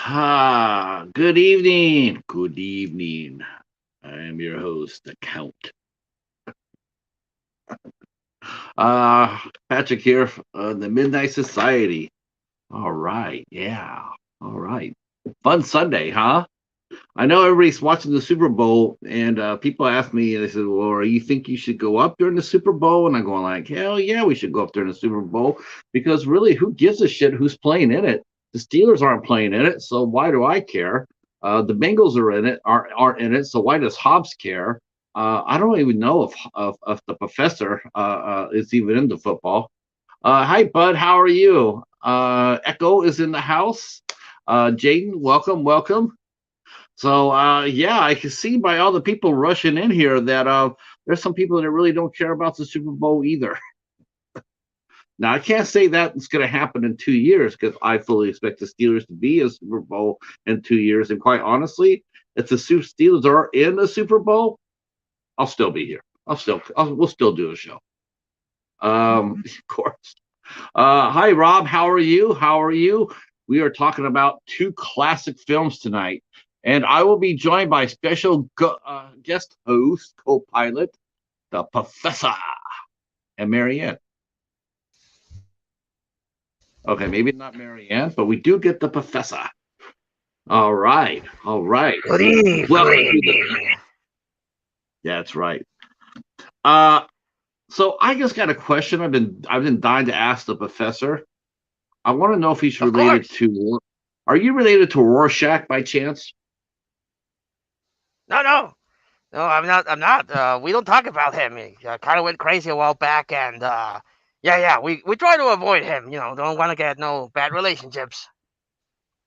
Good evening. Good evening. I am your host, the Count. Patrick here, the Midnight Society. All right, yeah. All right. Fun Sunday, huh? I know everybody's watching the Super Bowl, and people ask me, they said, "Well, you think you should go up during the Super Bowl?" And I'm going like, "Hell yeah, we should go up during the Super Bowl because really, who gives a shit who's playing in it? The Steelers aren't playing in it, so why do I care? The Bengals are in it, aren't in it, so why does Hobbs care? I don't even know if the professor is even into football. Hi, Bud. How are you? Echo is in the house. Jaden, welcome, welcome. So yeah, I can see by all the people rushing in here that there's some people that really don't care about the Super Bowl either. Now I can't say that it's going to happen in 2 years because I fully expect the Steelers to be a Super Bowl in 2 years. And quite honestly, if the Steelers are in the Super Bowl, I'll still be here. We'll still do a show. Of course. Hi, Rob. How are you? How are you? We are talking about two classic films tonight, and I will be joined by special guest host, co-pilot, the Professor, and Marianne. Okay, maybe not Marianne, but we do get the Professor. All right, all right. Good evening. That's right. Uh, so I just got a question. I've been dying to ask the Professor. I want to know if he's Of related course. to. Are you related to Rorschach by chance? No, I'm not. I'm not. We don't talk about him. He kind of went crazy a while back, and yeah, we try to avoid him. Don't want to get no bad relationships.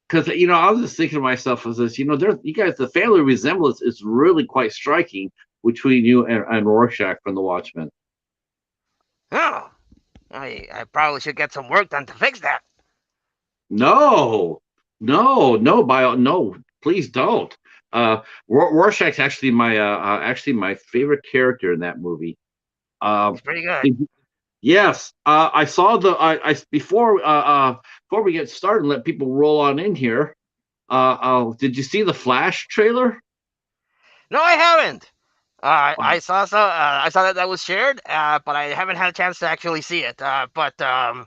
Because I was just thinking to myself, was this, there, you guys, the family resemblance is really quite striking between you and Rorschach from The Watchmen. Oh, I probably should get some work done to fix that. No, no, no, please don't. Rorschach's actually my favorite character in that movie. He's pretty good. Yes, I saw I before we get started and let people roll on in here. Did you see the Flash trailer? No, I haven't. Uh, I saw that was shared, but I haven't had a chance to actually see it. But I'm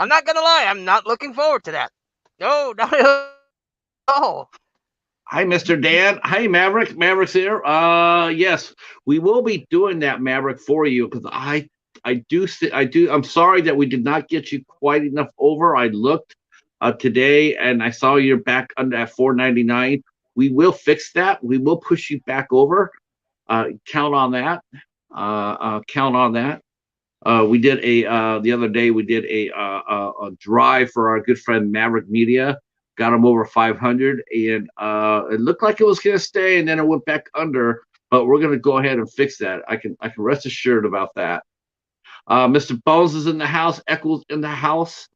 not gonna lie, I'm not looking forward to that. No, not at all. Hi, Mr. Dan. Hi, Maverick. Maverick's here. Yes, we will be doing that, Maverick, for you because I do. I'm sorry that we did not get you quite enough over. I looked today and I saw you're back under at 4.99. We will fix that. We will push you back over. Count on that. Count on that. We did the other day. We did a drive for our good friend Maverick Media. Got him over 500, and it looked like it was going to stay, and then it went back under. But we're going to go ahead and fix that. I can rest assured about that. Mr. Bones is in the house. Eccles in the house.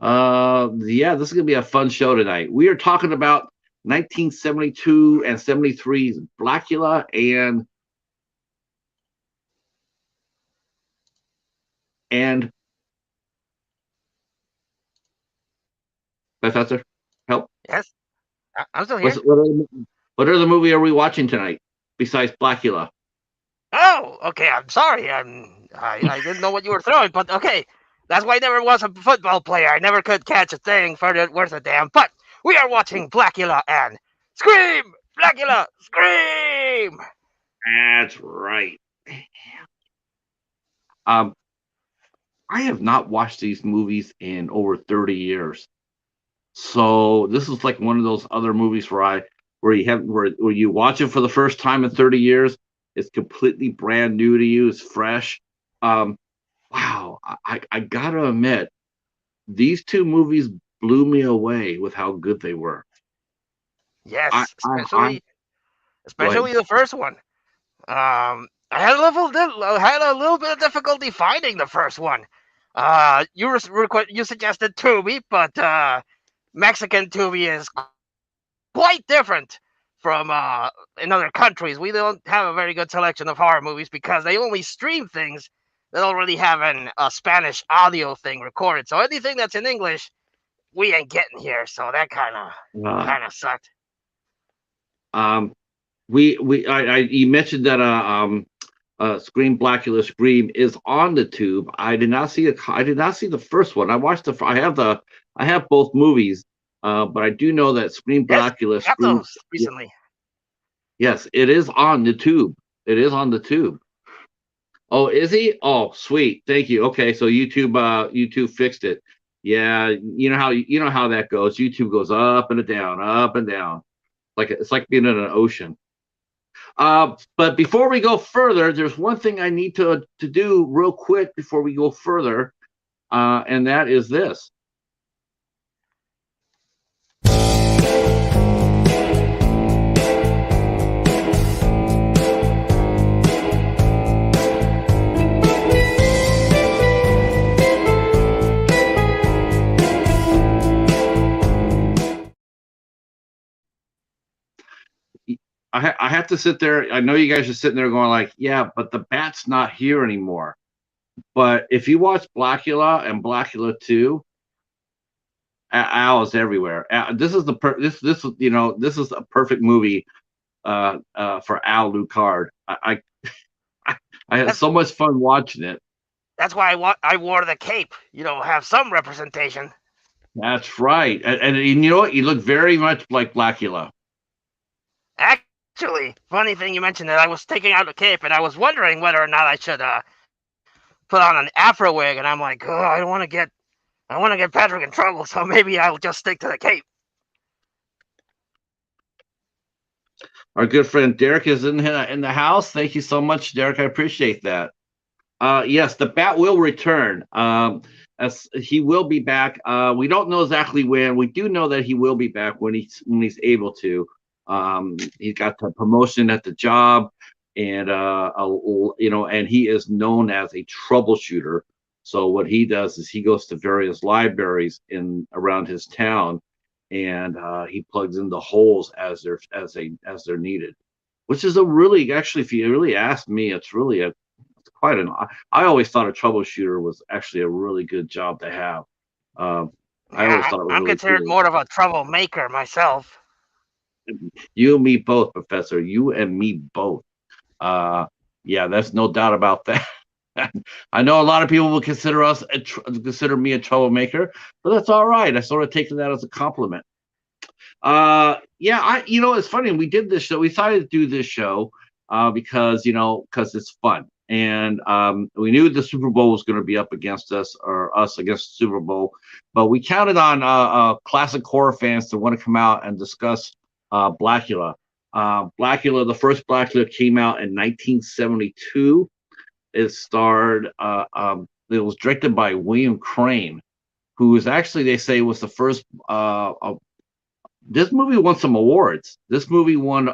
Yeah, this is going to be a fun show tonight. We are talking about 1972 and 73's Blacula and Professor, help. Yes, I'm still What's, here. what other movie are we watching tonight besides Blacula? Oh, okay. I'm sorry. I didn't know what you were throwing, but okay. That's why I never was a football player. I never could catch a thing for it worth a damn. But we are watching Blacula and Scream! Blacula! Scream! That's right. Um, I have not watched these movies in over 30 years. So this is like one of those other movies where you watch it for the first time in 30 years. It's completely brand new to you. It's fresh. Um, wow, I gotta admit, these two movies blew me away with how good they were. I, Yes, I, I Go ahead. especially the first one. I had a little bit of difficulty finding the first one. You suggested Tubi, but Mexican Tubi is quite different from in other countries. We don't have a very good selection of horror movies because they only stream things that already have a Spanish audio thing recorded. So anything that's in English we ain't getting here, so that Uh, kind of sucked. um, you mentioned that Scream Blacula Scream is on the tube. I did not see I did not see the first one. I watched the. I have both movies, but I do know that Scream Yes, Blacula got Scream. those recently. Yes, it is on the tube. It is on the tube. Oh, is he? Oh, sweet. Thank you. Okay, so YouTube fixed it. Yeah, you know how that goes. YouTube goes up and down, up and down. Like it's like being in an ocean. But before we go further, there's one thing I need to do real quick before we go further, and that is this. I have to sit there. I know you guys are sitting there going like, yeah, but the bat's not here anymore. But if you watch Blacula and Blacula 2, Al is everywhere. This is this is a perfect movie for Al Lucard. I had That's so much fun watching it. that's why I wore the cape. Have some representation. That's right. And you know what? You look very much like Blacula. Actually, funny thing you mentioned that I was taking out the cape and I was wondering whether or not I should put on an afro wig, and I'm like, oh, I want to get Patrick in trouble, so maybe I'll just stick to the cape. Our good friend Derek is in the house. Thank you so much, Derek. I appreciate that. Yes, the bat will return. As he will be back. We don't know exactly when. We do know that he will be back when he's able to. He got the promotion at the job, and and he is known as a troubleshooter. So what he does is he goes to various libraries in around his town, and he plugs in the holes as they're needed. Which is a really actually, if you really ask me, it's really a quite an. I always thought a troubleshooter was actually a really good job to have. Um, I always Yeah, thought it was I'm really considered cool. more of a troublemaker myself. You and me both, Professor. You and me both. Uh, yeah, there's no doubt about that. I know a lot of people will consider me a troublemaker, but that's all right. I sort of take that as a compliment. Yeah, it's funny. We did this show. We decided to do this show because it's fun, and we knew the Super Bowl was going to be up against us or us against the Super Bowl, but we counted on classic horror fans to want to come out and discuss Blacula. Blacula, the first Blacula came out in 1972. It starred. It was directed by William Crane, who was actually, they say, was the first this movie won some awards. This movie won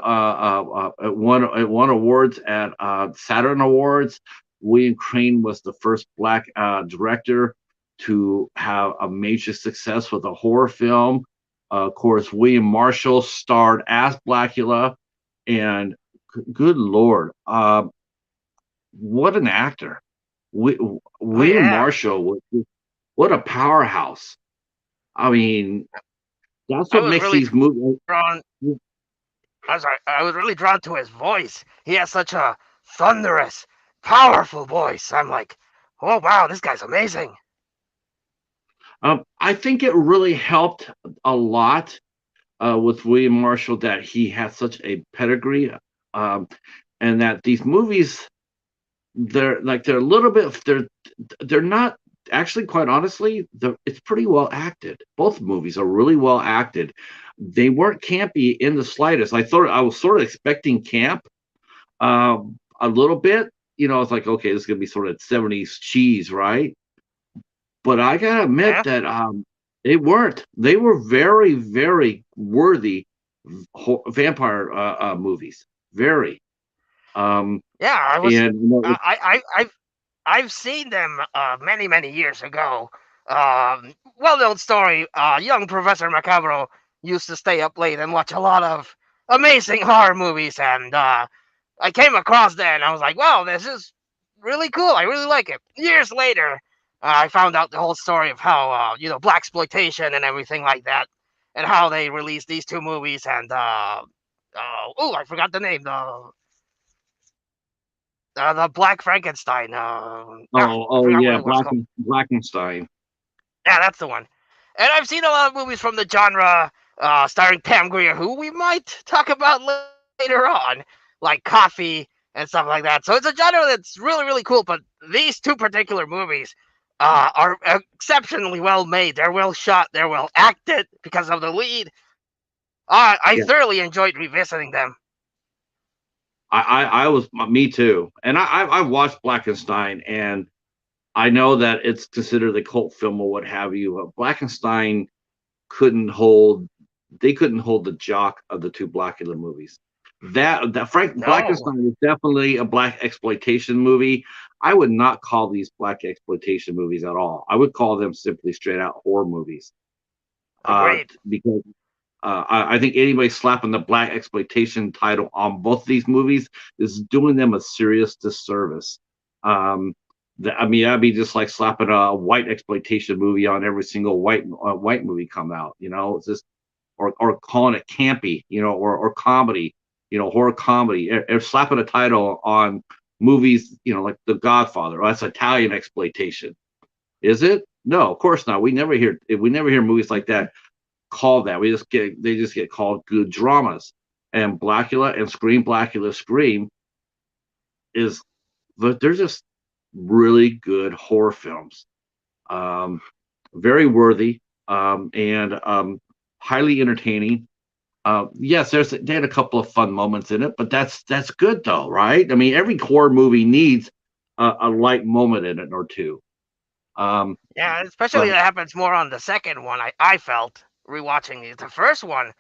awards at Saturn Awards. William Crane was the first black director to have a major success with a horror film. Of course, William Marshall starred as Blacula, and good lord, what an actor! Oh William yeah, Marshall, what a powerhouse! I mean, that's I what was makes really these movies. drawn. I'm sorry, I was really drawn to his voice. He has such a thunderous, powerful voice. I'm like, oh wow, this guy's amazing. I think it really helped a lot with William Marshall that he had such a pedigree, um, and that these movies they're a little bit they're not actually, quite honestly, it's pretty well acted. Both movies are really well acted. They weren't campy in the slightest. I was sort of expecting camp a little bit. It's like, okay, this is gonna be sort of 70s cheese, right? But I gotta admit Yeah, that they weren't. They were very, very worthy vampire movies. Very. Um, yeah. I was. and I've seen them many years ago. Well-known story. Young Professor Macabro used to stay up late and watch a lot of amazing horror movies, and I came across that, and I was like, "Wow, this is really cool. I really like it." Years later, I found out the whole story of how black exploitation and everything like that, and how they released these two movies. And oh, I forgot the name. The Black Frankenstein. I Oh forgot what yeah, it was called. Blackenstein. Yeah, that's the one. And I've seen a lot of movies from the genre, starring Pam Grier, who we might talk about later on, like Coffee and stuff like that. So it's a genre that's really, really cool. But these two particular movies are exceptionally well made. They're well shot. They're well acted because of the lead. I Yeah, thoroughly enjoyed revisiting them. I was me too, and I've watched Blackenstein, and I know that it's considered a cult film or what have you. But Blackenstein couldn't hold they couldn't hold the jock of the two Blacula movies. That Frank No. Blackenstein is definitely a black exploitation movie. I would not call these black exploitation movies at all. I would call them simply straight out horror movies. Agreed. Because I think anybody slapping the black exploitation title on both of these movies is doing them a serious disservice. Um, I mean, that'd be just like slapping a white exploitation movie on every single white movie come out. It's just or calling it campy, or comedy, horror comedy, or slapping a title on movies, like The Godfather. Oh, that's Italian exploitation. Is it? No, of course not. We never hear movies like that called that. They just get called good dramas. And Blacula Scream is they're just really good horror films. Um, Very worthy, and highly entertaining. Yes, they had a couple of fun moments in it, but that's good though, right? I mean, every horror movie needs a light moment in it or two. Um, Yeah, especially but that happens more on the second one. I felt rewatching it. The first one's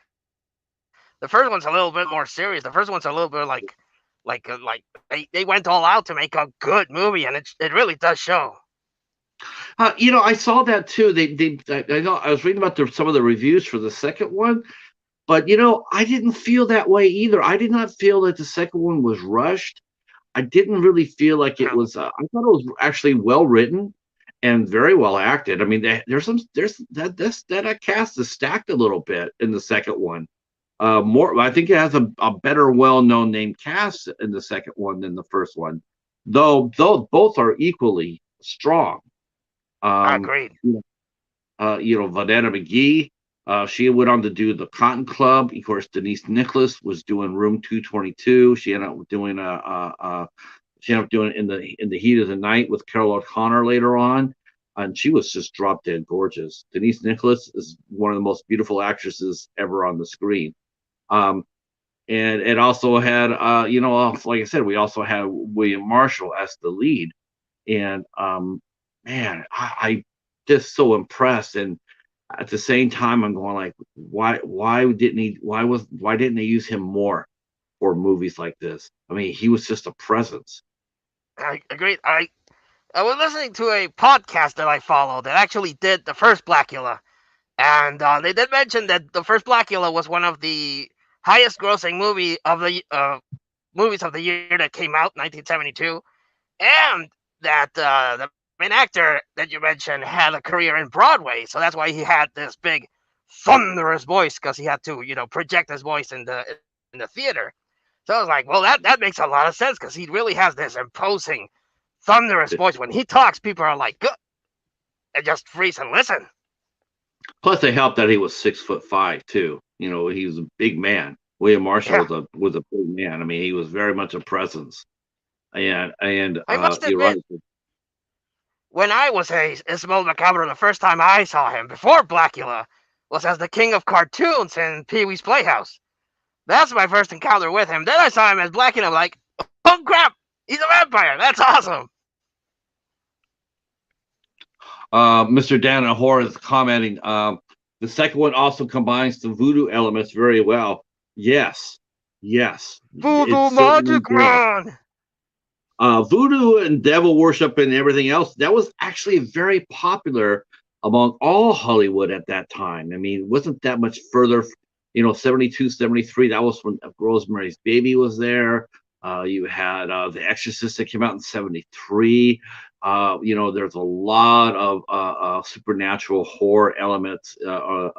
a little bit more serious. The first one's a little bit like they went all out to make a good movie, and it really does show. I saw that too. I was reading about some of the reviews for the second one, but I didn't feel that way either. I did not feel that the second one was rushed. I didn't really feel like it was. I thought it was actually well written and very well acted. I mean, there's that cast is stacked a little bit in the second one. More, I think it has a better, well-known name cast in the second one than the first one, though both are equally strong. Um, Agreed. Vanetta McGee, she went on to do The Cotton Club. Of course, Denise Nicholas was doing Room 222. She ended up doing in the Heat of the Night with Carol O'Connor later on, and she was just drop dead gorgeous. Denise Nicholas is one of the most beautiful actresses ever on the screen. Um, and it also had, like I said, we also had William Marshall as the lead, and man, I just so impressed. And at the same time, I'm going like, why didn't they use him more for movies like this? I mean, he was just a presence. I agreed. I was listening to a podcast that I follow that actually did the first Blacula, and they did mention that the first Blacula was one of the highest grossing movies of the year that came out, 1972, and that the main actor that you mentioned had a career in Broadway, so that's why he had this big thunderous voice, because he had to project his voice in the theater. So I was like, well, that makes a lot of sense, because he really has this imposing thunderous voice. When he talks, people are like, good, and just freeze and listen. Plus, it helped that he was 6'5" too. He was a big man. William Marshall Yeah, was a big man. I mean, he was very much a presence. And I must you're right. admit, when I was a small Macabro, the first time I saw him before Blacula was as the king of cartoons in Pee Wee's Playhouse. That's my first encounter with him. Then I saw him as Blacula. I'm like, oh crap, he's a vampire. That's awesome. Mr. Dan Ahor is commenting. The second one also combines the voodoo elements very well. Yes, yes, it Voodoo certainly Magic does. Man. Voodoo and devil worship and everything else, that was actually very popular among all Hollywood at that time. I mean, it wasn't that much further, 72, 73. That was when Rosemary's Baby was there. You had The Exorcist that came out in 73. There's a lot of supernatural horror elements,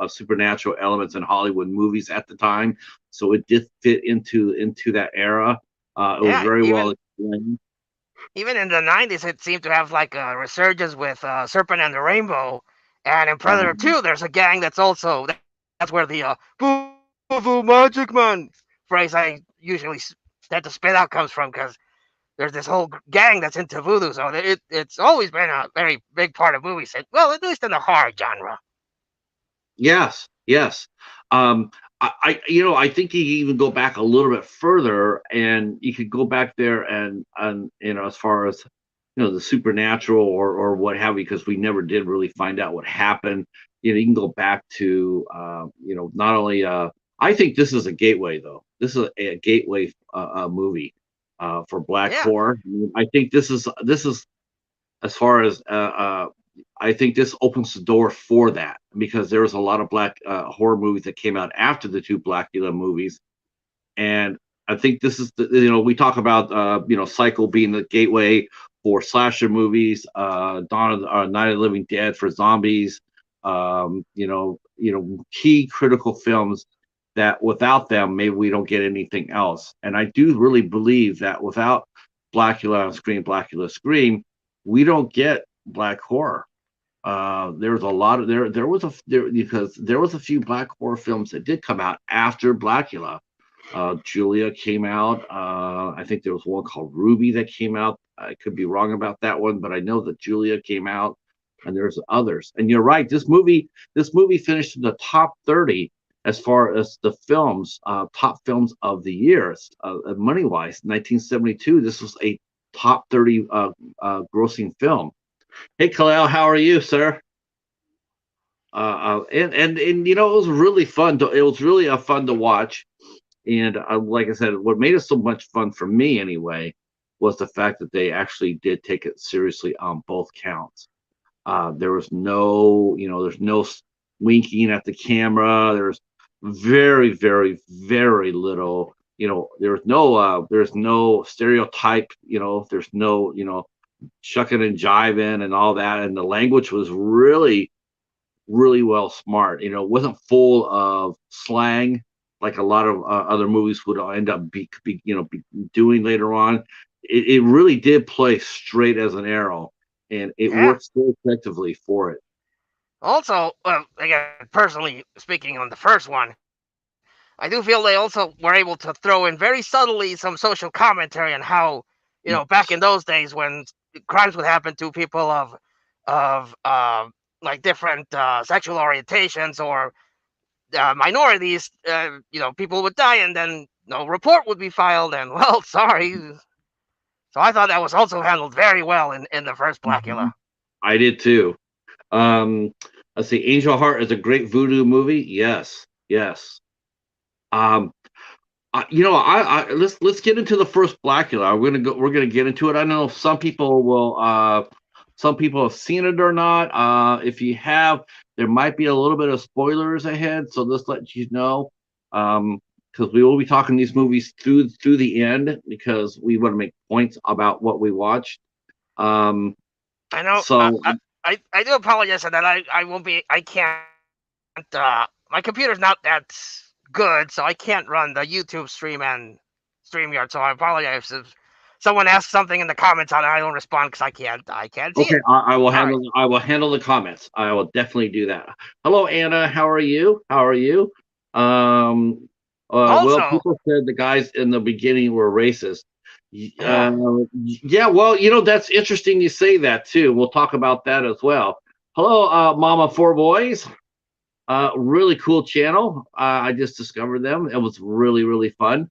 supernatural elements in Hollywood movies at the time. So it did fit into that era. It was Yeah, very well explained. even in the 90s, it seemed to have like a resurgence with Serpent and the Rainbow. And in Predator Um, 2, there's a gang that's where the Boo Magic Man phrase I usually tend to spit out comes from, because there's this whole gang that's into voodoo. So it's always been a very big part of movies. Well, at least in the horror genre. Yes, yes. Um, I think you can even go back a little bit further, and you could go back there and as far as the supernatural or what have you, because we never did really find out what happened. You can go back to not only. I think this is a gateway, though. This is a gateway movie for black Yeah, horror. I think this is as far as I think this opens the door for that, because there was a lot of black horror movies that came out after the two Blacula movies, and I think this is we talk about Psycho being the gateway for slasher movies, Dawn of Night of the Living Dead for zombies, key critical films that without them maybe we don't get anything else. And I do really believe that without Blackula Scream, we don't get black horror. There was a lot of because there was a few black horror films that did come out after Blackula. Julia came out. I think there was one called Ruby that came out. I could be wrong about that one, but I know that Julia came out, and there's others. And you're right. This movie finished in the top 30 as far as the films, top films of the years, money wise. 1972. This was a top 30 grossing film. Hey, Kalel, how are you, sir? And it was really fun. It was really fun to watch. And like I said, what made it so much fun for me anyway was the fact that they actually did take it seriously on both counts. There was there's no winking at the camera. There's very, very, very little. There's no stereotype. There's no, shucking and jiving and all that. And the language was really, really well smart. It wasn't full of slang like a lot of other movies would end up be doing later on. It really did play straight as an arrow, and it yeah. worked so effectively for it. Also, again, personally speaking on the first one, I do feel they also were able to throw in very subtly some social commentary on how, back in those days when crimes would happen to people of like different sexual orientations or minorities, people would die, and then no report would be filed, and well, sorry. So I thought that was also handled very well in the first Blacula. Mhm. I did too. Um, let's see. Angel Heart is a great voodoo movie. Yes, yes. Um, let's get into the first Blackula. We're gonna get into it. I know some people have seen it or not. If you have, there might be a little bit of spoilers ahead, so let's let you know. Because we will be talking these movies through the end, because we want to make points about what we watched. Um, I know. so I do apologize for that. I won't be. I can't. My computer's not that good, so I can't run the YouTube stream and StreamYard. So I apologize if someone asks something in the comments and I don't respond because I can't see okay, it. I will Sorry. handle the comments. I will definitely do that. Hello, Anna. How are you? How are you? Um, well, Also, people said the guys in the beginning were racist. yeah, Yeah, well, that's interesting you say that too. We'll talk about that as well. Hello, Mama Four Boys. Really cool channel. I just discovered them. It was really, really fun.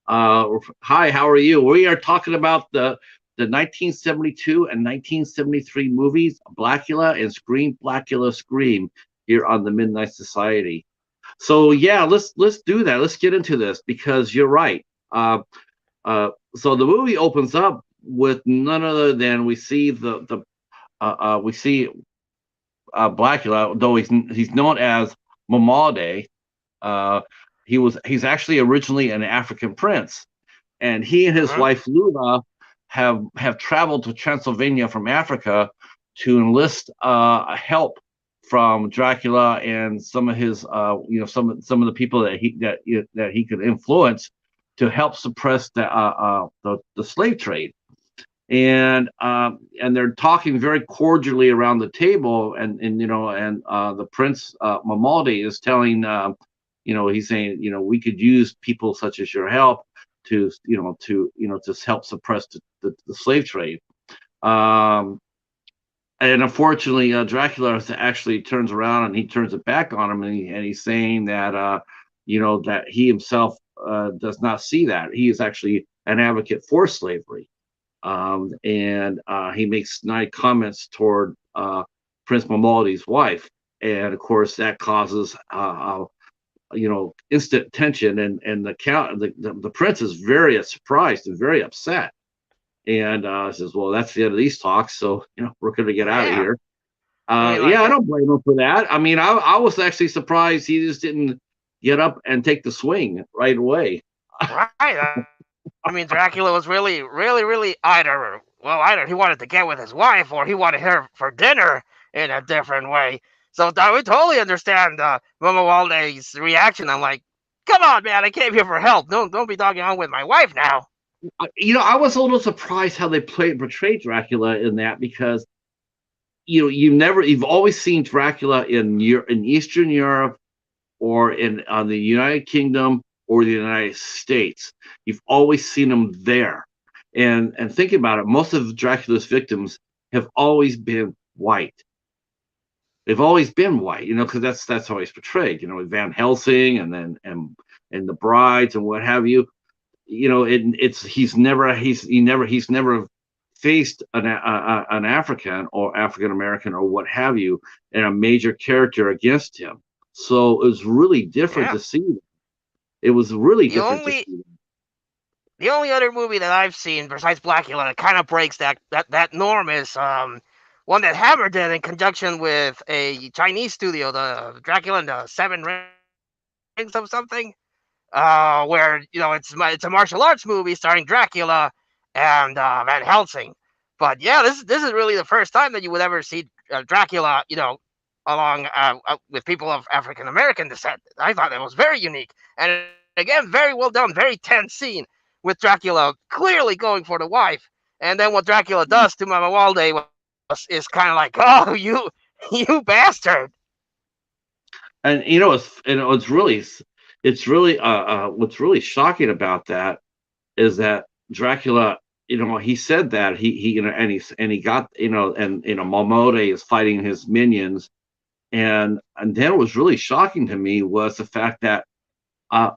Hi, how are you? We are talking about the 1972 and 1973 movies, Blacula and Scream, Blacula Scream, here on the Midnight Society. So yeah, let's do that. Let's get into this, because you're right. So the movie opens up with none other than we see Blacula, though he's known as Mamalde. Uh, he's actually originally an African prince, and he and his uh-huh. wife Luna have traveled to Transylvania from Africa to enlist help from Dracula and some of his some of the people that he could influence to help suppress the slave trade. And they're talking very cordially around the table, and the prince Mamaldi is telling he's saying, we could use people such as your help to help suppress the slave trade. um and unfortunately, Dracula actually turns around and he turns it back on him, and he's saying that that he himself does not see that he is actually an advocate for slavery. And he makes snide comments toward Prince Mamaldi's wife, and of course that causes instant tension, and the prince is very surprised and very upset, and says, "Well, that's the end of these talks, so we're going to get out of Yeah. here." I mean, Yeah, like, I don't blame him for that. I mean, I was actually surprised he just didn't get up and take the swing right away. right. I mean, Dracula was really, really, really either he wanted to get with his wife or he wanted her for dinner in a different way. So I would totally understand Mama Walde's reaction. I'm like, come on, man, I came here for help. Don't be dogging on with my wife now. I was a little surprised how they portrayed Dracula in that, because you've always seen Dracula in Eastern Europe, or in on the United Kingdom or the United States. You've always seen him there. And think about it, most of Dracula's victims have always been white. They've always been white, because that's how he's portrayed. With Van Helsing, and then and the brides and what have you. It's he's never faced an African or African American or what have you, and a major character against him. So it was really different Yeah. to see them. It was really The different to only see them. the only other movie that I've seen besides Blacula that kind of breaks that norm is one that Hammer did in conjunction with a Chinese studio, the Dracula and the Seven Rings of something. Where it's a martial arts movie starring Dracula and Van Helsing. But yeah, this is really the first time that you would ever see Dracula, along with people of African American descent. I thought that was very unique, and again, very well done, very tense scene with Dracula clearly going for the wife, and then what Dracula does to Mama Walde is kind of like, oh, you bastard. And it's really what's really shocking about that is that Dracula, he said that he and he got, and Momode is fighting his minions. And then what was really shocking to me was the fact that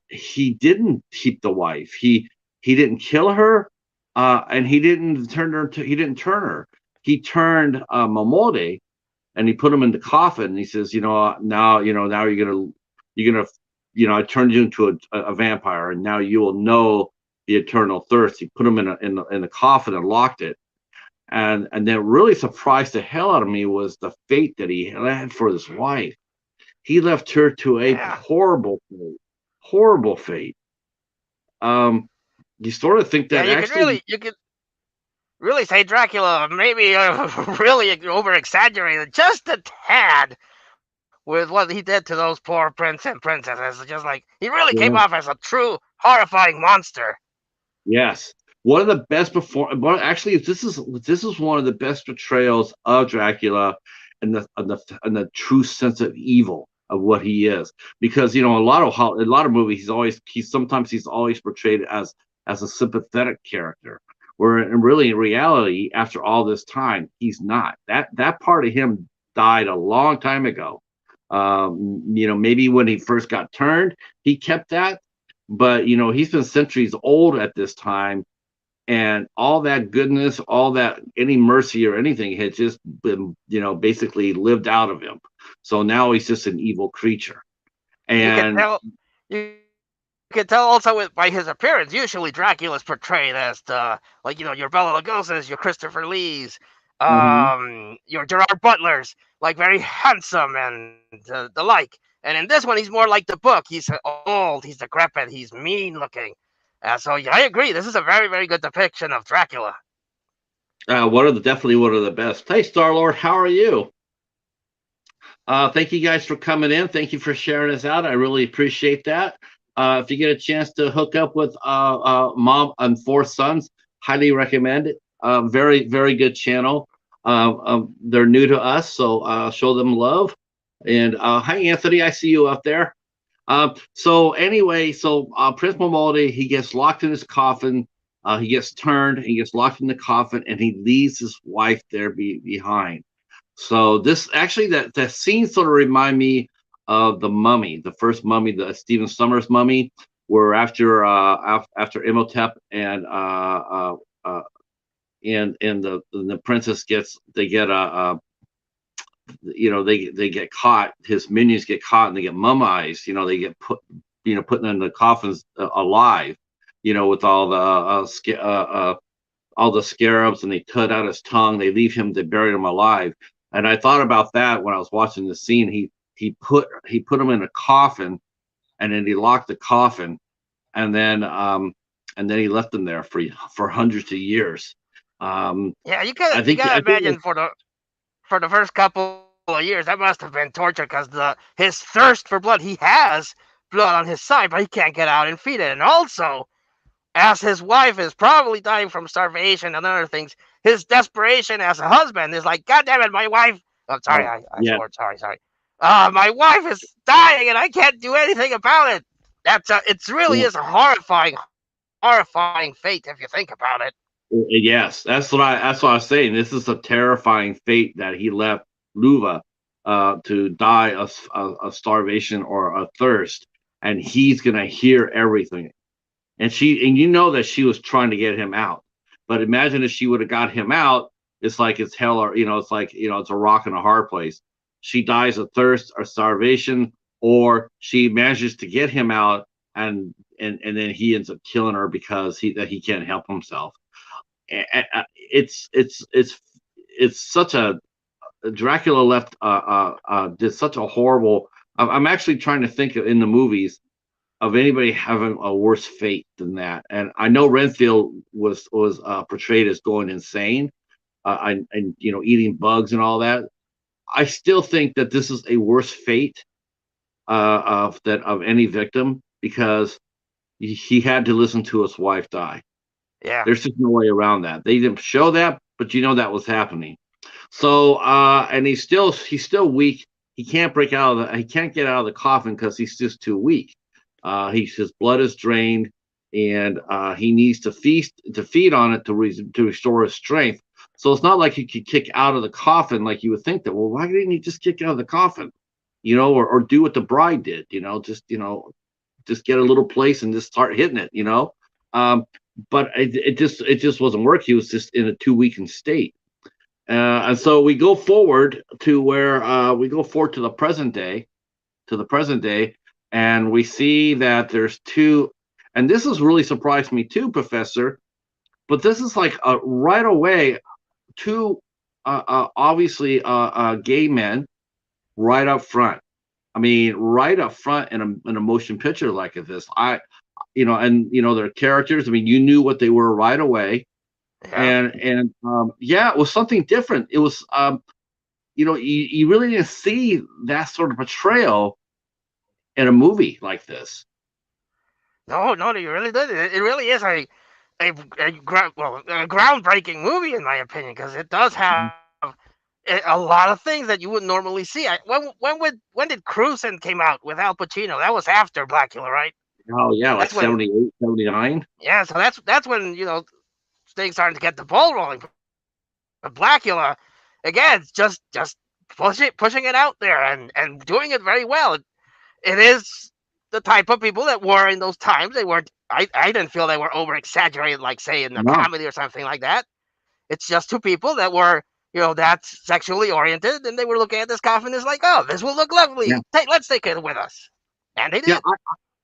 he didn't keep the wife. He didn't kill her, and he didn't turn her. He turned Momode, and he put him in the coffin. And he says, now you're gonna, I turned you into a vampire, and now you will know the eternal thirst. He put him in the coffin and locked it. And then really surprised the hell out of me was the fate that he had for his wife. He left her to a Yeah, horrible fate. Um, you sort of think yeah, that actually, you could really say Dracula maybe really over exaggerated just a tad with what he did to those poor prince and princesses. Just like he really came off yeah, as a true horrifying monster. yes, one of the best before. Well, actually, this is one of the best portrayals of Dracula, and the true sense of evil of what he is. Because a lot of movies, he's always portrayed as a sympathetic character, where in reality, after all this time, he's not. That part of him died a long time ago. Maybe when he first got turned, he kept that, but he's been centuries old at this time, and all that goodness, all that any mercy or anything had just been, basically lived out of him. So now he's just an evil creature. You can And tell you can tell also by his appearance. Usually Dracula's portrayed as like your Bela Lugosi's, your Christopher Lee's, mhm. your Gerard Butler's, like very handsome and the like. And in this one, he's more like the book. He's old, he's decrepit, he's mean looking. So yeah, I agree. This is a very, very good depiction of Dracula. Definitely one of the best. Hey, Star Lord, how are you? Thank you guys for coming in. Thank you for sharing us out. I really appreciate that. If you get a chance to hook up with Mom and Four Sons, highly recommend it. Very, very good channel. They're new to us, so show them love. And hi, Anthony. I see you up there. So anyway, Prince Mamaldi, he gets locked in his coffin. He gets turned. He gets locked in the coffin, and he leaves his wife there behind. So this actually that scene sort of remind me of the Mummy, the first Mummy, the Stephen Summers Mummy, where after Imhotep and the princess get they get caught. His minions get caught and they get mummied. They get put in the coffins alive. With all the scarabs, and they cut out his tongue. They leave him. They bury him alive. And I thought about that when I was watching the scene. He put him in a coffin, and then he locked the coffin, and then he left them there for hundreds of years. Yeah, I you think gotta I think imagine for the first couple of years that must have been torture because the his thirst for blood, he has blood on his side, but he can't get out and feed it. And also, as his wife is probably dying from starvation and other things, his desperation as a husband is like, God damn it, my wife. I'm sorry, oh I yeah swore. Sorry. My wife is dying and I can't do anything about it. It really yeah. is a horrifying fate if you think about it. Yes, that's what I was saying. This is a terrifying fate that he left Luva to die of starvation or a thirst, and he's gonna hear everything. And that she was trying to get him out. But imagine if she would have got him out, it's like it's hell, or it's like it's a rock and a hard place. She dies of thirst or starvation, or she manages to get him out, and then he ends up killing her because he can't help himself. It's such a Dracula left did such a horrible. I'm actually trying to think of in the movies of anybody having a worse fate than that. And I know Renfield was portrayed as going insane, and eating bugs and all that. I still think that this is a worse fate of any victim because he had to listen to his wife die. Yeah. There's just no way around that. They didn't show that, but that was happening. So and he's still weak. He can't get out of the coffin because he's just too weak. His blood is drained, and he needs to feed on it to restore his strength. So it's not like he could kick out of the coffin like you would think that. Well, why didn't he just kick out of the coffin? Or do what the bride did. Just get a little place and just start hitting it. Um, but it just wasn't working. He was just in a too weakened state. And so we go forward to the present day, and we see that there's two, and this has really surprised me too, Professor. But this is like right away two, obviously gay men right up front. I mean, right up front in a motion picture like this. Their characters. I mean, you knew what they were right away, Yeah. and yeah, it was something different. It was you really didn't see that sort of portrayal in a movie like this. No, you really did. It really is a groundbreaking movie in my opinion because it does have a lot of things that you wouldn't normally see. When did Cruising came out with Al Pacino? That was after Blacula, right? Oh yeah, like That's when 78, 79. yeah. So that's when things starting to get the ball rolling. But Blacula, again, just pushing it out there and doing it very well. It is the type of people that were in those times. They weren't. I didn't feel they were over exaggerated, like say in a No, comedy or something like that. It's just two people that were, that's sexually oriented, and they were looking at this coffin as like, oh, this will look yeah, lovely. Let's take it with us, and they yeah. did.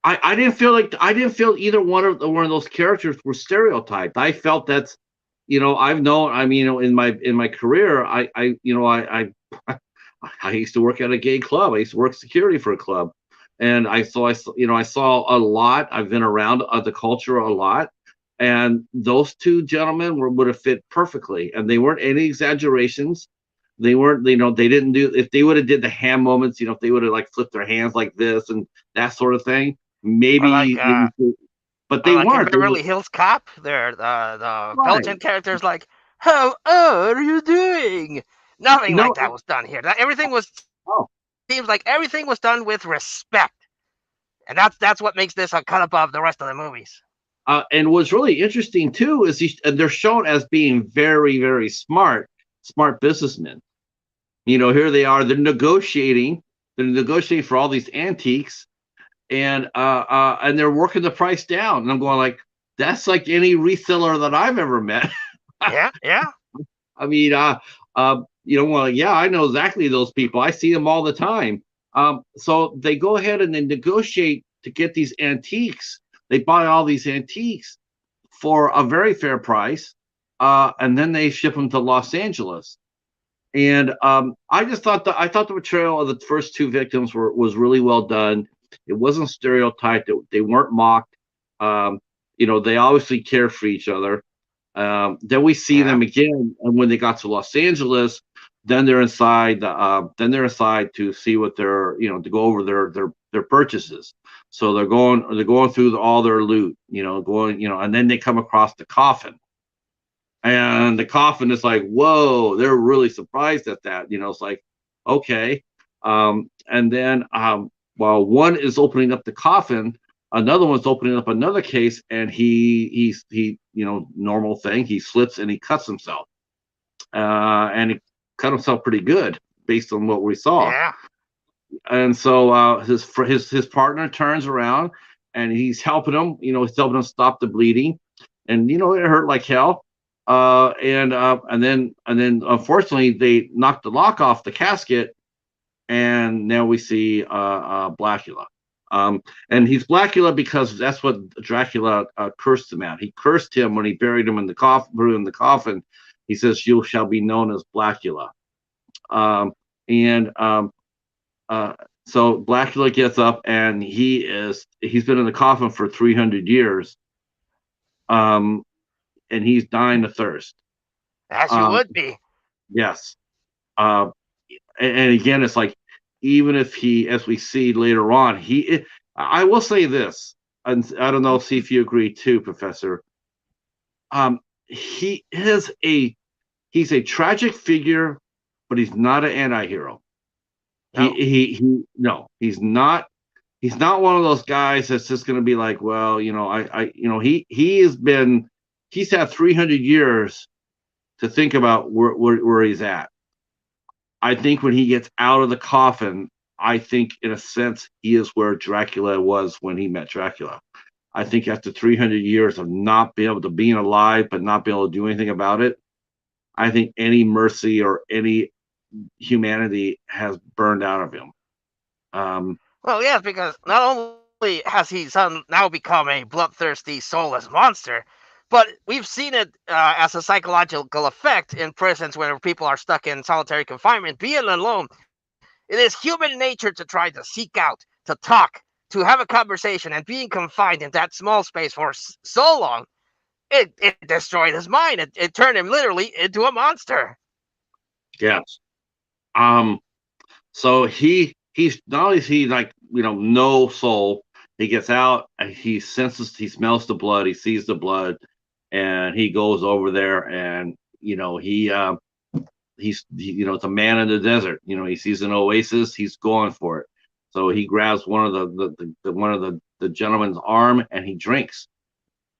I didn't feel either one of those characters were stereotyped. I felt that's I've known. I mean, in my career, I used to work at a gay club. I used to work security for a club, and I saw a lot. I've been around the culture a lot, And those two gentlemen would have fit perfectly, and they weren't any exaggerations. They weren't, they didn't do, if they would have did the hand moments, if they would have like flipped their hands like this and that sort of thing, or like maybe, but they in weren't. They were Beverly Hills Cop, there the right. Belgian character's like, "How are you doing?" Nothing like No, that was done here. That everything was oh, seems like everything was done with respect, and that's what makes this a cut above the rest of the movies. and what's really interesting too is they're shown as being very, very smart businessmen. Here they are. They're negotiating. They're negotiating for all these antiques, and they're working the price down. And I'm going like, that's like any reseller that I've ever met. Yeah, yeah, I mean, well, yeah, I know exactly those people. I see them all the time. So they go ahead and they negotiate to get these antiques. They buy all these antiques for a very fair price, and then they ship them to Los Angeles. And I thought the portrayal of the first two victims was really well done. It wasn't stereotyped. They weren't mocked. Um, they obviously cared for each other. Then we see yeah. them again, and when they got to Los Angeles, then they're inside. Then they're inside to see what their, to go over their purchases. So they're going through all their loot, and then they come across the coffin, and the coffin is like, whoa, they're really surprised at that. It's like, okay. And then while one is opening up the coffin, another one's opening up another case, and he normal thing, he slips and he cuts himself, and he cut himself pretty good based on what we saw. Yeah. And so his partner turns around, and he's helping him stop the bleeding, and it hurt like hell. And then unfortunately they knocked the lock off the casket, and now we see Blacula. And he's Blacula because that's what Dracula cursed him at. He cursed him when he buried him in the coffin. He says, "You shall be known as Blacula." Um, and So Blacula gets up, and he's been in the coffin for 300 years. Um, and he's dying of thirst. As you Um, would be. yes. Uh, and again, it's like, even if he, as we see later on, I will say this, and I don't know, see if you agree too, Professor. He is he's a tragic figure, but he's not an anti-hero. No. He no, he's not. He's not one of those guys that's just going to be like, well, he's had 300 years to think about where he's at. I think when he gets out of the coffin, I think in a sense he is where Dracula was when he met Dracula. I think after 300 years of not being able to being alive but not being able to do anything about it, I think any mercy or any humanity has burned out of him. Well, yes, because not only has he now become a bloodthirsty, soulless monster, but we've seen it as a psychological effect in prisons where people are stuck in solitary confinement. Being alone, it is human nature to try to seek out, to talk, to have a conversation, and being confined in that small space for so long, it destroyed his mind. It turned him literally into a monster. yes. Um, So he's not only is he like, no soul. He gets out, and he smells the blood, he sees the blood, and he goes over there, and it's a man in the desert. He sees an oasis, he's going for it. So he grabs one of the gentleman's arm, and he drinks.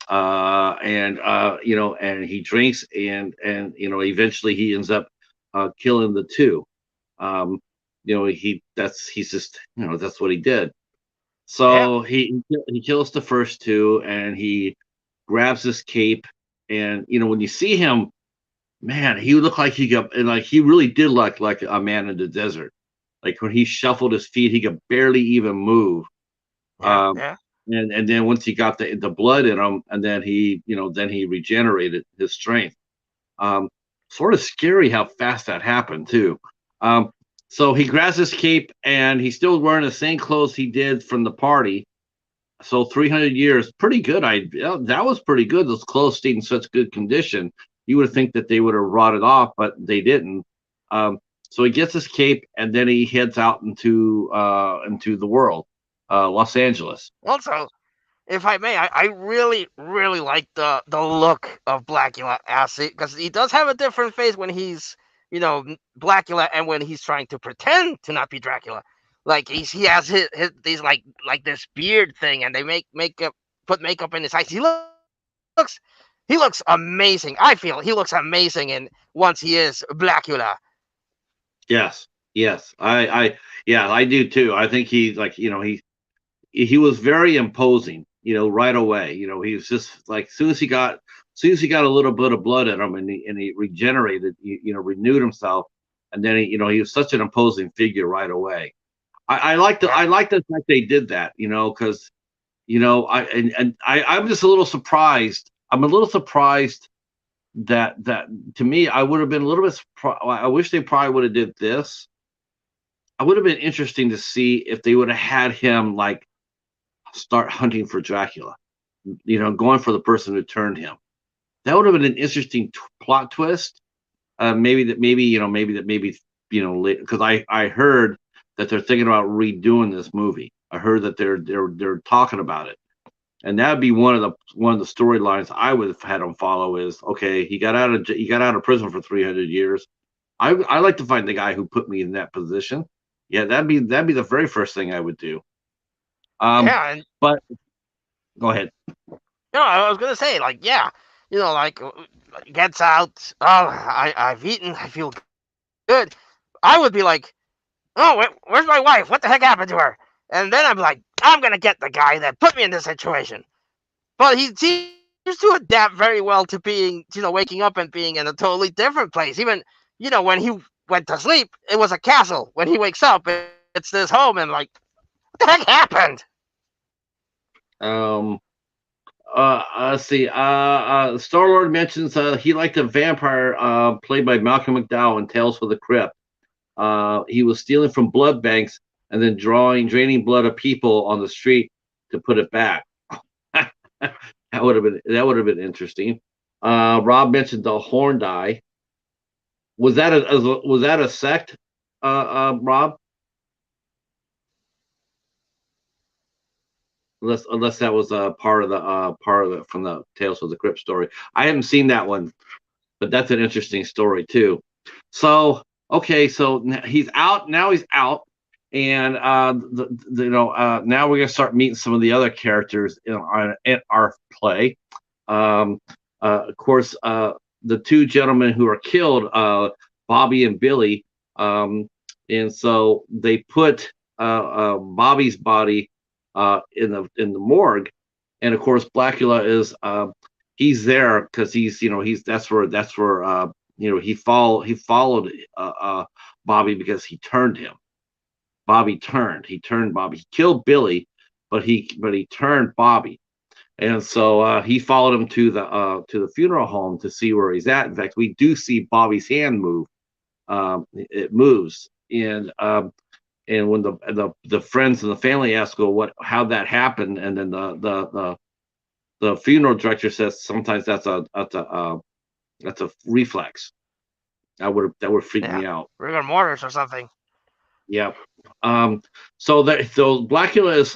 And he drinks, and eventually he ends up killing the two. Um, that's what he did. Yeah, So he kills the first two, and he grabs his cape, and when you see him, man, he looked like he really did look like a man in the desert. Like when he shuffled his feet, he could barely even move. yeah, Um, yeah. and then once he got the blood in him, and then he regenerated his strength. Um, Sort of scary how fast that happened too. Um, so he grabs his cape, and he's still wearing the same clothes he did from the party. So 300 years, pretty good. That was pretty good. Those clothes stayed in such good condition. You would think that they would have rotted off, but they didn't. Um, so he gets his cape, and then he heads out into the world, Los Angeles. Also, if I may, I really, really like the look of Blacula as because he does have a different face when he's Blacula and when he's trying to pretend to not be Dracula. Like he has his these like this beard thing, and they put makeup in his eyes. He looks amazing. I feel he looks amazing, and once he is Blacula. Yes, yes, yeah, I do too. I think he was very imposing, right away. He was just like, as soon as he got a little bit of blood in him, and he regenerated, renewed himself, and then he was such an imposing figure right away. I Yeah, like the fact they did that, because I'm just a little surprised. I'm a little surprised that to me, I would have been a little bit surprised. I wish they probably would have did this. I would have been interesting to see if they would have had him like start hunting for Dracula, going for the person who turned him. That would have been an interesting plot twist. Maybe because I heard that they're thinking about redoing this movie. I heard that they're talking about it, and that would be one of the storylines I would have had him follow. Is okay, he got out of prison for 300 years. I like to find the guy who put me in that position. Yeah, that'd be the very first thing I would do. yeah, and But go ahead. I was gonna say like yeah, like gets out. Oh, I've eaten. I feel good. I would be like, oh, where's my wife? What the heck happened to her? And then I'm like, I'm gonna get the guy that put me in this situation. But he seems to adapt very well to being, waking up and being in a totally different place. Even, when he went to sleep, it was a castle. When he wakes up, it's this home, and like, what the heck happened? Um, let's see. Star Lord mentions he liked a vampire played by Malcolm McDowell in Tales from the Crypt. He was stealing from blood banks and then draining blood of people on the street to put it back. That would have been interesting. Rob mentioned the Horned Eye. Was that a sect? Rob, unless that was part of the from the Tales of the Crypt story. I haven't seen that one, but that's an interesting story too. So okay, so he's out now. He's out, and now we're gonna start meeting some of the other characters in our play. Um, of course, the two gentlemen who are killed, Bobby and Billy, and so they put Bobby's body in the morgue, and of course Blacula is he's there because he's that's where he followed Bobby because he turned him. He turned Bobby. He killed Billy, but he turned Bobby, and so he followed him to the funeral home to see where he's at. In fact, we do see Bobby's hand move. It moves, and when the friends and the family ask, "Well, how that happened?" and then the funeral director says, "Sometimes that's a reflex." That would freak Yeah, me out. rigor mortis or something. Yeah. Um, so Blackula is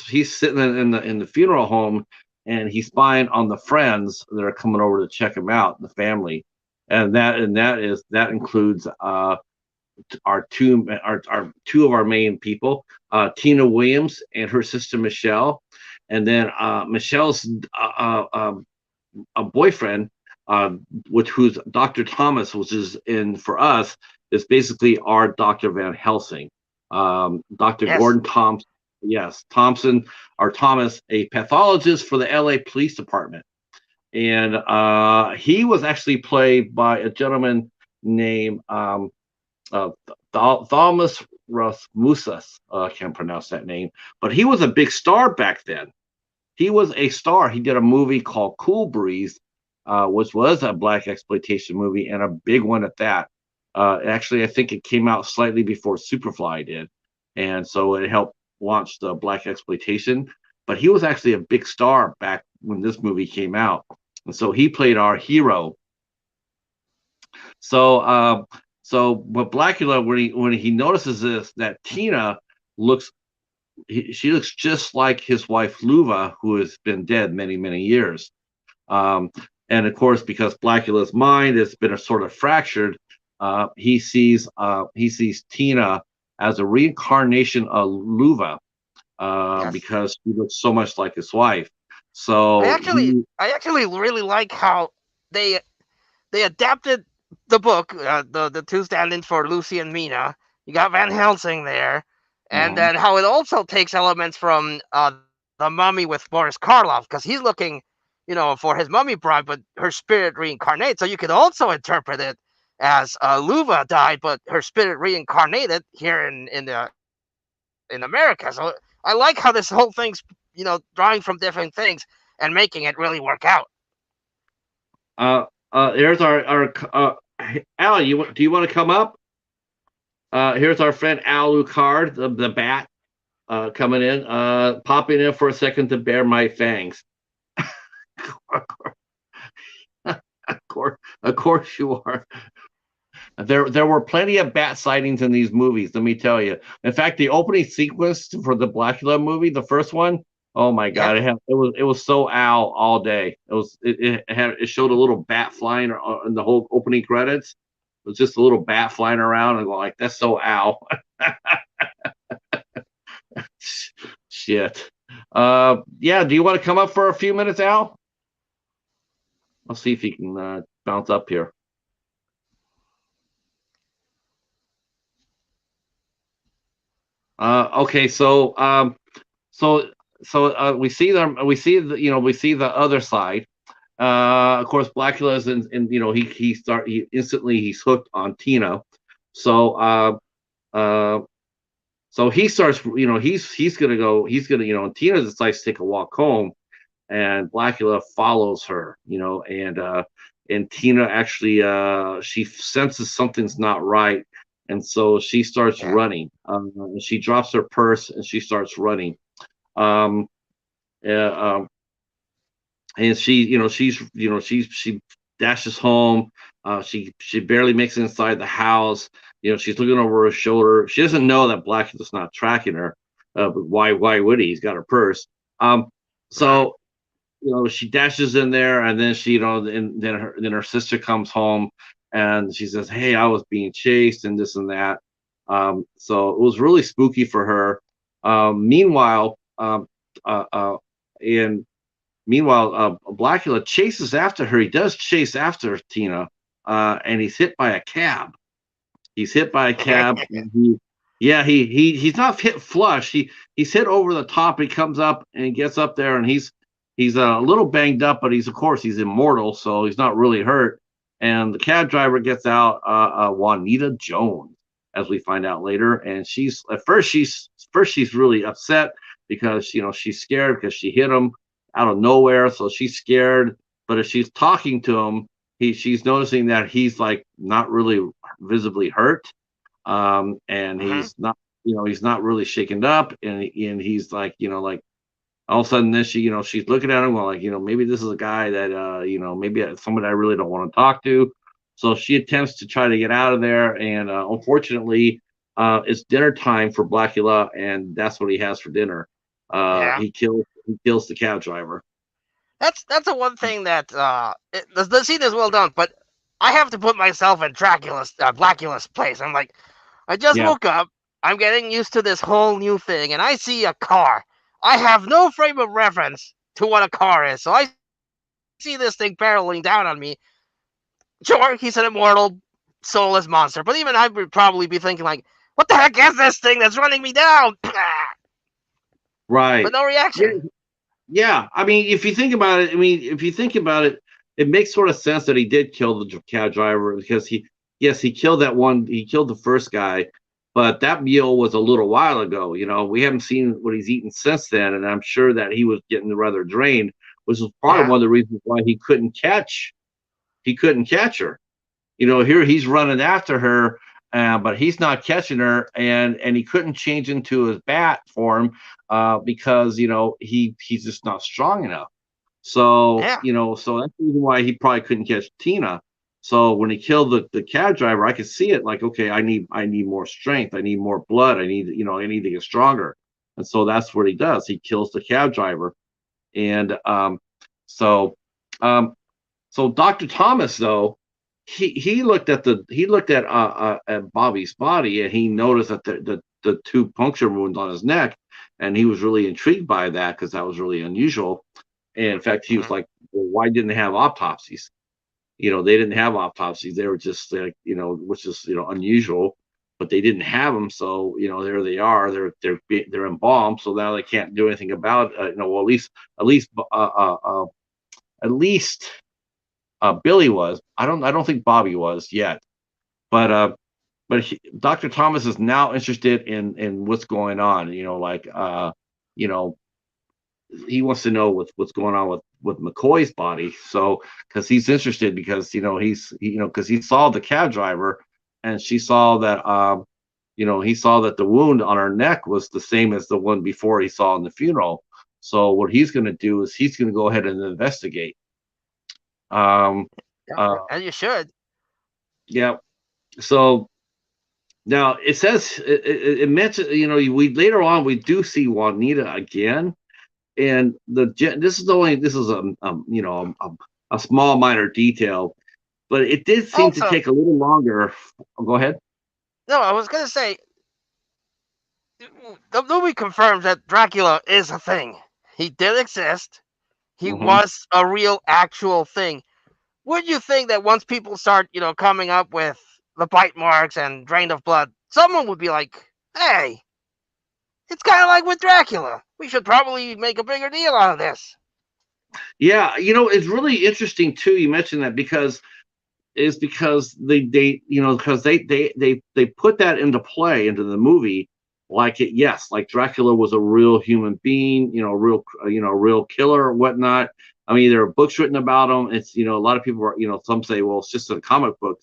he's sitting in the funeral home, and he's spying on the friends that are coming over to check him out, the family, and that includes our two of our main people, Tina Williams and her sister Michelle, and then Michelle's a boyfriend, uh, who's Dr. Thomas, which is in for us is basically our Dr. Van Helsing, Dr. Yes. Gordon Thompson. Yes, Thompson or Thomas, a pathologist for the L.A. Police Department, and he was actually played by a gentleman named uh, Thomas Rasmusas. I can't pronounce that name, but he was a big star back then. He was a star. He did a movie called Cool Breeze, which was a black exploitation movie and a big one at that. Actually, I think it came out slightly before Superfly did, and so it helped launch the black exploitation. but he was actually a big star back when this movie came out, and so he played our hero. So, but Blacula, when he notices this, that Tina looks, she looks just like his wife Luva, who has been dead many years. Um, and of course, because Blacula's mind has been a sort of fractured, he sees Tina as a reincarnation of Luva, Yes. because she looks so much like his wife. I So actually I actually really like how they they adapted the book, the two stand-ins for Lucy and Mina. You got Van Helsing there, and um, then how it also takes elements from the Mummy with Boris Karloff, because he's looking, for his mummy bride, but her spirit reincarnates. So you could also interpret it as Luva died, but her spirit reincarnated here in America. So I like how this whole thing's drawing from different things and making it really work out. Here's our Al. Do you want to come up? Here's our friend Al Lucard, the bat, coming in, popping in for a second to bear my fangs. Of course you are. There were plenty of bat sightings in these movies. Let me tell you. In fact, the opening sequence for the Blacula movie, the first one, oh my Yeah. god, it was so Al all day. It showed a little bat flying in the whole opening credits. It was just a little bat flying around and going like, that's so Al. Shit. Yeah. Do you want to come up for a few minutes, Al? I'll see if he can bounce up here. Okay, so we see them. We see the other side. Of course, Blackula is in he instantly he's hooked on Tina. So uh, so he starts. He's gonna and Tina decides to take a walk home, and Blackula follows her. And Tina actually she senses something's not right, and so she starts Yeah. running. And she drops her purse and she starts running. Um, uh, um, and she dashes home. She barely makes it inside the house. She's looking over her shoulder. She doesn't know that Blackula's not tracking her. But why would he? He's got her purse. Mhm. So she dashes in there, and then and then her sister comes home, and she says, "Hey, I was being chased, and this and that." So it was really spooky for her. Meanwhile, uh, uh, and meanwhile, Blackula chases after her. He does chase after Tina, and he's hit by a cab. He's hit by a cab. And yeah, he's not hit flush. He's hit over the top. He comes up and he gets up there, and he's a little banged up, but of course he's immortal, so he's not really hurt. And the cab driver gets out, Juanita Jones, as we find out later, and she's really upset because she's scared because she hit him out of nowhere, so she's scared. But as she's talking to him, she's noticing that he's like not really visibly hurt, and Mhm. he's not really shaken up, and he's like like all of a sudden then she's looking at him well, like maybe this is a guy that maybe somebody I really don't want to talk to. So she attempts to try to get out of there, and unfortunately, it's dinner time for Blackula, and that's what he has for dinner. Yeah. He kills the cab driver. That's the one thing that the scene is well done, but I have to put myself in Blacula's place. I'm like, I just Yeah. woke up. I'm getting used to this whole new thing, and I see a car. I have no frame of reference to what a car is, so I see this thing barreling down on me. Sure, he's an immortal, soulless monster, but even I would probably be thinking like, "What the heck is this thing that's running me down?" But Right. no Yeah. reaction. Yeah, I mean, if you think about it, if you think about it, it makes sort of sense that he did kill the cab driver because yes, he killed that one, he killed the first guy, but that meal was a little while ago. We haven't seen what he's eaten since then, and I'm sure that he was getting rather drained, which was part of Yeah. one of the reasons why he couldn't catch her. Here he's running after her, but he's not catching her, and he couldn't change into his bat form because he's just not strong enough. So Yeah. so that's the reason why he probably couldn't catch Tina. So when he killed the cab driver, I could see it like, okay, I need more strength, I need more blood, I need to get stronger, and so that's what he does. He kills the cab driver, and so um, so Dr. Thomas, though, he looked at Bobby's body, and he noticed that the two puncture wounds on his neck, and he was really intrigued by that because that was really unusual. And in fact, he was Mhm. like, well, why didn't they have autopsies? They didn't have autopsies. They were just like, which is unusual, but they didn't have them. So there they are. They're embalmed. So now they can't do anything about well, at least uh, uh, uh, at least Billy was. I don't think Bobby was yet. But Dr. Thomas is now interested in what's going on. You know, he wants to know what's going on with McCoy's body. So because he's interested because because he saw the cab driver, and she saw that he saw that the wound on her neck was the same as the one before he saw in the funeral. So what he's going to do is he's going to go ahead and investigate. Um, Yeah. uh, And you should. yeah. So now it says it mentions we later on we do see Juanita again, and this is a small minor detail, but it did seem to Also, take a little longer. Go ahead. no, I was gonna say the movie confirms that Dracula is a thing. He did exist. He Hmm. was a real, actual thing. Would you think that once people start, coming up with the bite marks and drained of blood, someone would be like, "Hey, it's kind of like with Dracula. We should probably make a bigger deal out of this." Yeah, it's really interesting too. You mentioned that because they put that into play into the movie, like like Dracula was a real human being, real killer or whatnot. I mean, there are books written about him. It's a lot of people are, some say, well, it's just a comic book,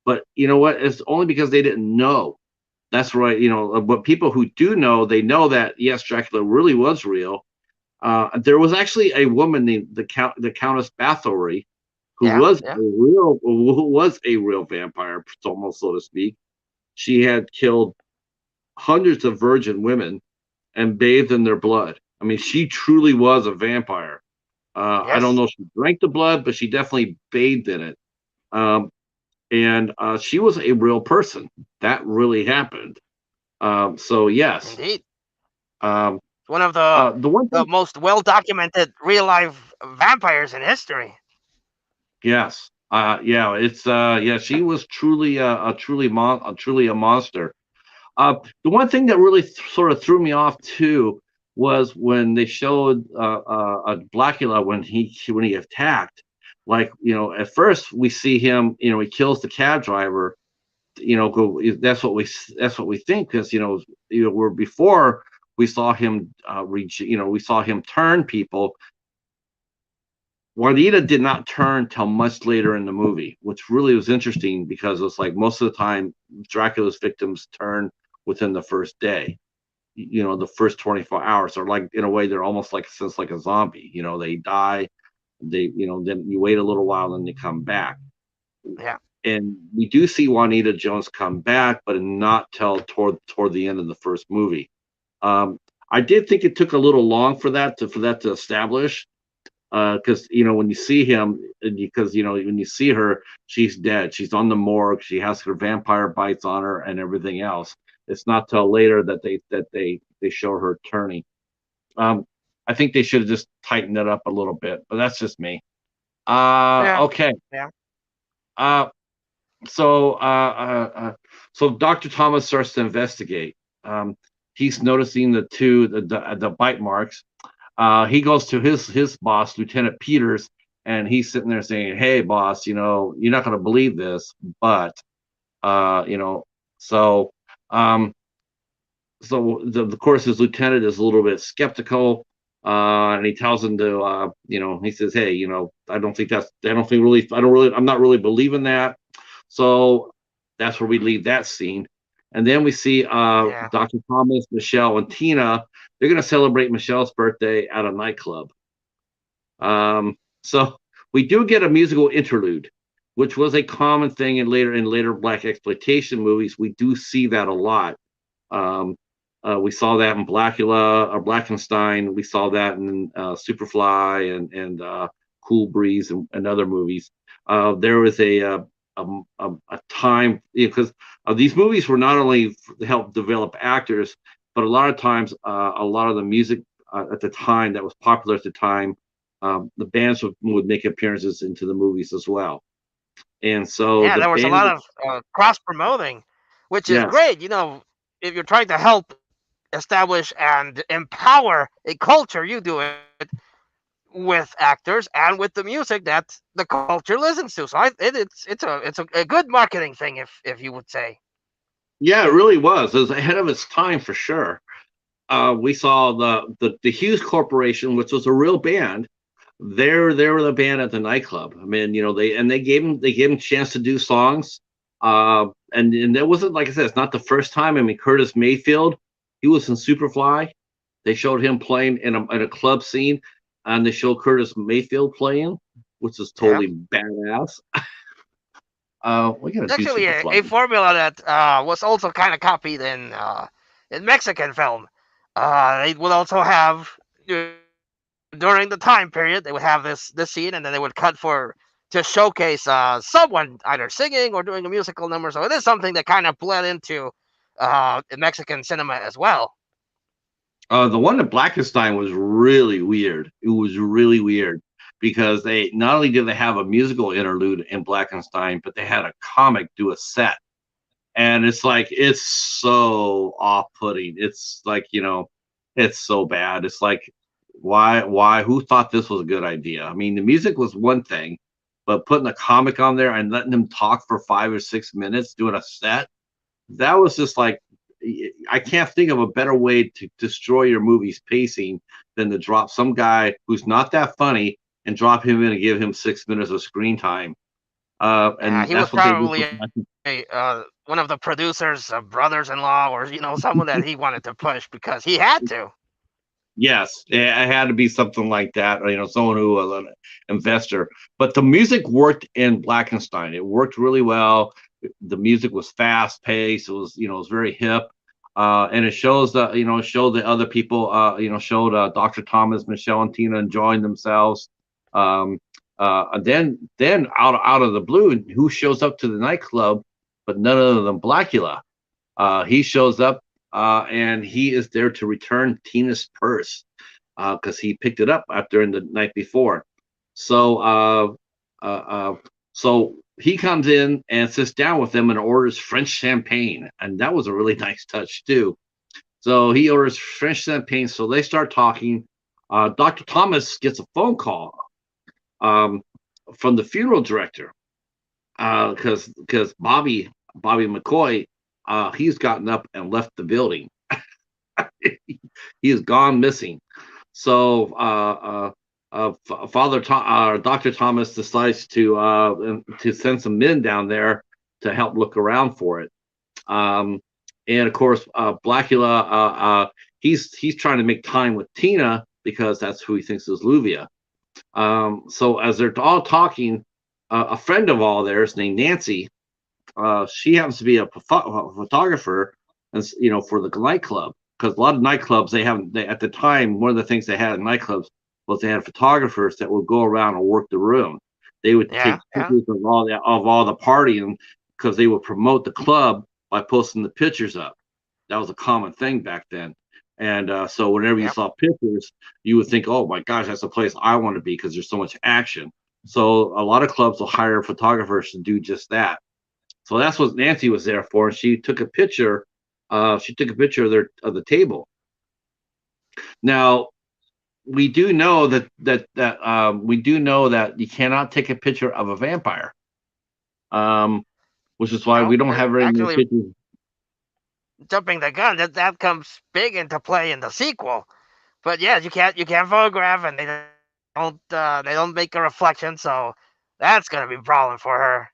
but you know what, it's only because they didn't know. That's right. But people who do know, they know that yes, Dracula really was real. There was actually a woman named the Countess Bathory, Yeah, yeah. who was a real vampire, almost so to speak. She had killed hundreds of virgin women and bathed in their blood. I mean, she truly was a vampire. I don't Yes, know if she drank the blood, but she definitely bathed in it. Um, and she was a real person. That really happened. So yes. indeed. Um, One of the the one the thing, most well documented real life vampires in history. yes, yeah, it's yeah, she was truly truly a monster. The one thing that really sort of threw me off too was when they showed Blacula when he attacked. Like at first we see him, he kills the cab driver. That's what we think because where before we saw him reach. We saw him turn people. Juanita did not turn till much later in the movie, which really was interesting because it's like most of the time Dracula's victims turn within the first day, the first 24 hours, or like in a way they're almost like since like a zombie. They die, then you wait a little while, and they come back. Yeah, And we do see Juanita Jones come back, but not till toward the end of the first movie. Um, I did think it took a little long for that to establish because when you see him, because when you see her, she's dead. She's on the morgue. She has her vampire bites on her and everything else. It's not till later that they show her turning. Um, I think they should have just tightened it up a little bit, but that's just me. yeah, Okay. yeah. Uh, so so Dr. Thomas starts to investigate. He's noticing the bite marks. He goes to his boss, Lieutenant Peters, and he's sitting there saying, "Hey, boss, you're not going to believe this, but uh, you know, so um, of course his lieutenant is a little bit skeptical, and he tells him to, he says, "Hey, I don't think I'm not really believing that." So That's where we leave that scene. And then we see Yeah. Dr. Thomas, Michelle, and Tina. They're going to celebrate Michelle's birthday at a nightclub. So we do get a musical interlude, which was a common thing in later black exploitation movies. We do see that a lot. Um, we saw that in Blacula or Blackenstein. We saw that in Superfly and Cool Breeze and other movies. There was a time because these movies were not only to help develop actors, but a lot of times a lot of the music at the time that was popular at the time, the bands would make appearances into the movies as well. And so Yeah, the there was a band, lot of cross promoting, which is yes, great. If you're trying to help establish and empower a culture, you do it with actors and with the music that the culture listens to. So it's a good marketing thing, if you would say. yeah, it really was. It was ahead of its time for sure. We saw the Hughes Corporation, which was a real band. They were the band at the nightclub. I mean, they gave him a chance to do songs. And it wasn't, like I said, it's not the first time. I mean, Curtis Mayfield, he was in Superfly. They showed him playing in a club scene, and they showed Curtis Mayfield playing, which is Yeah. totally badass. We gotta It's do actually a Superfly. formula that was also kind of copied in Mexican film. They would also have during the time period they would have this scene, and then they would cut for to showcase someone either singing or doing a musical number. So it is something that kind of bled into Mexican cinema as well. The one at Blackenstein was really weird. It was really weird because they not only did they have a musical interlude in Blackenstein, but they had a comic do a set, and it's so off-putting. It's like it's so bad. It's like who thought this was a good idea? I mean, the music was one thing, but putting a comic on there and letting them talk for 5 or 6 minutes doing a set, that was just like I can't think of a better way to destroy your movie's pacing than to drop some guy who's not that funny and drop him in and give him 6 minutes of screen time. Yeah, And he was that's what they did. probably one of the producers' brothers-in-law, or someone that he wanted to push because he had to. Yes, it had to be something like that, or someone who was an investor. But the music worked in Blackenstein. It worked really well. The music was fast paced. It was very hip, and it shows that showed the other people. Showed Dr. Thomas, Michelle, and Tina enjoying themselves. Um, and then out of the blue, who shows up to the nightclub? But none other than Blacula. He shows up and he is there to return Tina's purse because he picked it up after in the night before. So so he comes in and sits down with them and orders French champagne, and that was a really nice touch too. So he orders French champagne. So they start talking. Dr. Thomas gets a phone call um, from the funeral director because Bobby McCoy, he's gotten up and left the building. He is gone missing. So Dr. Thomas decides to send some men down there to help look around for it. Um, and of course, Blacula, he's trying to make time with Tina because that's who he thinks is Luvia. So as they're all talking, a friend of all theirs named Nancy, she happens to be a photographer, and for the nightclub, because a lot of nightclubs at the time, one of the things they had in nightclubs was they had photographers that would go around and work the room. They would Yeah, take yeah, pictures of all the partying because they would promote the club by posting the pictures up. That was a common thing back then. And so whenever you yeah. saw pictures, you would think, "Oh my gosh, that's a place I want to be," because there's so much action. So a lot of clubs will hire photographers to do just that. So that's what Nancy was there for. She took a picture. She took a picture of the table. Now we do know that you cannot take a picture of a vampire, which is why No, we don't have very many actually, pictures. jumping the gun, that comes big into play in the sequel. But yeah, you can't photograph, and they don't make a reflection, so that's gonna be a problem for her.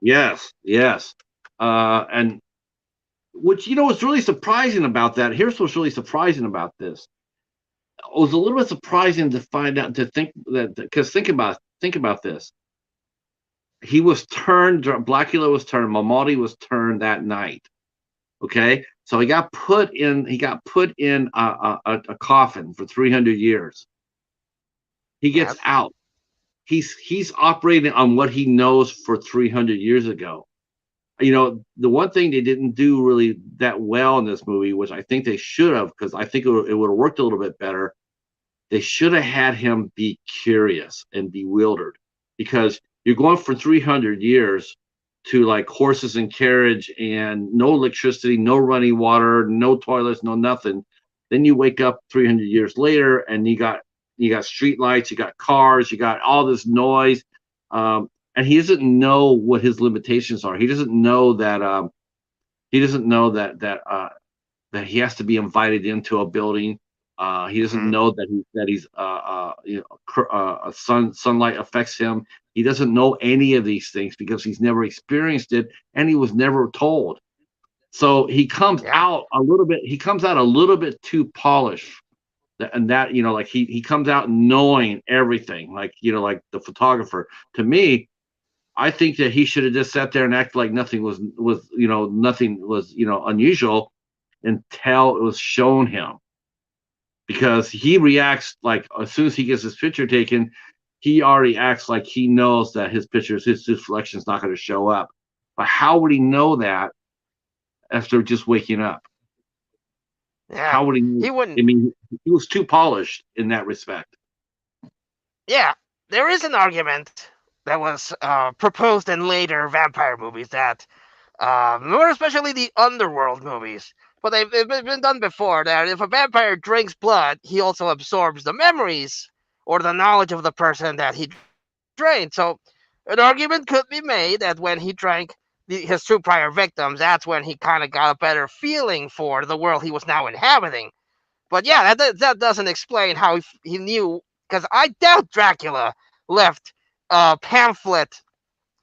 Yes, yes. And which what's really surprising about that. Here's what's really surprising about this. It was a little bit surprising to find out to think that because think about this. He was turned. Blacula was turned. Mamaldi was turned that night. Okay, so he got put in. He got put in a coffin for 300 years. He gets Yes. out. He's operating on what he knows for 300 years ago. The one thing they didn't do really that well in this movie, which I think they should have, because I think it would have worked a little bit better. They should have had him be curious and bewildered, because you're going for 300 years to like horses and carriage and no electricity, no running water, no toilets, no nothing. Then you wake up 300 years later and you got street lights, you got cars, you got all this noise. And he doesn't know what his limitations are. He doesn't know that that he has to be invited into a building. He doesn't Hmm. know that he's sunlight affects him. He doesn't know any of these things because he's never experienced it and he was never told. So he comes Yeah. out a little bit. He comes out a little bit too polished, and that like he comes out knowing everything, like the photographer. To me, I think that he should have just sat there and acted like nothing was unusual until it was shown him, because he reacts like as soon as he gets his picture taken, he already acts like he knows that his reflection is not going to show up. But how would he know that after just waking up? Yeah. How would he know? He wouldn't. I mean, he was too polished in that respect. Yeah. There is an argument that was proposed in later vampire movies that, more especially the underworld movies, but they've been done before, that if a vampire drinks blood, he also absorbs the memories or the knowledge of the person that he drained. So an argument could be made that when he drank his two prior victims, that's when he kind of got a better feeling for the world he was now inhabiting. But yeah, that doesn't explain how he knew, because I doubt Dracula left a pamphlet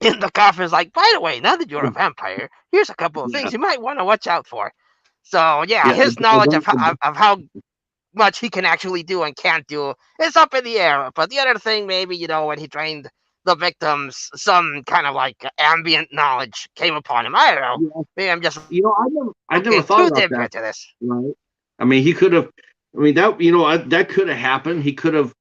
in the coffin. Like, by the way, now that you're a vampire, here's a couple of Yeah, things you might want to watch out for. So yeah, yeah. his knowledge of how much he can actually do and can't do is up in the air. But the other thing, maybe, when he trained the victims, some kind of like ambient knowledge came upon him. I don't know. Yeah. Maybe I'm just I looking never thought too about deep that. into this. Right. I mean, he could have. I mean, that could have happened. He could have.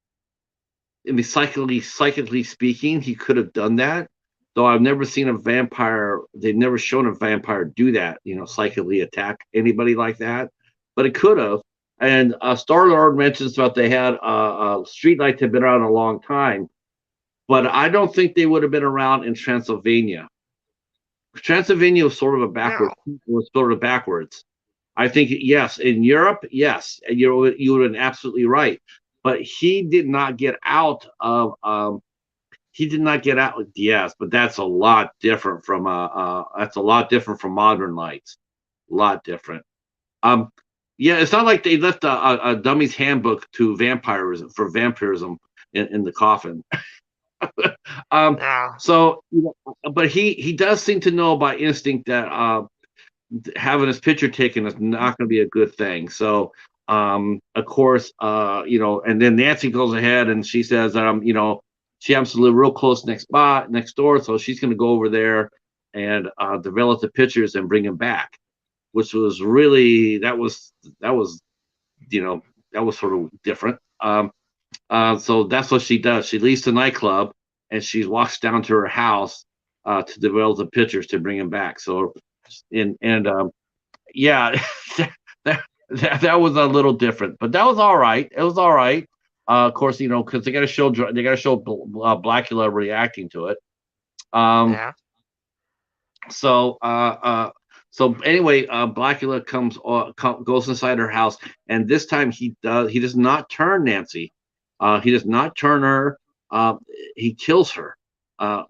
I mean, psychically speaking, he could have done that. Though I've never seen a vampire. They've never shown a vampire do that. Psychically attack anybody like that. But it could have. And Star Lord mentions about they had streetlights had been around a long time, but I don't think they would have been around in Transylvania. Transylvania No. was sort of backwards. I think yes, in Europe, yes, and you would have been absolutely right. But he did not get out of he did not get out. Yes, but that's a lot different from modern lights. A lot different. Um, yeah, it's not like they left a dummy's handbook to vampirism for vampirism in the coffin. um, No. so, but he does seem to know by instinct that having his picture taken is not going to be a good thing. So, of course, and then Nancy goes ahead and she says, she happens to live real close next door, so she's going to go over there and develop the pictures and bring them back, which was really that was you know that was sort of different. So that's what she does. She leaves the nightclub and she walks down to her house to develop the pictures to bring them back. So, and yeah, that, that was a little different, but that was all right. It was all right. Of course, because they got to show Blacula reacting to it. Um, Yeah. so so anyway, Blacula goes inside her house, and this time he does not turn Nancy. He does not turn her. Uh, he kills her.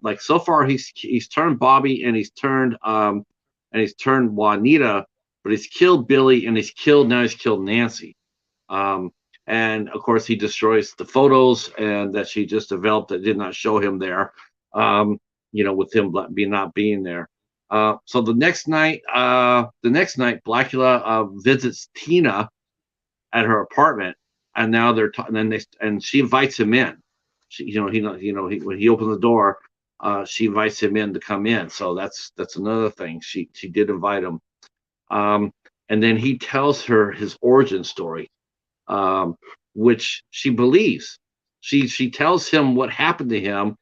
Like so far, he's turned Bobby and he's turned Juanita, but he's killed Billy and he's killed Nancy. Um, and of course, he destroys the photos and that she just developed that did not show him there. With him not being there. So the next night, Blacula visits Tina at her apartment, and now and then and she invites him in. She, when he opens the door, she invites him in to come in. So that's another thing. She did invite him. Um, and then he tells her his origin story, um, which she believes. She tells him what happened to him,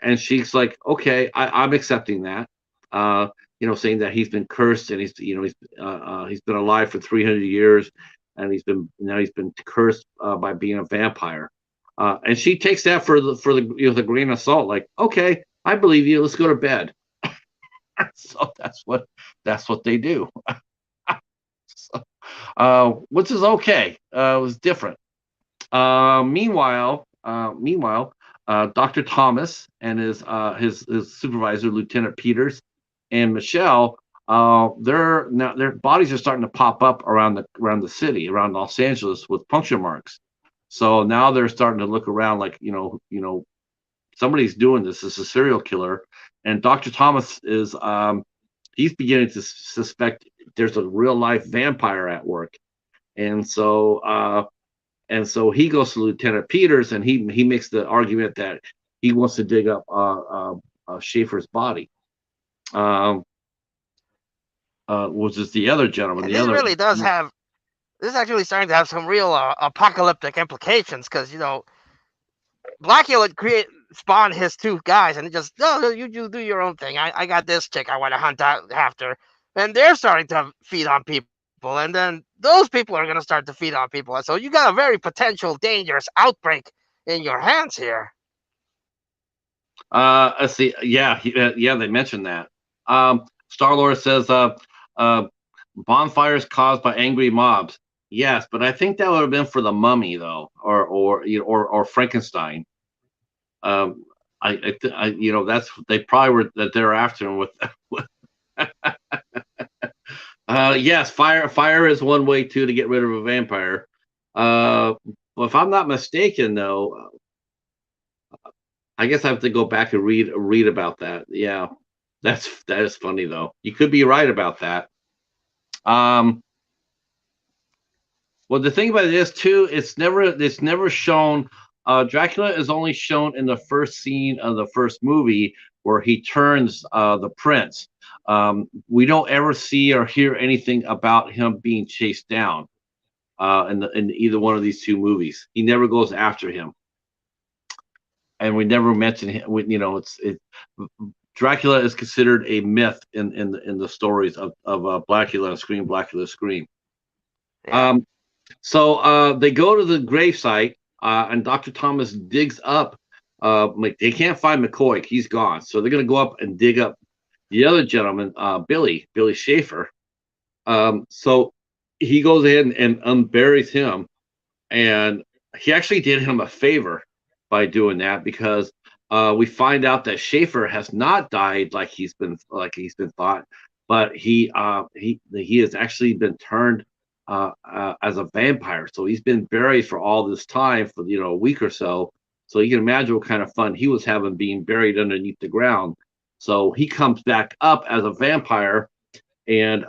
and she's like, okay, I'm accepting that. Saying that he's been cursed, and he's been alive for 300 years, and he's been cursed by being a vampire. And she takes that the grain of salt, like, okay, I believe you. Let's go to bed. So that's what they do. So, which is okay. It was different. Meanwhile, Dr. Thomas and his supervisor, Lieutenant Peters, and Michelle, their bodies are starting to pop up around the city, around Los Angeles, with puncture marks. So now they're starting to look around, like, somebody's doing this. This is a serial killer, and Dr. Thomas is he's beginning to suspect there's a real life vampire at work, and so he goes to Lieutenant Peters, and he makes the argument that he wants to dig up Schaefer's body, um, which is the other gentleman. And The other, this is actually starting to have some real apocalyptic implications, because Blacula spawned his two guys, and it just, no, you do your own thing. I got this chick I want to hunt out after, and they're starting to feed on people, and then those people are going to start to feed on people. So you got a very potential dangerous outbreak in your hands here. let's see, yeah, they mentioned that. Star Lord says, uh, bonfires caused by angry mobs. Yes, but I think that would have been for the Mummy, though, or Frankenstein. Um, that's they probably were that they're after him with. Yes, fire is one way too to get rid of a vampire. Well, if I'm not mistaken, though, I guess I have to go back and read about that. Yeah, that is funny though. You could be right about that. Um, well, the thing about it is too, it's never shown. Dracula is only shown in the first scene of the first movie where he turns the prince. We don't ever see or hear anything about him being chased down in either one of these two movies. He never goes after him, and we never mention him. Dracula is considered a myth in the stories of Blacula Scream, Blacula Scream. Yeah. So they go to the gravesite, and Dr. Thomas digs up. They can't find McCoy; he's gone. So they're going to go up and dig up the other gentleman, Billy Schaefer. So he goes in and unburies him, and he actually did him a favor by doing that, because we find out that Schaefer has not died like he's been thought, but he has actually been turned as a vampire. So he's been buried for all this time, for a week or so. So you can imagine what kind of fun he was having being buried underneath the ground. So he comes back up as a vampire, and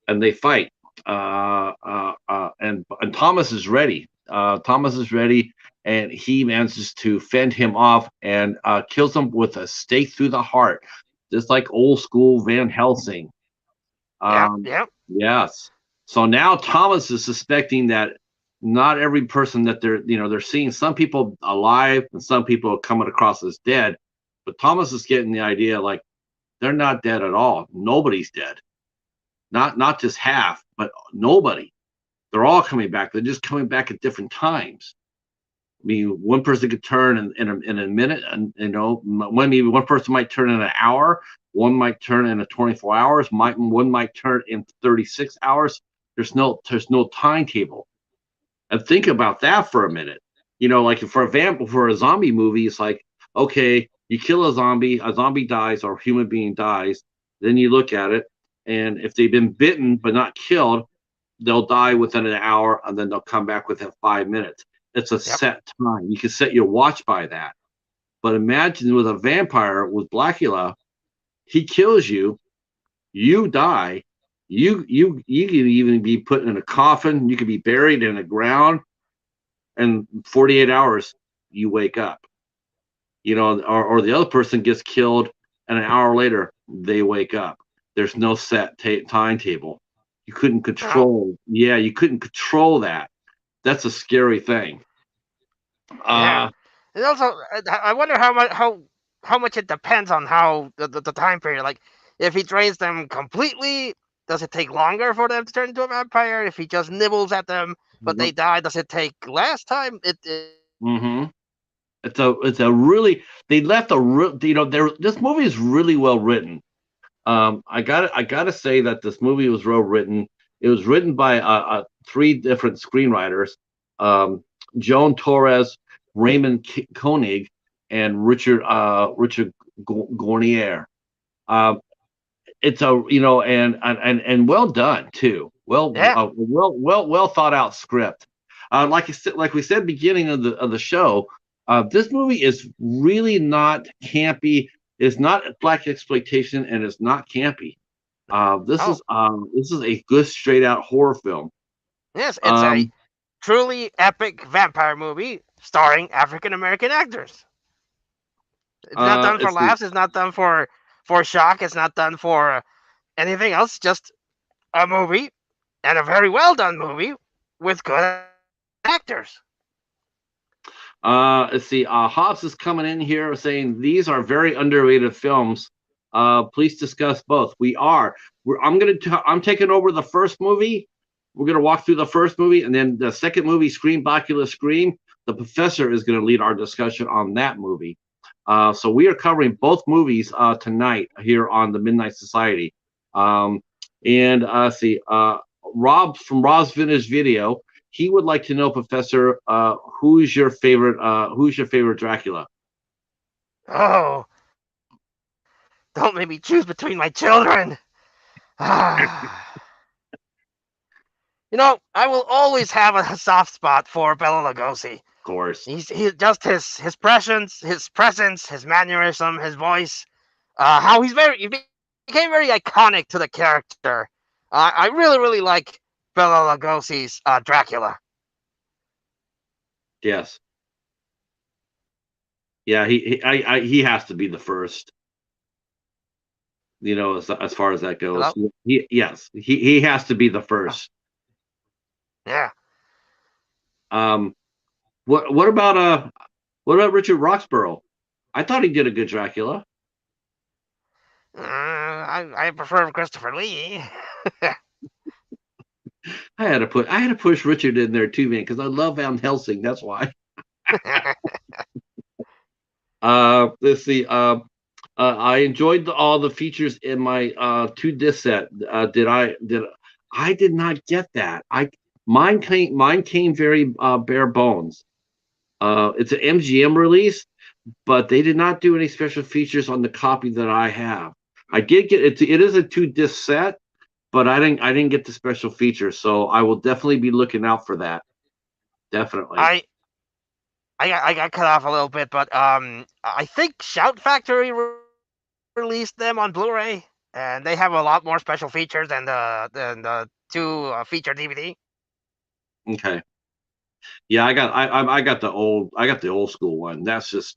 they fight. And Thomas is ready. Thomas is ready, and he manages to fend him off and kills him with a stake through the heart, just like old school Van Helsing. Yep. Um, Yep. yes. So now Thomas is suspecting that not every person that they're seeing, some people alive and some people are coming across as dead, but Thomas is getting the idea, like, they're not dead at all. Nobody's dead. Not just half, but nobody. They're all coming back. They're just coming back at different times. I mean, one person could turn in a minute, and one person might turn in an hour, one might turn in 24 hours, one might turn in 36 hours. There's no timetable. And think about that for a minute. Like for a zombie movie, it's like, okay, you kill a zombie dies, or a human being dies, then you look at it, and if they've been bitten but not killed, they'll die within an hour, and then they'll come back within 5 minutes. It's a Yep. set time. You can set your watch by that. But imagine with a vampire, with Blacula, he kills you, You die. You can even be put in a coffin. You could be buried in the ground, and 48 hours you wake up. Or the other person gets killed, and an hour later they wake up. There's no set timetable. You couldn't Oh, control. Yeah, you couldn't control that. That's a scary thing. yeah. Uh, And also, I wonder how much it depends on how the time period. Like, if he trains them completely, does it take longer for them to turn into a vampire? If he just nibbles at them but they die, does it take less time? mm-hmm. It's a really they left a real there this movie is really well written. I gotta say that this movie was well written. It was written by three different screenwriters: um, Joan Torres, Raymond Koenig, and Richard Gournier. Uh, it's a and well done too. Yeah. Well thought out script. Like we said, beginning of the show, this movie is really not campy. It's not black exploitation, and it's not campy. Oh, This is a good straight out horror film. yes, it's a Um, truly epic vampire movie starring African American actors. It's not done for let's see. laughs. It's not done for shock. It's not done for anything else. Just a movie, and a very well done movie with good actors. Let's see. Hobbs is coming in here saying these are very underrated films. Please discuss both. We are. I'm taking over the first movie. We're gonna walk through the first movie, and then the second movie, Scream, Blacula, Scream. The professor is going to lead our discussion on that movie. So we are covering both movies tonight here on the Midnight Society. Um, and see, Rob from Rob's Vintage Video, he would like to know, Professor, who's your favorite Dracula? Oh, don't make me choose between my children. I will always have a soft spot for Bela Lugosi. Of course. He just his presence, his mannerism, his voice, how he became very iconic to the character. I really like Bela Lugosi's Dracula. Yes. Yeah. He has to be the first. As far as that goes. Hello. He has to be the Oh, first. yeah. Um, what about Richard Roxburgh? I thought he did a good Dracula. I prefer Christopher Lee. I had to push Richard in there too, man, because I love Van Helsing. That's why. Let's see. I enjoyed all the features in my two disc set. I did not get that. I mine came very bare bones. It's an MGM release, but they did not do any special features on the copy that I have. I did get it. It is a two disc set, but I didn't get the special features, so I will definitely be looking out for that. Definitely. I I got cut off a little bit, but I think Shout Factory released them on Blu-ray, and they have a lot more special features than the two feature DVD. Okay. Yeah, I got the old school one. That's just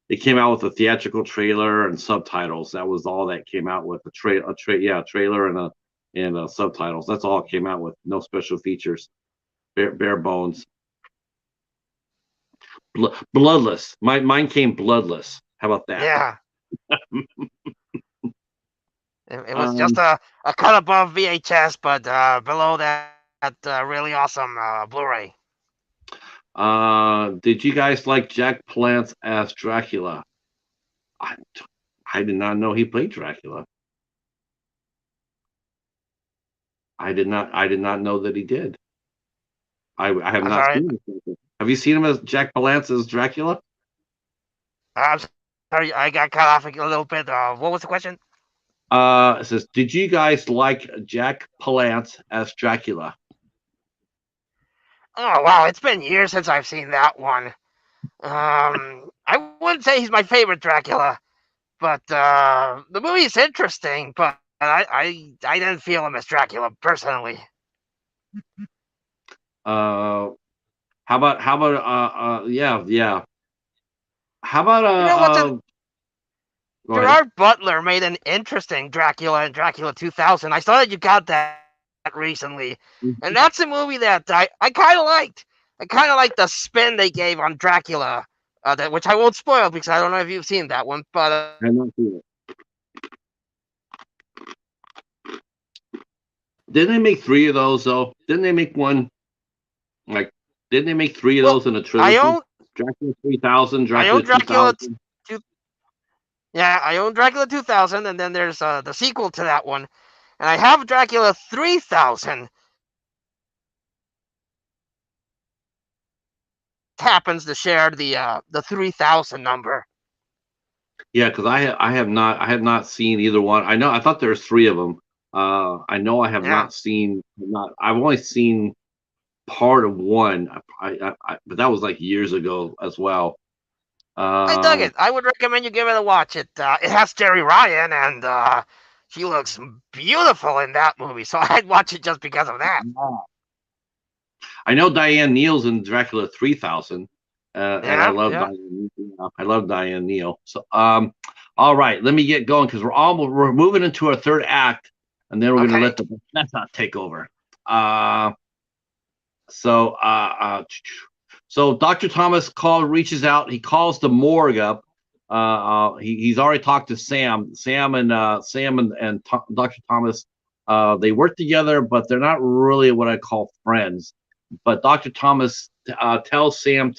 it came out with a theatrical trailer and subtitles. That was all that came out with trailer and subtitles. That's all it came out with. No special features. Bare bones. Bloodless. Mine came bloodless. How about that? Yeah, it was just Um, a cut above VHS, but below that really awesome Blu-ray. did you guys like Jack Palance as Dracula? I I did not know he played Dracula. I did not know that he did. I have I'm not sorry. seen him. Have you seen him as Jack Palance as Dracula? I'm sorry. I got cut off a little bit. What was the question? It says, did you guys like Jack Palance as Dracula? Oh wow, it's been years since I've seen that one. I wouldn't say he's my favorite Dracula, but the movie's interesting. But I didn't feel him as Dracula personally. Uh, yeah. How about You know what's go ahead. Gerard Butler made an interesting Dracula in Dracula 2000. I saw that you got that recently, and that's a movie that I kind of liked. I kind of like the spin they gave on Dracula, which I won't spoil because I don't know if you've seen that one. But I have not seen it. Didn't they make three of those though? Didn't they make one like? Didn't they make three of well, those in a I trilogy? own Dracula 3000, I own Dracula Dracula 2000. two, yeah, I own Dracula 2000, and then there's the sequel to that one, and I have Dracula 3000. Happens to share the 3000 number. Yeah, because I have not seen either one. I thought there's three of them. I know I have Yeah, not seen not I've only seen part of one. But that was like years ago as well. I dug Um, it. I would recommend you give it a watch. It has Jerry Ryan, and she looks beautiful in that movie. So I'd watch it just because of that. I know Diane Neal's in Dracula 3000, and I Yeah, love yeah. Diane. I love Diane Neal. So, all right, let me get going because we're moving into our third act, and then we're going to Okay. let the Professor take over. Uh, so, so Dr. Thomas reaches out. He calls the morgue up. He's already talked to Sam. Sam and Dr. Thomas. They work together, but they're not really what I call friends. But Dr. Thomas tells Sam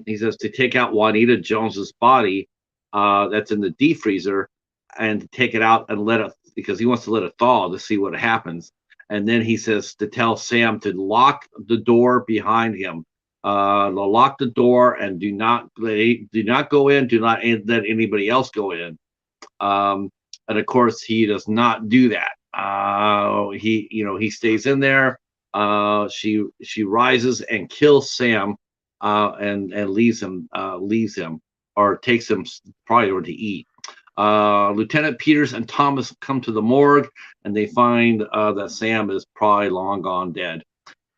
he says to take out Juanita Jones's body that's in the deep freezer and to take it out and let it because he wants to let it thaw to see what happens. And then he says to tell Sam to lock the door behind him. Lock the door and do not go in. Do not let anybody else go in. Um, and of course, he does not do that. He stays in there. She rises and kills Sam, and leaves him or takes him probably over to eat. Lieutenant Peters and Thomas come to the morgue and they find that Sam is probably long gone dead.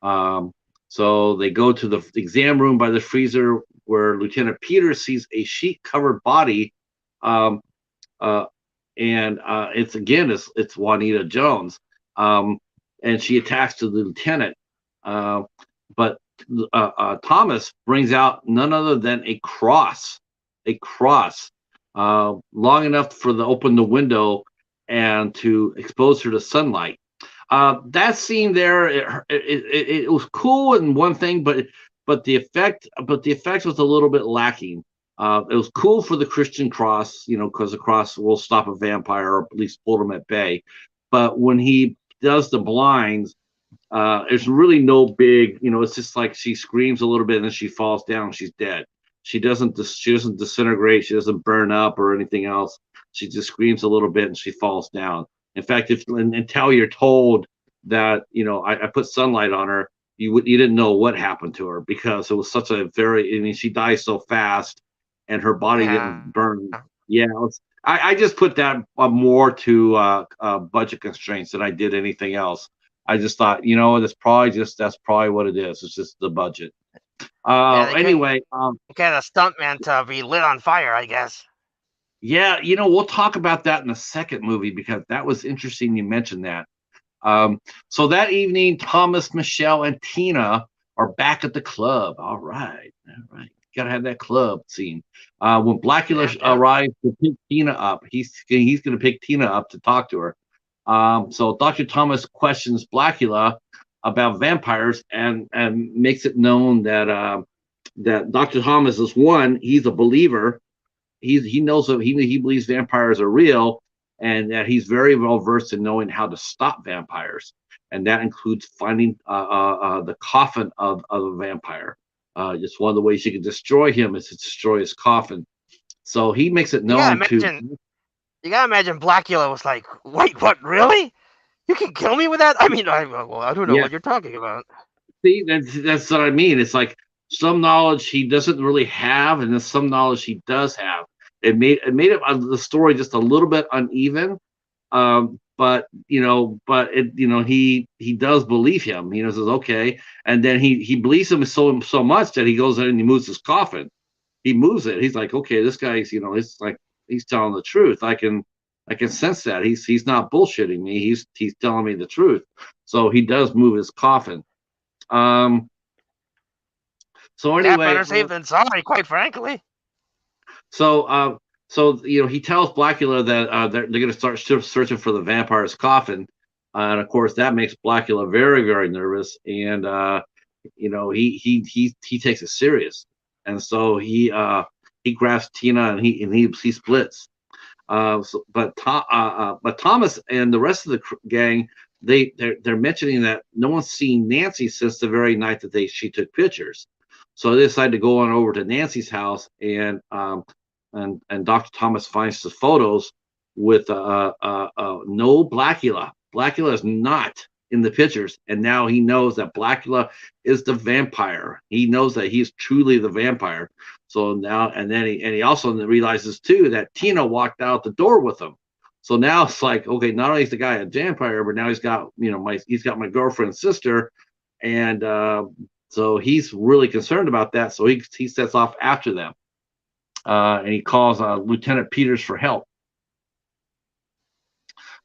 Um, so they go to the exam room by the freezer where Lieutenant Peters sees a sheet covered body. Um, uh, and it's Juanita Jones, and she attacks to the lieutenant. Uh, but Thomas brings out none other than a cross, long enough for the open the window and to expose her to sunlight. That scene there, it was cool in one thing, but the effect was a little bit lacking. It was cool for the Christian cross, because the cross will stop a vampire or at least hold him at bay. But when he does the blinds, there's really no big, it's just like she screams a little bit and then she falls down, she's dead. She doesn't disintegrate, she doesn't burn up or anything else. She just screams a little bit and she falls down. In fact, if until you're told that, I put sunlight on her, you didn't know what happened to her because it was such a very, I mean, she dies so fast and her body Yeah. didn't burn. Yeah, I just put that more to budget constraints than I did anything else. I just thought, that's probably what it is. It's just the budget. Yeah, they couldn't Anyway, get a stuntman to be lit on fire, I guess. yeah, we'll talk about that in the second movie because that was interesting. You mentioned that. So that evening, Thomas, Michelle, and Tina are back at the club. All right. Gotta have that club scene. When Blacula Yeah, yeah. arrives to pick Tina up, he's gonna pick Tina up to talk to her. So Dr. Thomas questions Blacula about vampires and makes it known that Dr. Thomas is he's a believer. He knows that he believes vampires are real, and that he's very well versed in knowing how to stop vampires, and that includes finding the coffin of a vampire. Just one of the ways you can destroy him is to destroy his coffin. So he makes it You gotta known to. imagine. You gotta imagine Blacula was like, "Wait, what? Really? You can kill me with that? I mean, I don't know Yeah, what you're talking about." see, that's what I mean. It's like some knowledge he doesn't really have, and then some knowledge he does have. It made the story just a little bit uneven, But he does believe him. Says okay, and then he believes him so much that he goes in and he moves his coffin. He moves it. He's like, okay, this guy's it's like he's telling the truth. I can sense that he's not bullshitting me. He's telling me the truth. So he does move his coffin. Um. So Yeah, anyway, better safe than sorry, quite frankly. so he tells Blacula that they're going to start searching for the vampire's coffin, and of course that makes Blacula very very nervous, and he takes it serious, and so he grabs Tina and he splits. But Thomas and the rest of the gang they're mentioning that no one's seen Nancy since the very night that she took pictures. So they decide to go on over to Nancy's house, and Dr. Thomas finds the photos with no Blacula. Blacula is not in the pictures, and now he knows that Blacula is the vampire. He knows that he's truly the vampire. So now, and then he also realizes too that Tina walked out the door with him. So now it's like, okay, not only is the guy a vampire, but now he's got my girlfriend's sister, and so he's really concerned about that. So he sets off after them, and he calls Lieutenant Peters for help.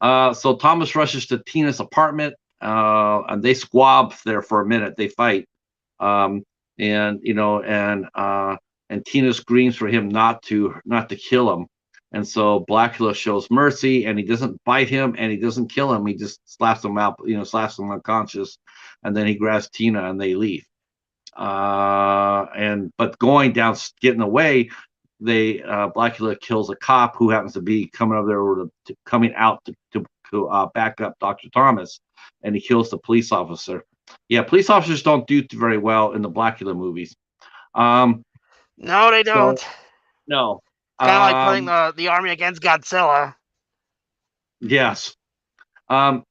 So Thomas rushes to Tina's apartment, and they squab there for a minute. They fight, and Tina screams for him not to kill him. And so Blacula shows mercy, and he doesn't bite him, and he doesn't kill him. He just slaps him out, slaps him unconscious, and then he grabs Tina, and they leave. But getting away, Blacula kills a cop who happens to be coming out to back up Dr. Thomas, and he kills the police officer. Yeah, police officers don't do very well in the Blacula movies. No, they don't. So, no. Kind of like putting the army against Godzilla. Yes. While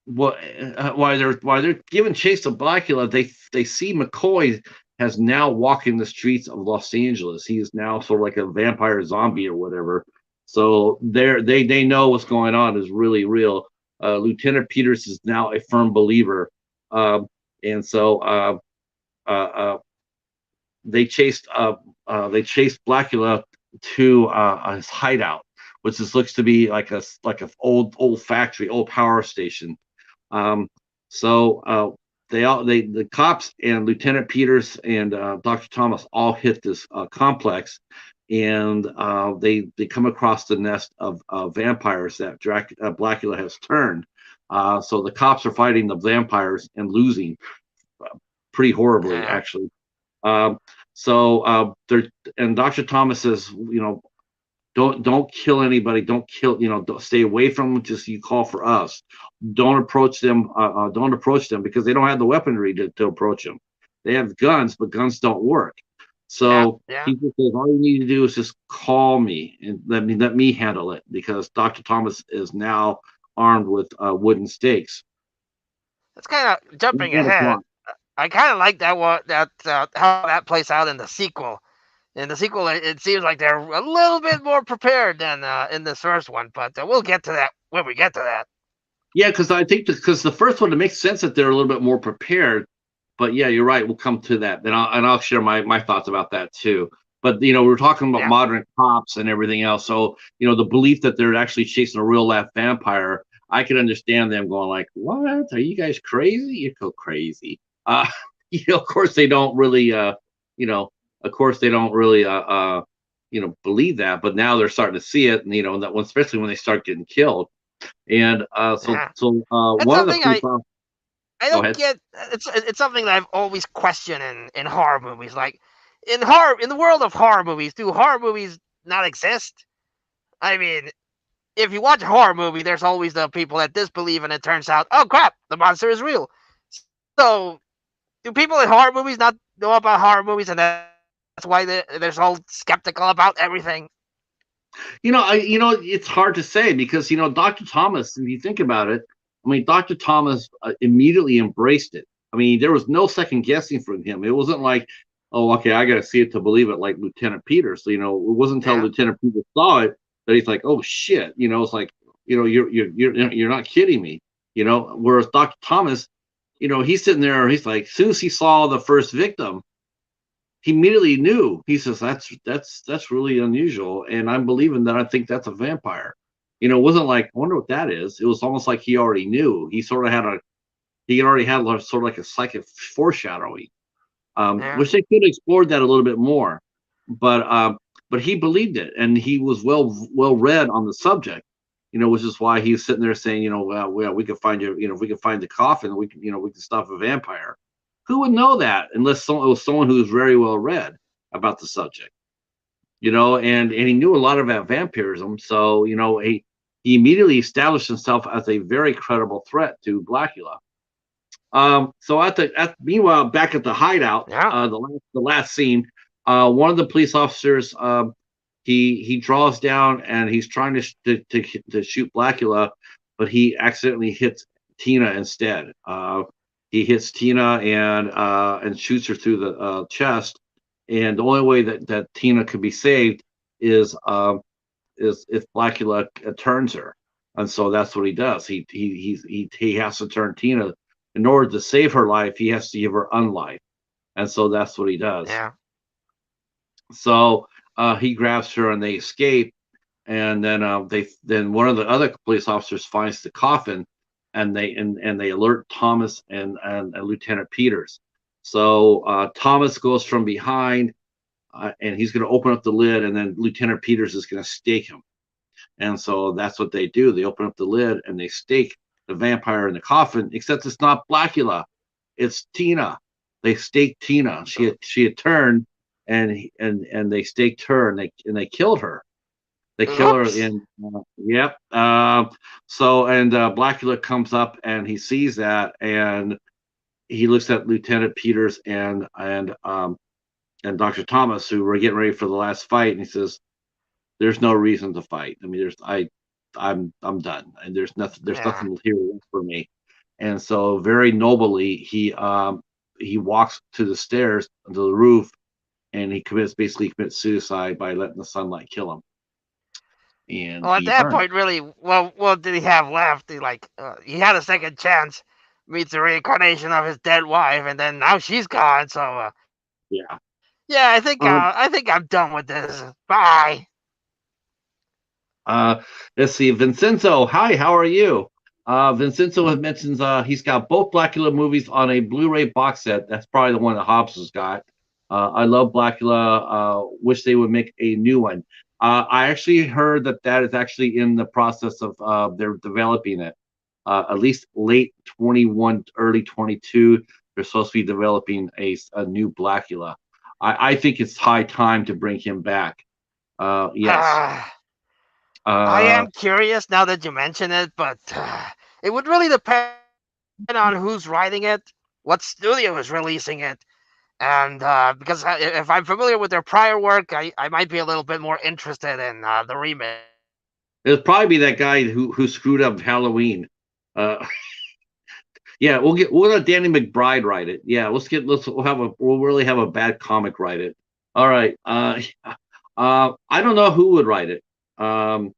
they're giving chase to Blacula, they see McCoy has now walking the streets of Los Angeles. He is now sort of like a vampire zombie or whatever. So they know what's going on is really real. Lieutenant Peters is now a firm believer, and so they chased Blacula to his hideout, which looks to be like a old factory, old power station. The cops and Lieutenant Peters and Dr. Thomas all hit this complex, and they come across the nest of vampires that Blacula has turned. So the cops are fighting the vampires and losing pretty horribly, actually. And Dr. Thomas says, don't kill anybody. Don't stay away from them. Just you call for us. Don't approach them. Don't approach them because they don't have the weaponry to approach them. They have guns, but guns don't work. So he just says, all you need to do is just call me and let me handle it, because Dr. Thomas is now armed with wooden stakes. That's kind of jumping ahead. I kind of like how that plays out in the sequel. In the sequel, it seems like they're a little bit more prepared than in this first one, but we'll get to that when we get to that. Yeah, because I think because the first one, it makes sense that they're a little bit more prepared. But yeah, you're right. We'll come to that, and I'll share my thoughts about that too. But we're talking about modern cops and everything else. So the belief that they're actually chasing a real life vampire, I can understand them going like, "What? Are you guys crazy? You go crazy." Of course they don't really, believe that. But now they're starting to see it, and that one, especially when they start getting killed. And one of the people. I don't get. It's something that I've always questioned in horror movies. Like in the world of horror movies, do horror movies not exist? I mean, if you watch a horror movie, there's always the people that disbelieve, and it turns out, oh crap, the monster is real. So, do people in horror movies not know about horror movies, and that's why they're so skeptical about everything? It's hard to say because Dr. Thomas, if you think about it, I mean, Dr. Thomas immediately embraced it. I mean, there was no second guessing from him. It wasn't like, oh, okay, I got to see it to believe it, like Lieutenant Peters. It wasn't until Lieutenant Peters saw it that he's like, oh shit. It's like, you're not kidding me. Whereas Dr. Thomas, he's sitting there. He's like, as soon as he saw the first victim, he immediately knew. He says that's really unusual, and I'm believing that. I think that's a vampire. It wasn't like, I wonder what that is. It was almost like he already knew. He already had sort of like a psychic foreshadowing. Yeah. Wish they could have explored that a little bit more, but he believed it, and he was well read on the subject. Which is why he was sitting there saying, well, we could find you, if we could find the coffin, we can stop a vampire. Who would know that unless it was someone who was very well read about the subject, and he knew a lot about vampirism, so he immediately established himself as a very credible threat to Blacula. So meanwhile, back at the hideout, Yeah. the last scene, one of the police officers, he draws down and he's trying to shoot Blacula, but he accidentally hits Tina instead. He hits Tina and shoots her through the chest, and the only way that Tina could be saved is if Blacula turns her, and so that's what he does. He has to turn Tina in order to save her life. He has to give her unlife, and so that's what he does. Yeah. So he grabs her and they escape, and then one of the other police officers finds the coffin, and they alert Thomas and Lieutenant Peters. So Thomas goes from behind, and he's going to open up the lid, and then Lieutenant Peters is going to stake him. And so that's what they do. They open up the lid and they stake the vampire in the coffin, except it's not Blacula, it's Tina. They staked Tina. She had turned, and they staked her, and they killed her. They kill her Oops. in. Yep. So Blacula comes up and he sees that, and he looks at Lieutenant Peters and Dr. Thomas, who were getting ready for the last fight, and he says, "There's no reason to fight. I mean, I'm done, and there's Yeah. nothing here for me." And so, very nobly, he walks to the stairs to the roof, and he basically commits suicide by letting the sunlight kill him, and Well, at he that burned. point, really, well, what did he have left? He had a second chance, meets the reincarnation of his dead wife, and then now she's gone. So, Yeah. yeah, Um. I think I'm done with this. Bye. Uh. Let's see, Vincenzo. Hi. How are you? Vincenzo mentions he's got both Blackula movies on a Blu-ray box set. That's probably the one that Hobbs has got. I love Blacula. Wish they would make a new one. I actually heard that is actually in the process of they're developing it. At least late 21, early 22, they're supposed to be developing a new Blacula. I think it's high time to bring him back. Yes. Uh, I Uh, am curious now that you mention it, but it would really depend on who's writing it, what studio is releasing it, and because if I'm familiar with their prior work, I might be a little bit more interested in the remake. It'll probably be that guy who screwed up Halloween. Uh, yeah, we'll let Danny McBride write it. Yeah, we'll really have a bad comic write it. All right. I don't know who would write it. Um,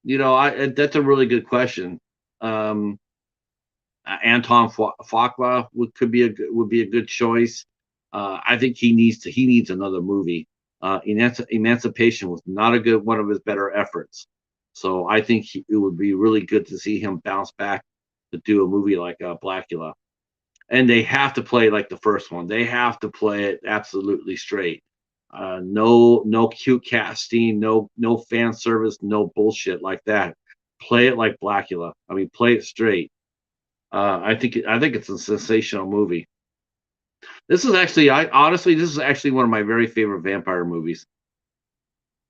that's a really good question. Um, Anton Fakwa would be a good choice. I think he needs another movie. Emancipation was not a good one of his better efforts, so I think it would be really good to see him bounce back to do a movie like Blacula. And they have to play like the first one. They have to play it absolutely straight. No cute casting, no fan service, no bullshit like that. Play it like Blacula. I mean, play it straight. I think it's a sensational movie. This is actually one of my very favorite vampire movies.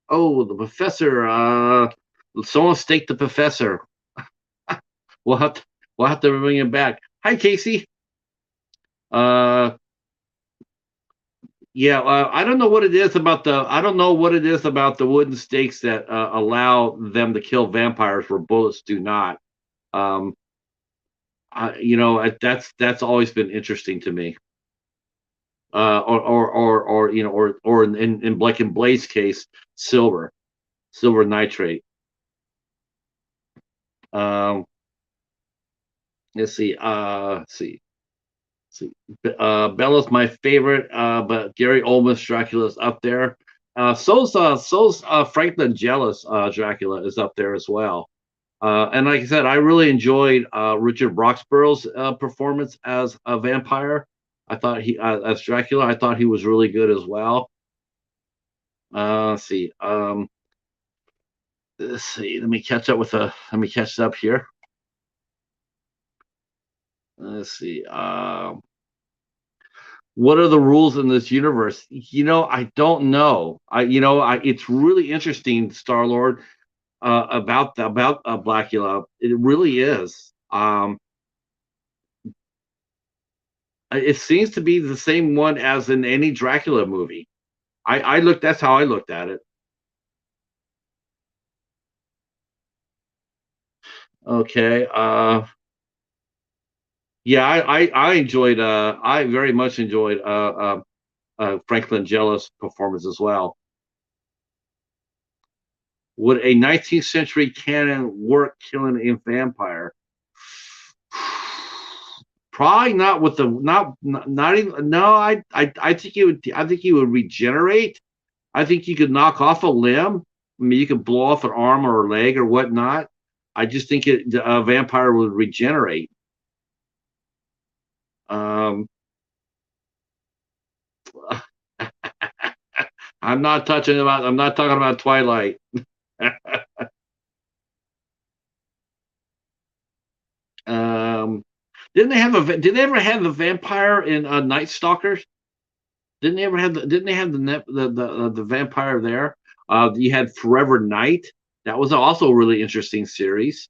Oh, the professor. Someone stake the professor. We'll have to, we'll have to bring him back. Hi, Casey. Uh, yeah. I don't know what it is about the wooden stakes that allow them to kill vampires where bullets do not. Um, that's always been interesting to me. Or in Blake and Blade's case, silver nitrate. Um, let's see. See. Bella's my favorite, but Gary Oldman's Dracula is up there. So's Franklin Jealous Dracula is up there as well. And like I said, I really enjoyed Richard Roxburgh's performance as a vampire. I thought he as Dracula. I thought he was really good as well. Let's see. Let's see. Let me catch up with the. Let me catch up here. Let's see. What are the rules in this universe? I don't know. It's really interesting, Star Lord, about Blacula. It really is. It seems to be the same one as in any Dracula movie. I looked. That's how I looked at it. Okay. Yeah, I enjoyed. I very much enjoyed Franklin Jealous performance as well. Would a 19th century canon work killing a vampire? Probably not with the not even no. I think he would regenerate. I think you could knock off a limb. I mean, you could blow off an arm or a leg or whatnot. I just think a vampire would regenerate. Um, I'm not talking about Twilight. um, did they ever have the vampire in Night Stalkers? Didn't they have the vampire there? You had Forever Night. That was also a really interesting series.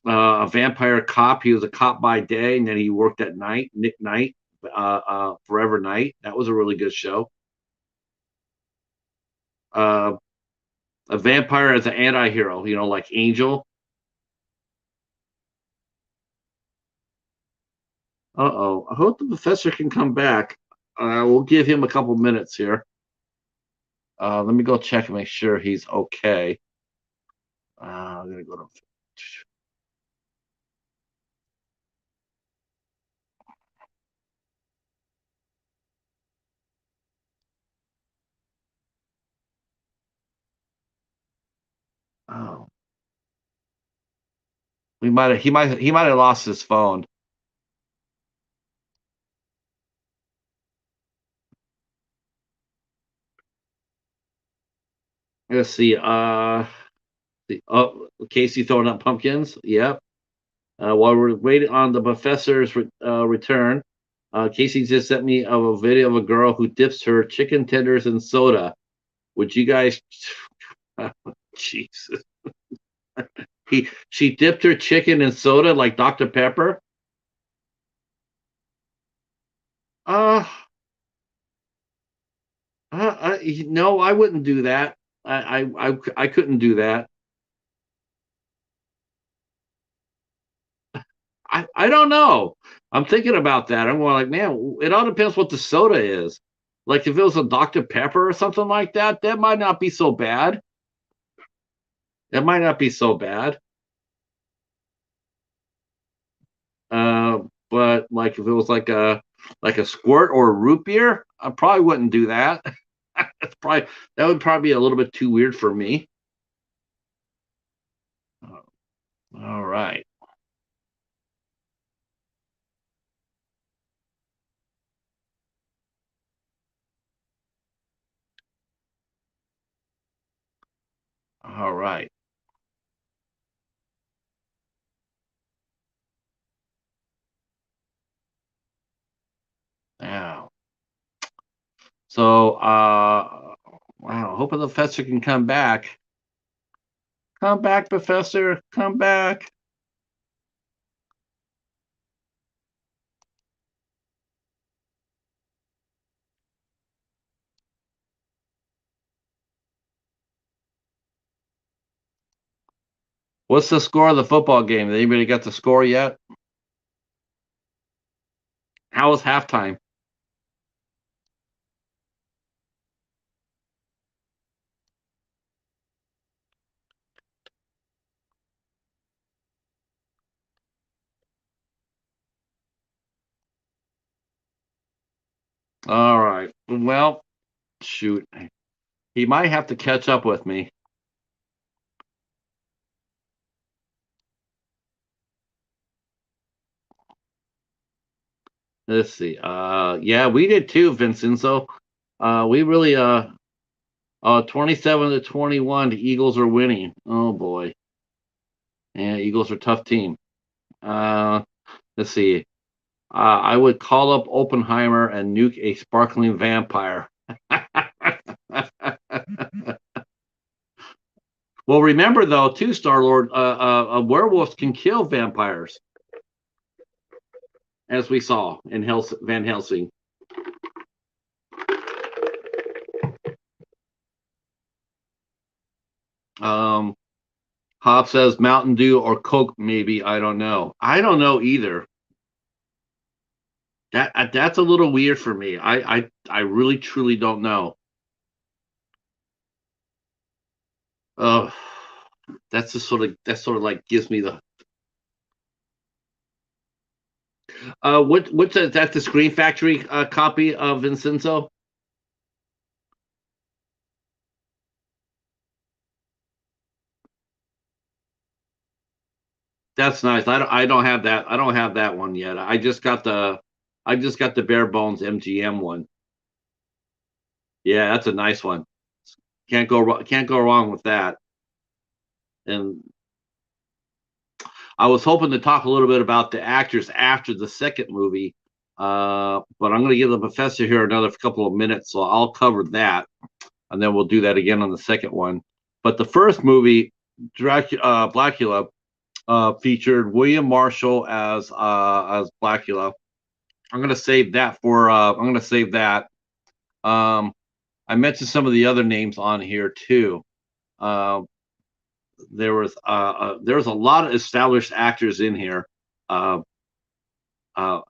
A vampire cop. He was a cop by day, and then he worked at night. Nick Knight, Forever Night. That was a really good show. Uh, a vampire as an anti-hero, like Angel. Uh-oh. I hope the professor can come back. We'll give him a couple minutes here. Let me go check and make sure he's okay. I'm gonna go to. Oh, he might have lost his phone. Let's see. Casey throwing up pumpkins. Yep. While we're waiting on the professor's return, Casey just sent me a video of a girl who dips her chicken tenders in soda. Would you guys? Jesus. She dipped her chicken in soda like Dr. Pepper. Uh, no, I wouldn't do that. I couldn't do that. I don't know. I'm thinking about that. I'm going like, man, it all depends what the soda is. Like if it was a Dr. Pepper or something like that, that might not be so bad. That might not be so bad. But like if it was like a squirt or a root beer, I probably wouldn't do that. That would probably be a little bit too weird for me. All right. All right. Now, so wow, hoping the professor can come back. Come back, professor. Come back. What's the score of the football game? Anybody got the score yet? How was halftime? All right. Well, shoot. He might have to catch up with me. Let's see. Yeah, we did too, Vincenzo. We really 27-21, the Eagles are winning. Oh boy. Yeah, Eagles are a tough team. Uh let's see. I would call up Oppenheimer and nuke a sparkling vampire. Well, remember though, too, Star Lord, werewolves can kill vampires, as we saw in Van Helsing. Um, Hop says Mountain Dew or Coke, maybe. I don't know. I don't know either. That's a little weird for me. I really truly don't know. Uh, that's sort of like gives me the what's that? That's the Screen Factory copy of Vincenzo. That's nice. I don't have that. I don't have that one yet. I just got the bare bones MGM one. Yeah, that's a nice one. Can't go wrong with that. And I was hoping to talk a little bit about the actors after the second movie, but I'm going to give the professor here another couple of minutes, so I'll cover that, and then we'll do that again on the second one. But the first movie, Blacula, featured William Marshall as Blacula. I'm going to save that for. I'm going to save that. Um, I mentioned some of the other names on here too. Uh, there was a lot of established actors in here, uh, uh,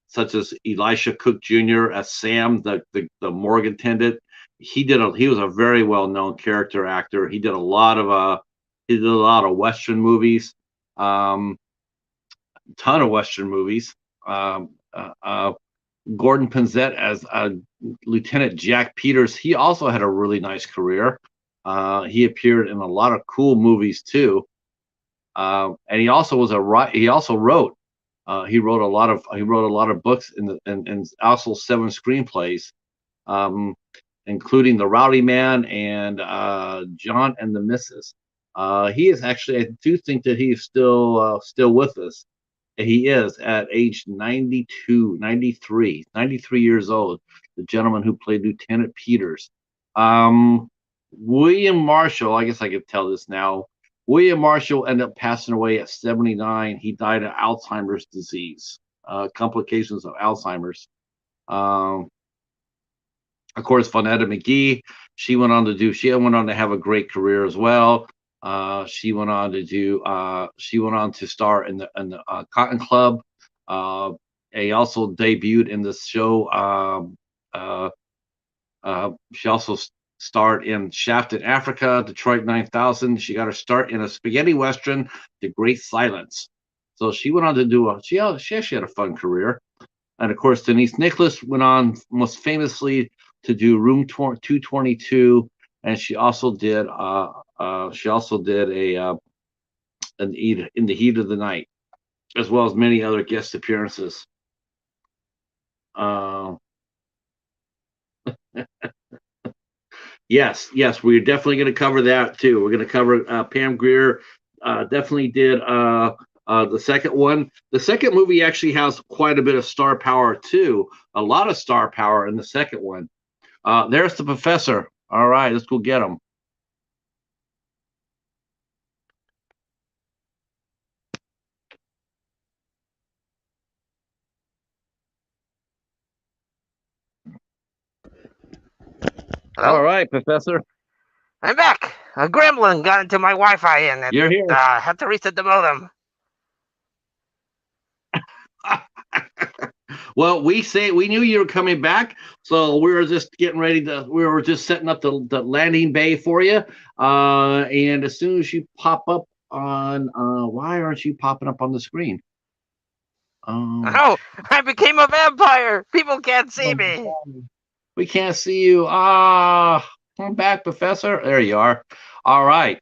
such as Elisha Cook Jr. as Sam, the morgue attendant. He was a very well known character actor. He did a lot of Western movies, um, ton of Western movies. Gordon Pensett as Lieutenant Jack Peters. He also had a really nice career. He appeared in a lot of cool movies too. And he also wrote. He wrote a lot of books and also 7 screenplays, um, including The Rowdy Man and John and the Missus. He is actually. I do think that he's still with us. He is at age 92, 93 years old. The gentleman who played Lieutenant Peters. Um, William Marshall, I guess I could tell this now. William Marshall ended up passing away at 79. He died of Alzheimer's disease, complications of Alzheimer's. Um, of course, Vonetta McGee, she went on to have a great career as well. She went on to star in the Cotton Club. Uh, he also debuted in the show. Uh, she also starred in Shaft in Africa, Detroit 9000. She got her start in a spaghetti western, The Great Silence. So she went on to she actually had a fun career. And of course, Denise Nicholas went on most famously to do Room 222, and she also did in the Heat of the Night, as well as many other guest appearances. Uh, yes, we're definitely going to cover that too. We're going to cover Pam Grier. Definitely did the second one. The second movie actually has quite a bit of star power too. A lot of star power in the second one. There's the professor. All right, let's go get him. Hello? All right, professor. I'm back. A gremlin got into my Wi-Fi and it, You're here. had to reset the modem. Well, we knew you were coming back, so we were just getting ready to. We were just setting up the landing bay for you. And as soon as you pop up on, why aren't you popping up on the screen? Oh, Oh, I became a vampire. People can't see oh, me. no. We can't see you. Ah, come back, Professor. There you are. All right.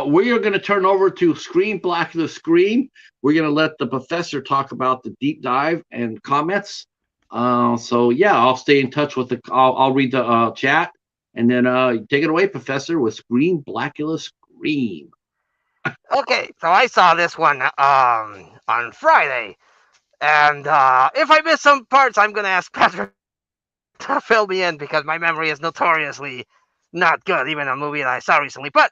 We are going to turn over to Screen Black the Screen. We're going to let the professor talk about the deep dive and comments. So yeah, I'll stay in touch with the. I'll read the chat and then take it away, Professor, with Screen Blackula Scream. Okay, so I saw this one on Friday, and if I miss some parts, I'm gonna ask Patrick to fill me in because my memory is notoriously not good, even a movie that I saw recently. But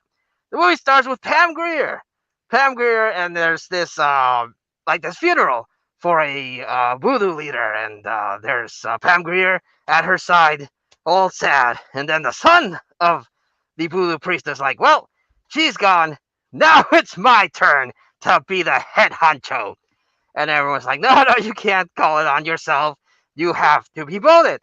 the movie starts with Pam Grier. Pam Grier, and there's this like this funeral for a voodoo leader, and there's Pam Grier at her side, all sad. And then the son of the voodoo priest is like, "Well, she's gone. Now it's my turn to be the head honcho." And everyone's like, "No, no, you can't call it on yourself. You have to be voted."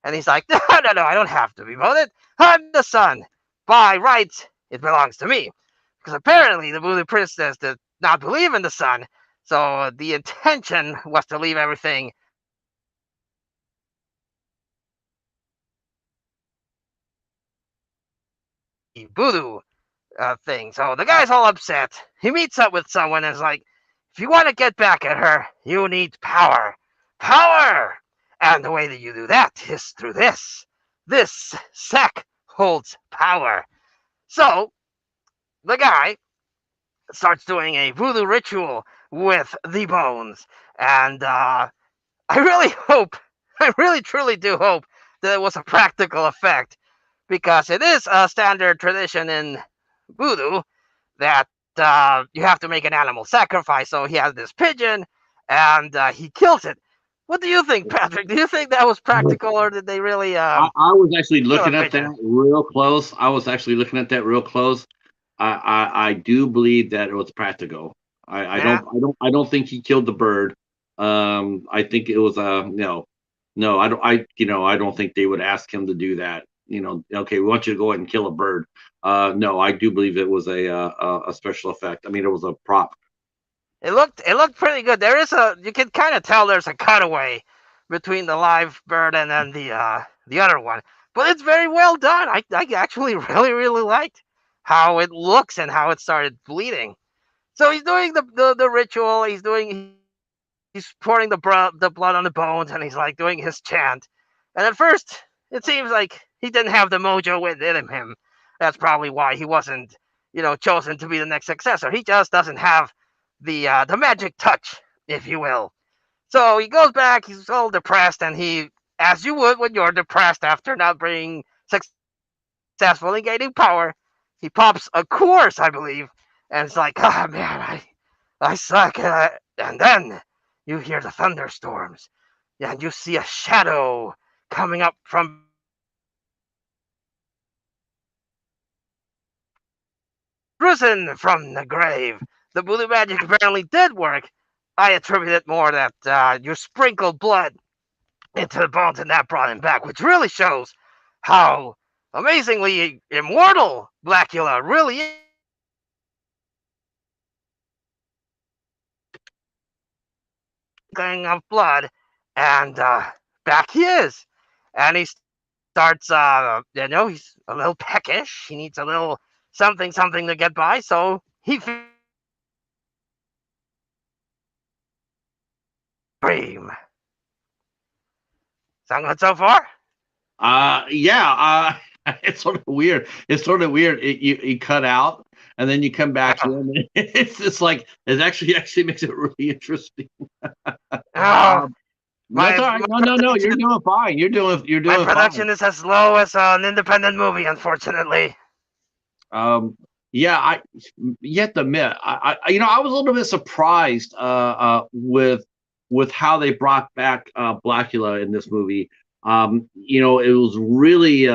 And he's like, "No, no, no, I don't have to be voted. I'm the son. By rights, it belongs to me." Because apparently the voodoo princess did not believe in the son. So the intention was to leave everything voodoo thing. So the guy's all upset. He meets up with someone and is like, "If you want to get back at her, you need power. Power! And the way that you do that is through this. This sack holds power." So the guy starts doing a voodoo ritual with the bones. And I really hope, I really truly do hope that it was a practical effect because it is a standard tradition in voodoo that you have to make an animal sacrifice. So he has this pigeon and he kills it. What do you think, Patrick? Do you think that was practical or did they really I was actually kill a looking at that pigeon? real close. I was actually looking at that real close. I do believe that it was practical. Yeah. I don't think he killed the bird. I think it was no, no. I don't think they would ask him to do that. Okay, we want you to go ahead and kill a bird. No, I do believe it was a special effect. I mean, it was a prop. It looked pretty good. There is a you can kind of tell there's a cutaway between the live bird and then the other one, but it's very well done. I actually really liked how it looks and how it started bleeding. So he's doing the ritual. He's pouring the blood on the bones and he's like doing his chant. And at first it seems like he didn't have the mojo within him. That's probably why he wasn't chosen to be the next successor. He just doesn't have the magic touch, if you will. So he goes back. He's all depressed, and he, as you would when you're depressed after not being successful in gaining power, he pops a course, I believe, and it's like, "Ah, oh, man, I suck." And then you hear the thunderstorms, and you see a shadow coming up from risen from the grave. The voodoo magic apparently did work. I attribute it more that you sprinkled blood into the bones and that brought him back, which really shows how amazingly immortal Blacula really is. Of blood, and back he is. And he starts, he's a little peckish. He needs a little something to get by, so he dream. Sound good so far? Yeah. It's sort of weird. It's sort of weird. You cut out and then you come back Oh, in. It's just like it actually makes it really interesting. oh Um, that's my all right. my No, no, no. You're production doing fine. You're my doing fine. production is as low as an independent movie, unfortunately. Um, yeah, you have to admit, I was a little bit surprised with how they brought back Blacula in this movie. It was really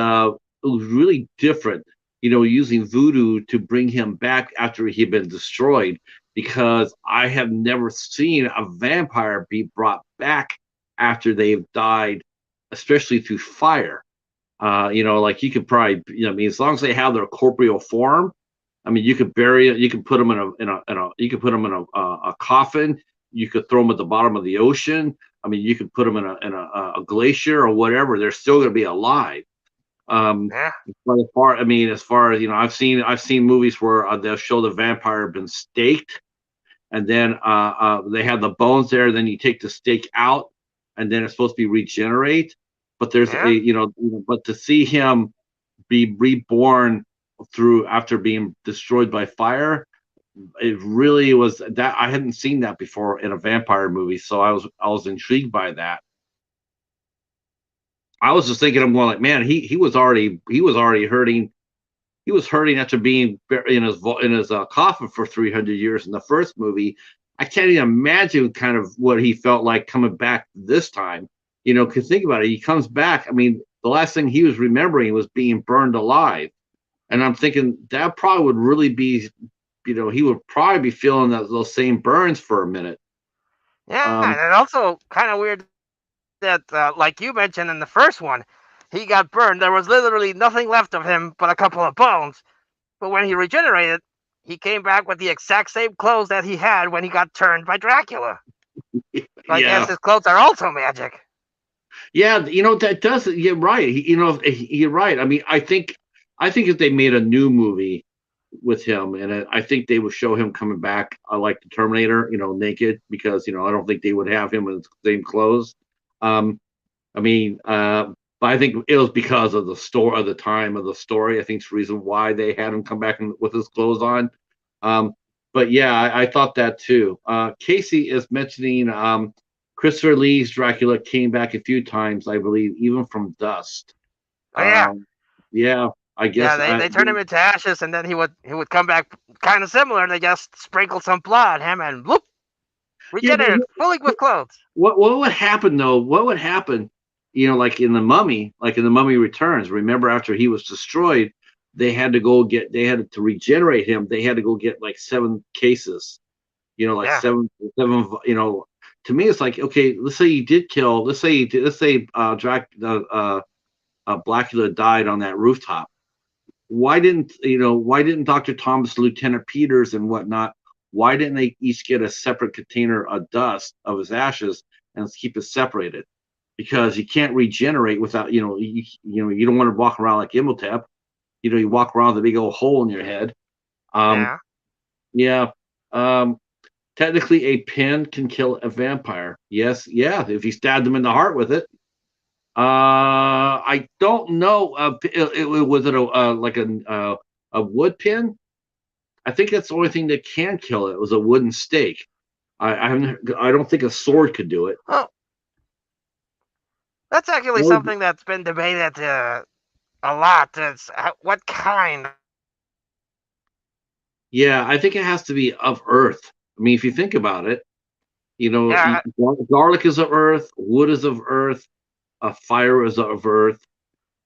different. Using voodoo to bring him back after he'd been destroyed, because I have never seen a vampire be brought back after they've died, especially through fire. Like you could probably, I mean, as long as they have their corporeal form, I mean, you could bury it, you could put them in a, you could put them in a coffin, you could throw them at the bottom of the ocean. I mean, you could put them in a glacier or whatever. They're still going to be alive. Yeah. But as far as I've seen movies where they'll show the vampire been staked, and then they have the bones there. Then you take the steak out, and then it's supposed to be regenerate. But there's a Yeah. but to see him be reborn through after being destroyed by fire, it really was that I hadn't seen that before in a vampire movie, so I was intrigued by that. I was just thinking, I'm going like, man, he was already hurting. He was hurting after being in his coffin for 300 years in the first movie. I can't even imagine kind of what he felt like coming back this time. Because think about it, he comes back. I mean, the last thing he was remembering was being burned alive, and I'm thinking that probably would really be, he would probably be feeling those same burns for a minute. Yeah, Um, and it also kind of weird that, like you mentioned in the first one, he got burned. There was literally nothing left of him but a couple of bones. But when he regenerated, he came back with the exact same clothes that he had when he got turned by Dracula. So I guess yeah, his clothes are also magic. yeah, that does. You're right. You're right. I mean, I think if they made a new movie with him, and I think they would show him coming back like the Terminator, naked, because I don't think they would have him in the same clothes. Um, I mean, but I think it was because of the story, of the time of the story. I think it's the reason why they had him come back with his clothes on. Um, but yeah, I thought that too. Casey is mentioning Christopher Lee's Dracula came back a few times, I believe, even from dust. Oh yeah, Um, yeah, I yeah. guess. They turned him into ashes, and then he would come back kind of similar. They just sprinkle some blood on him, and whoop, Yeah, but regenerated fully with clothes. what would happen though? What would happen? Like in the Mummy Returns. Remember, after he was destroyed, they had to regenerate him. They had to go get like 7 cases. Like Yeah, seven. To me, it's like, okay. Let's say you did kill. Let's say Blacula died on that rooftop. Why didn't Dr. Thomas, Lieutenant Peters, and whatnot, why didn't they each get a separate container of dust of his ashes and keep it separated? Because you can't regenerate without, you don't want to walk around like Imhotep. You walk around with a big old hole in your head. um yeah. yeah. um Technically, a pin can kill a vampire. Yes, yeah, if you stab them in the heart with it. I don't know. Was it a wood pin? I think that's the only thing that can kill it. It was a wooden stake. I don't think a sword could do it. Well, that's actually Well, something that's been debated a lot. It's what kind. yeah, I think it has to be of earth. I mean, if you think about it, Yeah, garlic is of earth, wood is of earth, a fire is of earth.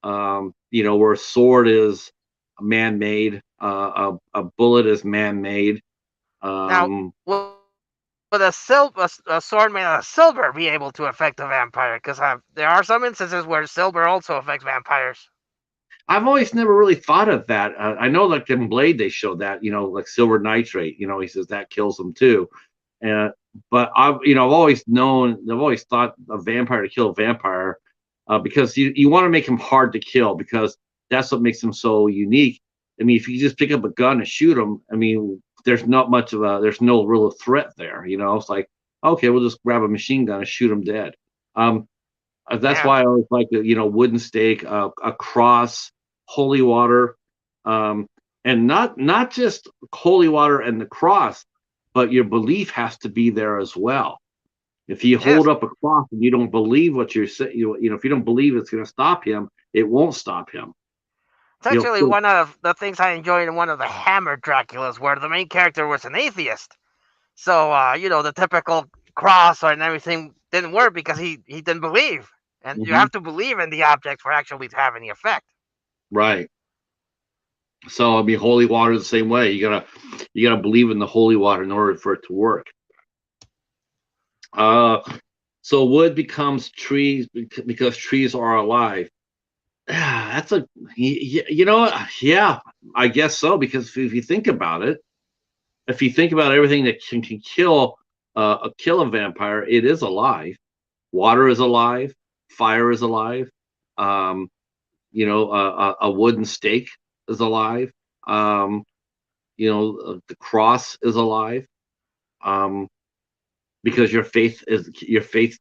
Where a sword is man-made, a bullet is man-made. now, Um, would a sword made out of silver be able to affect a vampire? Because there are some instances where silver also affects vampires. I've always never really thought of that. I know, like in Blade, they showed that, like silver nitrate. He says that kills them too. Uh, but I've always thought a vampire to kill a vampire, because you want to make him hard to kill, because that's what makes him so unique. I mean, if you just pick up a gun and shoot him, I mean, there's no real threat there. It's like, okay, we'll just grab a machine gun and shoot him dead. Um, that's Yeah, why I always like the wooden stake, a cross, holy water, um, and not just holy water and the cross, but your belief has to be there as well. If you hold yes. up a cross and you don't believe what you're saying, if you don't believe it's going to stop him, it won't stop him. It's actually one of the things I enjoyed in one of the Hammer Draculas, where the main character was an atheist. So, the typical cross and everything didn't work because he didn't believe. And you Mhm. have to believe in the object for actually to have any effect. Right. So I mean, holy water is the same way. You gotta believe in the holy water in order for it to work. Uh, so wood becomes trees because trees are alive. That's yeah, I guess so. Because if you think about it, if you think about everything that can kill, kill a vampire, it is alive. Water is alive. Fire is alive. Um, a wooden stake is alive. Um, the cross is alive. Um, because your faith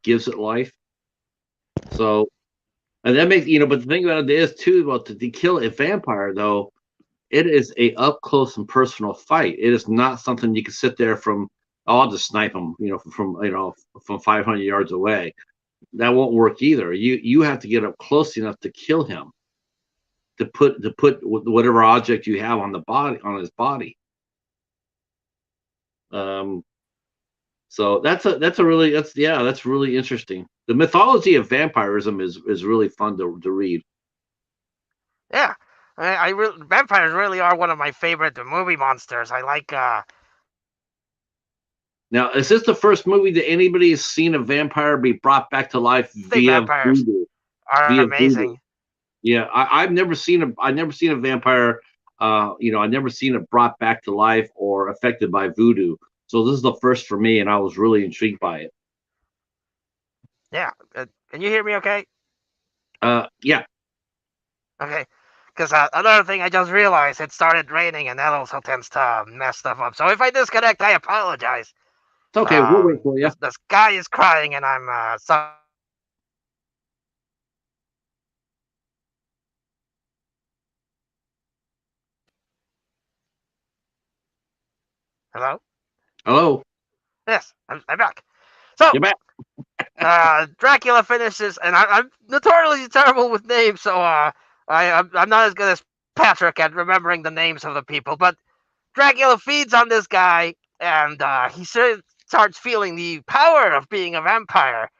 gives it life. So, and that makes but the thing about it is too, about to kill a vampire though, it is a up close and personal fight. It is not something you can sit there from. Oh, I'll just snipe him, from 500 yards away. That won't work either. You have to get up close enough to kill him, to put whatever object you have on his body. Um, so that's really interesting. The mythology of vampirism is really fun to read. Yeah, vampires really are one of my favorite movie monsters. I like Now, is this the first movie that anybody has seen a vampire be brought back to life I think via vampires voodoo? are Via voodoo. amazing. Yeah, I've never seen a vampire. I've never seen it brought back to life or affected by voodoo. So this is the first for me, and I was really intrigued by it. Yeah, can you hear me? Okay. Yeah. Okay. Because another thing I just realized, it started raining, and that also tends to mess stuff up. So if I disconnect, I apologize. It's okay. We'll wait for you. The sky is crying, and I'm hello. Hello. Yes, I'm back. So You're back. Dracula finishes, and I'm notoriously terrible with names, so I'm not as good as Patrick at remembering the names of the people. But Dracula feeds on this guy, and he starts feeling the power of being a vampire.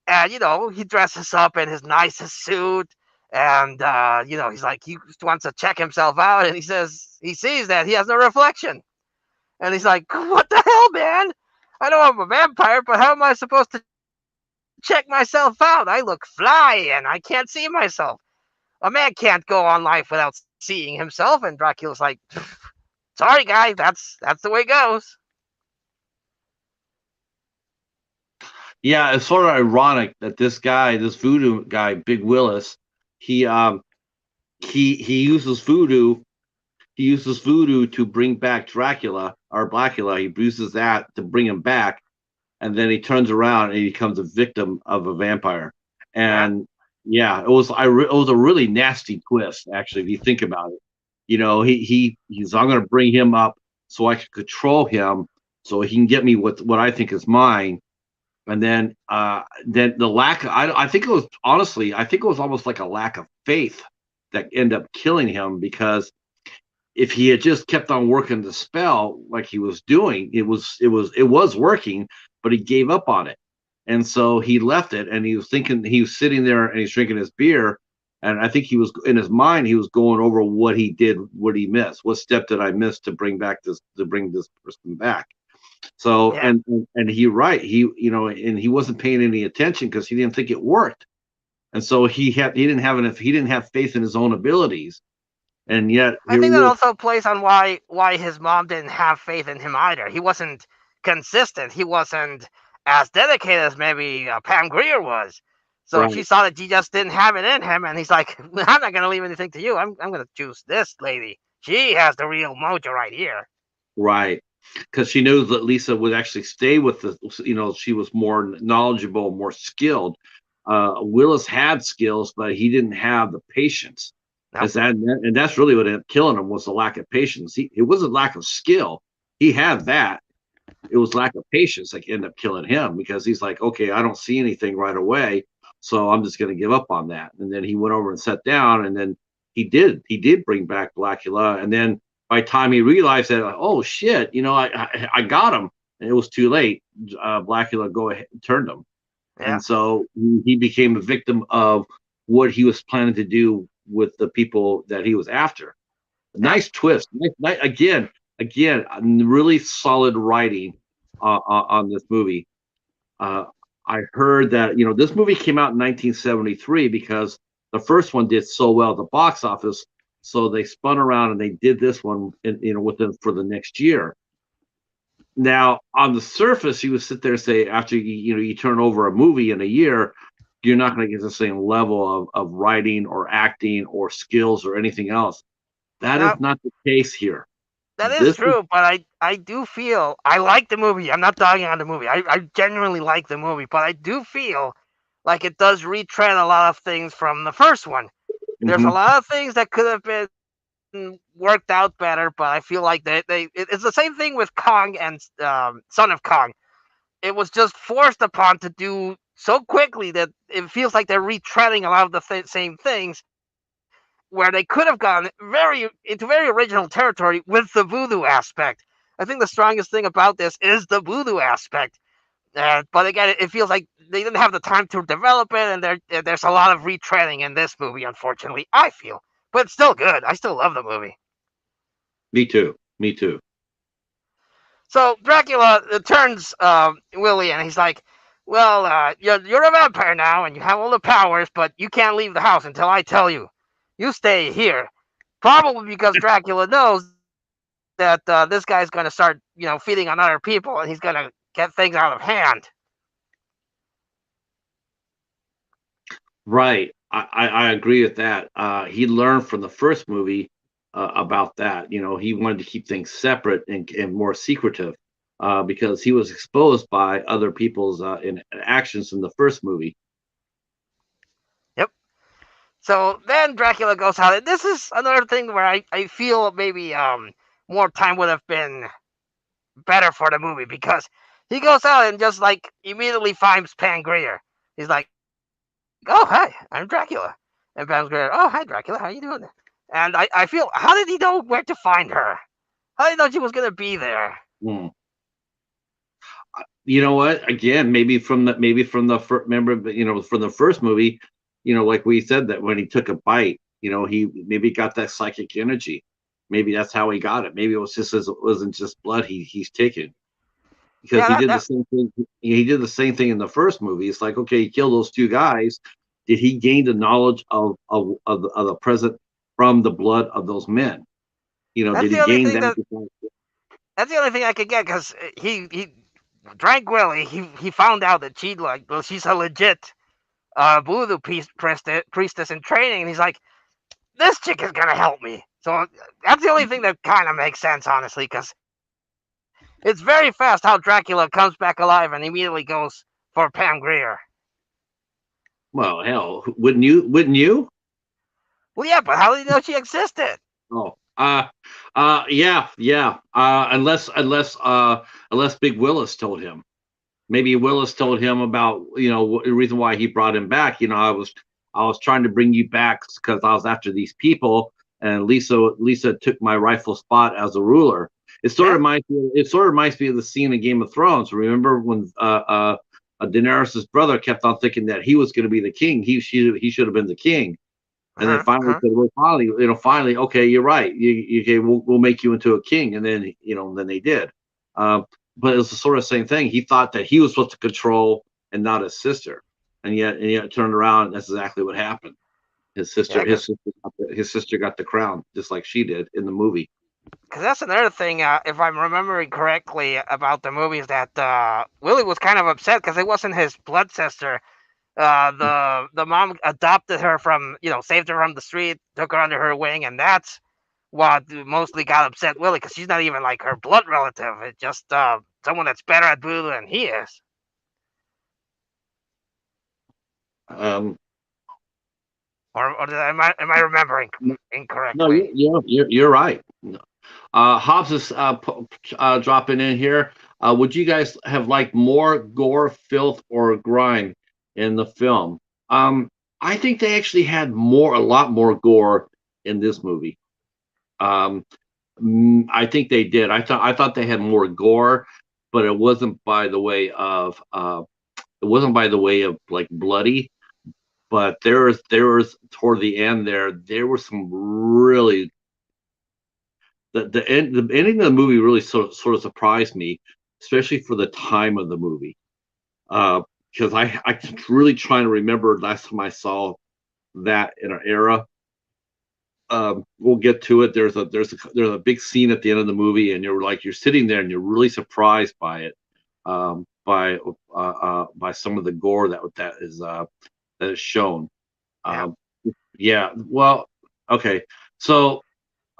And he dresses up in his nicest suit, and he's like he wants to check himself out, and he sees that he has no reflection, and he's like, "What the hell, man? I know I'm a vampire, but how am I supposed to check myself out? I look fly, and I can't see myself. A man can't go on life without seeing himself." And Dracula's like, "Sorry, guy, that's the way it goes." Yeah, it's sort of ironic that this voodoo guy, Big Willis, he um he uses voodoo. He uses voodoo to bring back Dracula or Blacula. He uses that to bring him back, and then he turns around and he becomes a victim of a vampire. Yeah, And yeah, it was a really nasty twist, actually, if you think about it. He's I'm going to bring him up so I can control him, so he can get me what I think is mine. And then the lack. I think it was honestly, I think it was almost like a lack of faith that ended up killing him, because if he had just kept on working the spell like he was doing, it was working, but he gave up on it. And so he left it, and he was sitting there and he's drinking his beer, and I think he was in his mind, he was going over what he did, what he missed, what step did I miss to bring this person back. So yeah. and he wasn't paying any attention because he didn't think it worked. And so he didn't have faith in his own abilities. And yet I here think he that is. also plays on why his mom didn't have faith in him either. He wasn't consistent. He wasn't as dedicated as maybe Pam Grier was. So she Right. saw that he just didn't have it in him, and he's like, "I'm not going to leave anything to you. I'm going to choose this lady. She has the real mojo right here." Right. Because she knows that Lisa would actually stay with she was more knowledgeable, more skilled. Willis had skills, but he didn't have the patience. Nope. And that's really what ended up killing him, was the lack of patience. It wasn't lack of skill. He had that. It was lack of patience that ended up killing him, because he's like, okay, I don't see anything right away, so I'm just going to give up on that. And then he went over and sat down, and then he did bring back Blacula. And then by the time he realized that, like, oh shit, I got him, and it was too late. Blacula go ahead and turned him, Yeah. and so he became a victim of what he was planning to do with the people that he was after. Yeah. Nice twist. Again, really solid writing on this movie. Uh, I heard that this movie came out in 1973 because the first one did so well at the box office, so they spun around and they did this one, within for the next year. Now, on the surface, you would sit there and say, after you turn over a movie in a year, you're not going to get the same level of writing or acting or skills or anything else. That is Now not the case here. that is This is true, but I do feel I like the movie. I'm not dogging on the movie. I genuinely like the movie, but I do feel like it does retread a lot of things from the first one. There's a mhm. lot of things that could have been worked out better, but I feel like it's the same thing with Kong and Son of Kong. It was just forced upon to do so quickly that it feels like they're retreading a lot of the same things where they could have gone very original territory with the voodoo aspect. I think the strongest thing about this is the voodoo aspect. But again, it feels like they didn't have the time to develop it, and there's a lot of retreading in this movie. Unfortunately, I feel, but it's still good. I still love the movie. Me too. Me too. So Dracula turns Willie, and he's like, "Well, you're a vampire now, and you have all the powers, but you can't leave the house until I tell you. You stay here." Probably because Dracula knows that this guy's going to start, feeding on other people, and he's going to get things out of hand. Right. I agree with that. He learned from the first movie about that. He wanted to keep things separate and more secretive because he was exposed by other people's actions in the first movie. Yep. So then Dracula goes out. And this is another thing where I feel maybe more time would have been better for the movie because he goes out and just like immediately finds Pangreer. He's like, "Oh hi, I'm Dracula," and Pangreer, "Oh hi Dracula, how you doing?" And I feel, how did he know where to find her? How did he know she was gonna be there? Hmm. You know what? Again, maybe from the remember, from the first movie, like we said that when he took a bite, he maybe got that psychic energy. Maybe that's how he got it. Maybe it wasn't just blood he's taking because Yeah, he that, did the that same thing. He did the same thing in the first movie. It's like, okay, he killed those two guys. Did he gain the knowledge of the present from the blood of those men? that's Did the he only gain thing that? that that's the only thing I could get because he drank Willie. He found out that she's a legit voodoo priestess in training, and he's like, this chick is gonna help me. So that's the only thing that kind of makes sense, honestly, because it's very fast how Dracula comes back alive and immediately goes for Pam Grier. Well, hell, wouldn't you? Wouldn't you? Well, yeah, but how did he know she existed? Oh, yeah, yeah. Unless Big Willis told him. Maybe Willis told him about the reason why he brought him back. I was trying to bring you back because I was after these people, and Lisa took my rightful spot as a ruler. Yeah, It sort of reminds me of the scene in Game of Thrones. Remember when Daenerys's brother kept on thinking that he was going to be the king. He should have been the king. And then finally uh-huh. said, "Well, finally, okay, you're right. Okay, we'll make you into a king." And then they did. Uh, but it was the sort of same thing. He thought that he was supposed to control and not his sister, and yet it turned around. And that's exactly what happened. His sister, Yeah, his sister, his sister got the crown, just like she did in the movie. because that's another thing. If I'm remembering correctly about the movie, is that Willie was kind of upset because it wasn't his blood sister. The mom adopted her from, saved her from the street, took her under her wing, and that's what mostly got upset Willie because she's not even like her blood relative. It's just someone that's better at voodoo than he is. Um, Or am I remembering no, incorrectly? you're right. Hobbs is dropping in here. Would you guys have liked more gore, filth, or grime in the film? Um, I think they actually had a lot more gore in this movie. Um, I think they did. I thought they had more gore, but it wasn't by the way of like bloody. But there was toward the end there were some really the ending of the movie really sort of surprised me, especially for the time of the movie. Because I really trying to remember last time I saw that in an era. we'll get to it. There's a big scene at the end of the movie, and you're sitting there and you're really surprised by it, by some of the gore that is shown. Yeah. Um, yeah, well, okay. So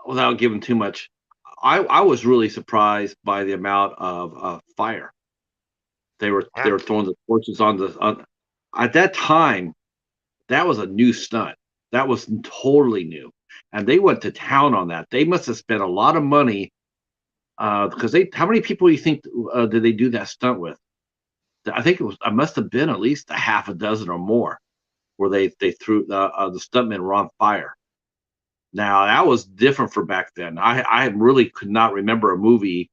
without giving too much, I was really surprised by the amount of fire they Yeah. were throwing the torches on. At that time. That was a new stunt. That was totally new, and they went to town on that. They must have spent a lot of money because they. How many people do you think did they do that stunt with? I think it was. I must have been at least a half a dozen or more, where they threw the stuntmen were on fire. Now that was different for back then. I really could not remember a movie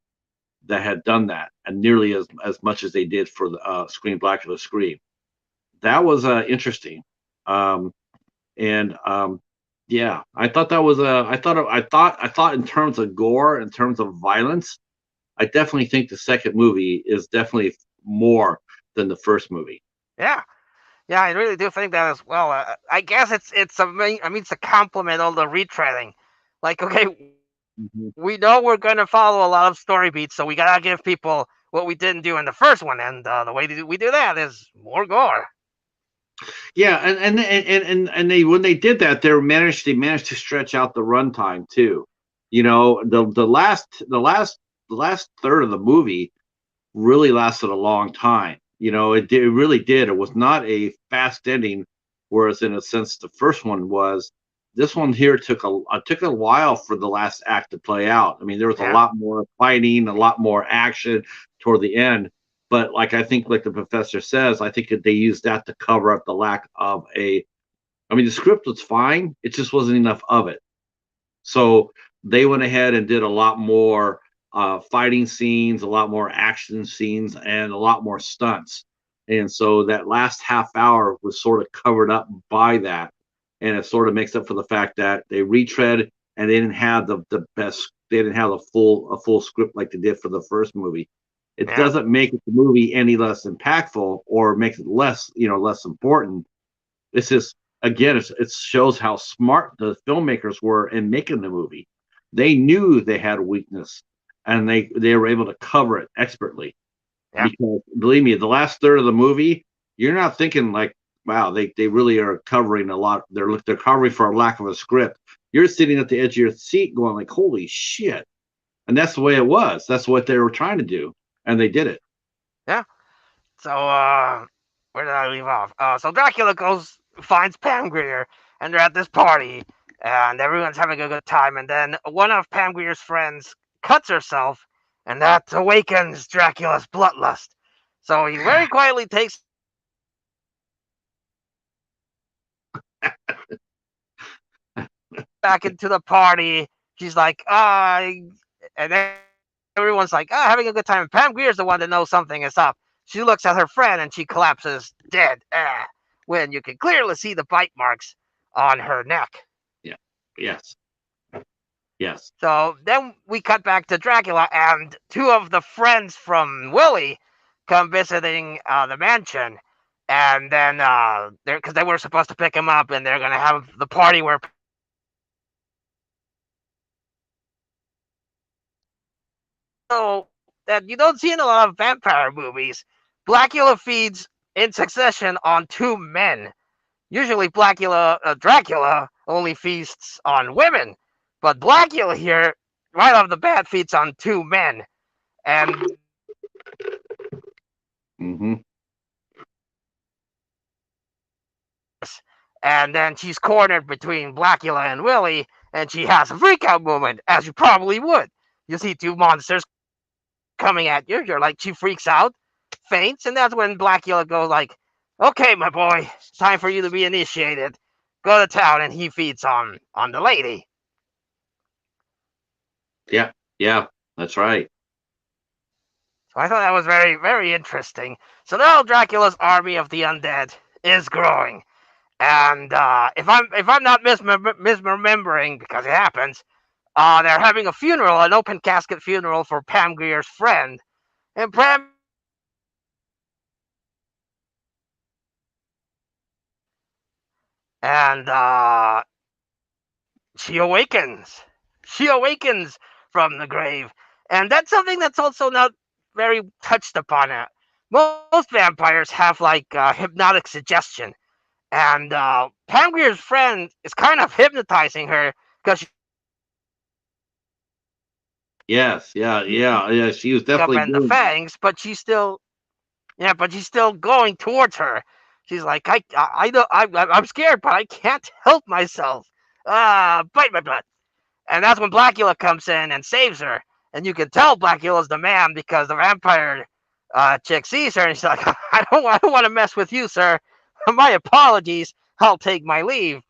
that had done that and nearly as much as they did for the Scream Blacula Scream. That was interesting. Um, and yeah, I thought that was I thought in terms of gore, in terms of violence, I definitely think the second movie is definitely more than the first movie. Yeah. Yeah, I really do think that as well. I guess it's a I mean it's a compliment on the retreading. Like, okay, Mhm. we know we're gonna follow a lot of story beats, so we gotta give people what we didn't do in the first one, and the way we do that is more gore. Yeah, and they when they did that, they managed to stretch out the runtime too. The last third of the movie really lasted a long time. It really did. It was not a fast ending, whereas in a sense the first one was. This one here took a while for the last act to play out. I mean, there was a Yeah, lot more fighting, a lot more action toward the end. But I think, like the professor says, I think that they used that to cover up the lack of a. I mean, the script was fine. It just wasn't enough of it. So they went ahead and did a lot more fighting scenes, a lot more action scenes, and a lot more stunts. And so that last half hour was sort of covered up by that. And it sort of makes up for the fact that they retread and they didn't have the best, they didn't have a full script like they did for the first movie. It yeah, doesn't make the movie any less impactful or makes it less important. It's just again, it shows how smart the filmmakers were in making the movie. They knew they had a weakness, and they were able to cover it expertly. yeah, Because believe me, the last third of the movie, you're not thinking like, wow, they really are covering a lot. They're covering for a lack of a script. You're sitting at the edge of your seat going like, holy shit! And that's the way it was. That's what they were trying to do, and they did it. yeah. So where did I leave off? So Dracula goes finds Pam Grier, and they're at this party, and everyone's having a good time, and then one of Pam Grier's friends cuts herself, and that awakens Dracula's bloodlust. So he very quietly takes back into the party. She's like, and everyone's like, having a good time. And Pam Grier's the one that knows something is up. She looks at her friend and she collapses dead. When you can clearly see the bite marks on her neck. Yeah. Yes. Yes. So then we cut back to Dracula, and two of the friends from Willie come visiting the mansion. And then they're because they were supposed to pick him up, and they're gonna have the party where so that you don't see in a lot of vampire movies. Blacula feeds in succession on two men. Usually, Dracula only feasts on women, but Blacula here, right off the bat, feeds on two men, and Hmm. then she's cornered between Blacula and Willie, and she has a freakout moment, as you probably would. You see two monsters coming at you. You're like, she freaks out, faints, and that's when Blacula goes like, "Okay, my boy, it's time for you to be initiated. Go to town," and he feeds on the lady. Yeah. Yeah. That's right. So I thought that was very very interesting. So now Dracula's army of the undead is growing, and if I'm not misremembering because it happens, they're having a funeral, an open casket funeral for Pam Grier's friend, and Pam and she awakens. She awakens from the grave, and that's something that's also not very touched upon. Most vampires have like hypnotic suggestion, and Pangreer's friend is kind of hypnotizing her because she's trying to wake up and Yes, yeah, yeah, yeah. She was the definitely doing that. fangs, but she's still going towards her. She's like, I know, I'm scared, but I can't help myself. Bite my butt. And that's when Blacula comes in and saves her. And you can tell Blacula's the man because the vampire chick sees her and she's like, I don't want to mess with you, sir. My apologies. I'll take my leave.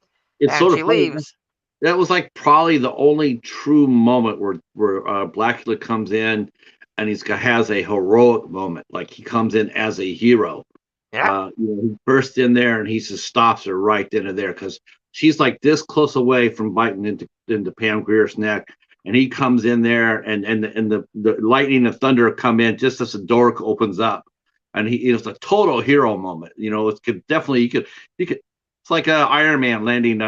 It's And sort of she funny. leaves. That was like probably the only true moment where Blacula comes in and has a heroic moment. Like he comes in as a hero. Yeah, He bursts in there and he just stops her right then and there because she's like this close away from biting into Pam Greer's neck, and he comes in there and the lightning and thunder come in just as the door opens up, and it's a total hero moment. It could definitely you could. It's like Iron Man landing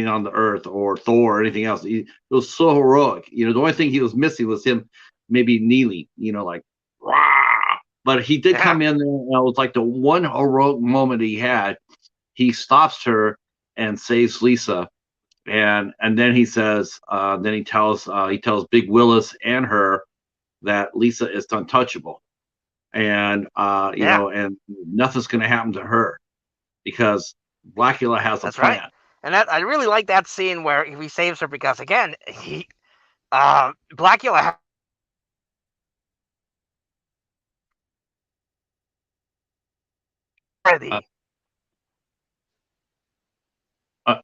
on the Earth or Thor or anything else. It was so heroic. The only thing he was missing was him maybe kneeling. Like rah. But he did yeah, come in there, and it was like the one heroic moment he had. He stops her and saves Lisa, and then he tells Big Willis and her that Lisa is untouchable, and yeah. and nothing's going to happen to her because Blackula has a That's right. plan. And I really like that scene where he saves her because again, Blackula has a lot of friends that willingly go into the house for him to feed on. So I guess it works out Uh, worthy.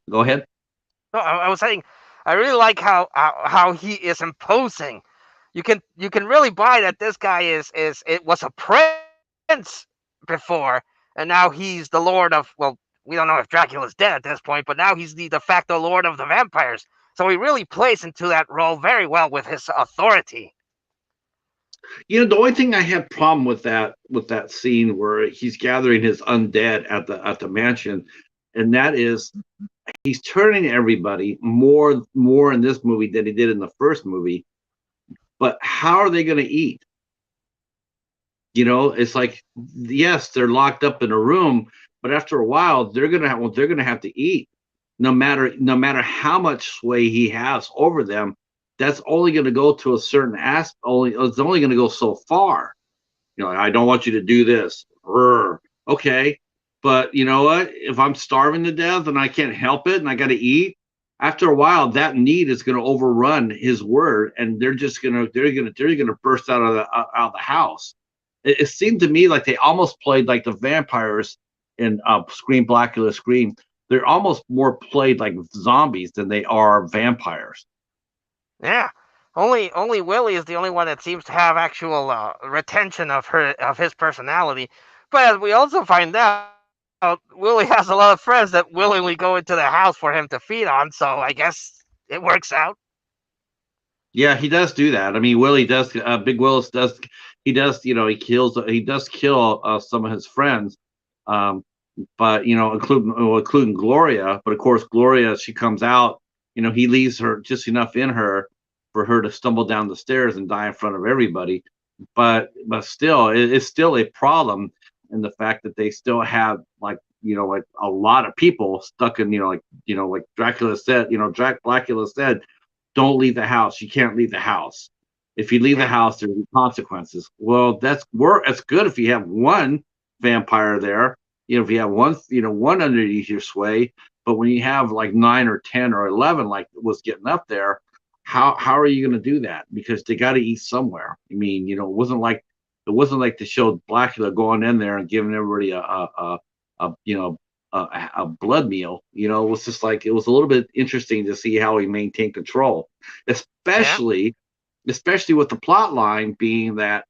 Go ahead. No, I was saying, I really like how he is imposing. You can really buy that this guy is it was a prince before, and now he's the lord of, well, we don't know if Dracula's dead at this point, but now he's the de facto lord of the vampires. So he really plays into that role very well with his authority. The only thing I had problem with that scene where he's gathering his undead at the mansion, and that is he's turning everybody more in this movie than he did in the first movie. But how are they going to eat? It's like, yes, they're locked up in a room, but after a while, they're gonna have to eat, no matter how much sway he has over them. That's only going to go to a certain aspect. It's only going to go so far. Like, I don't want you to do this. Okay, but you know what? If I'm starving to death and I can't help it and I got to eat, after a while, that need is going to overrun his word, and they're gonna burst out of the house. It seemed to me like they almost played like the vampires in Scream Blackula Scream. They're almost more played like zombies than they are vampires. Yeah. Only Willie is the only one that seems to have actual retention of his personality. But as we also find out, Willie has a lot of friends that willingly go into the house for him to feed on. So I guess it works out. Yeah, he does do that. I mean, Willie does. Big Willis does. He does. He kills. He does kill some of his friends, um, but including Gloria. But of course, Gloria, she comes out. He leaves her just enough in her for her to stumble down the stairs and die in front of everybody. But still, it's still a problem in the fact that they still have like a lot of people stuck in like Dracula said. Blackula said, don't leave the house. You can't leave the house. If you leave the Yeah. house, there'll be consequences. Well, that's good if you have one vampire there. If you have one underneath your sway. But when you have like 9 or 10 or 11, like was getting up there, how are you going to do that? Because they got to eat somewhere. I mean, it wasn't like they showed Blackula going in there and giving everybody a a blood meal. It was just like it was a little bit interesting to see how he maintained control, Yeah. especially with the plot line being that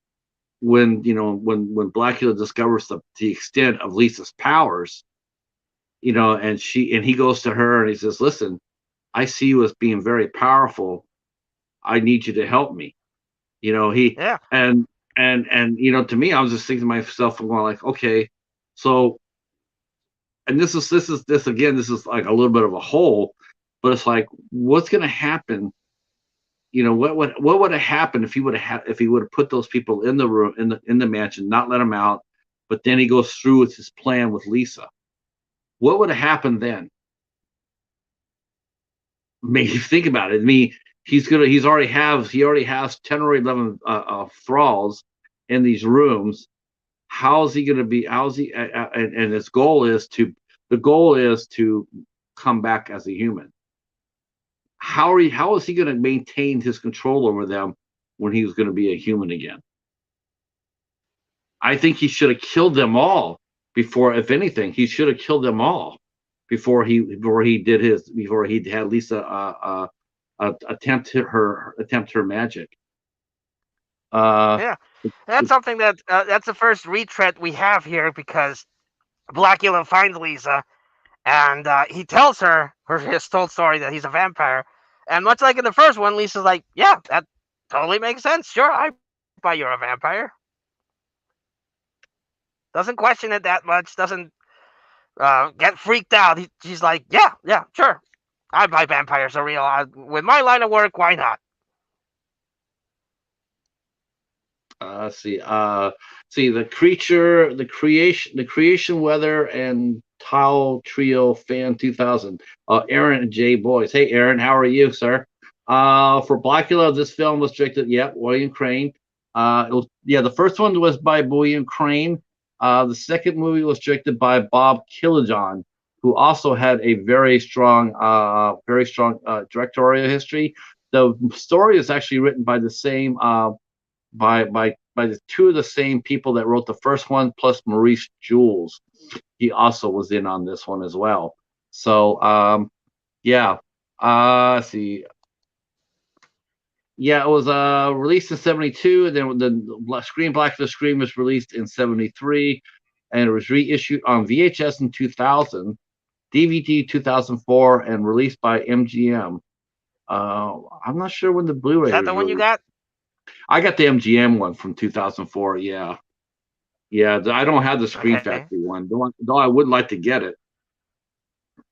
when Blackula discovers the extent of Lisa's powers, and he goes to her and he says, "Listen, I see you as being very powerful. I need you to help me." He Yeah. and to me, I was just thinking to myself, I'm going like, okay, so and this is like a little bit of a hole. But it's like, what's going to happen? What would have happened if he would have put those people in the room in the mansion, not let them out, but then he goes through with his plan with Lisa. What would have happened then? I mean, you think about it. I mean, he already has 10 or 11 thralls in these rooms. How's he going to be? How's he? And his goal is to come back as a human. How is he going to maintain his control over them when he was going to be a human again? I think he should have killed them all before. If anything, he should have killed them all before he had Lisa attempt her magic. Yeah, that's something that's the first retread we have here because Blacula finds Lisa and he tells her his told story that he's a vampire. And much like in the first one, Lisa's like, "Yeah, that totally makes sense. Sure, I buy you're a vampire." Doesn't question it that much. Doesn't get freaked out. She's like, "Yeah, yeah, sure. I buy vampires are real. With my line of work, why not?" See. See the creation weather and Tile Trio fan 2000. Aaron and Jay Boys. Hey, Aaron, how are you, sir? For Blacula, this film was directed. Yeah, William Crane. The first one was by William Crane. The second movie was directed by Bob Killajon, who also had a very strong directorial history. The story is actually written by the same by the two of the same people that wrote the first one, plus Maurice Jules. He also was in on this one as well. So yeah. See. Yeah, it was released in 72, and then the Scream Black the Scream was released in 73, and it was reissued on VHS in 2000, DVD 2004, and released by MGM. I'm not sure when the Is Blu-ray that was the one you released. got? I got the MGM one from 2004. Yeah, yeah. I don't have the Screen Okay, Factory one, though I would like to get it.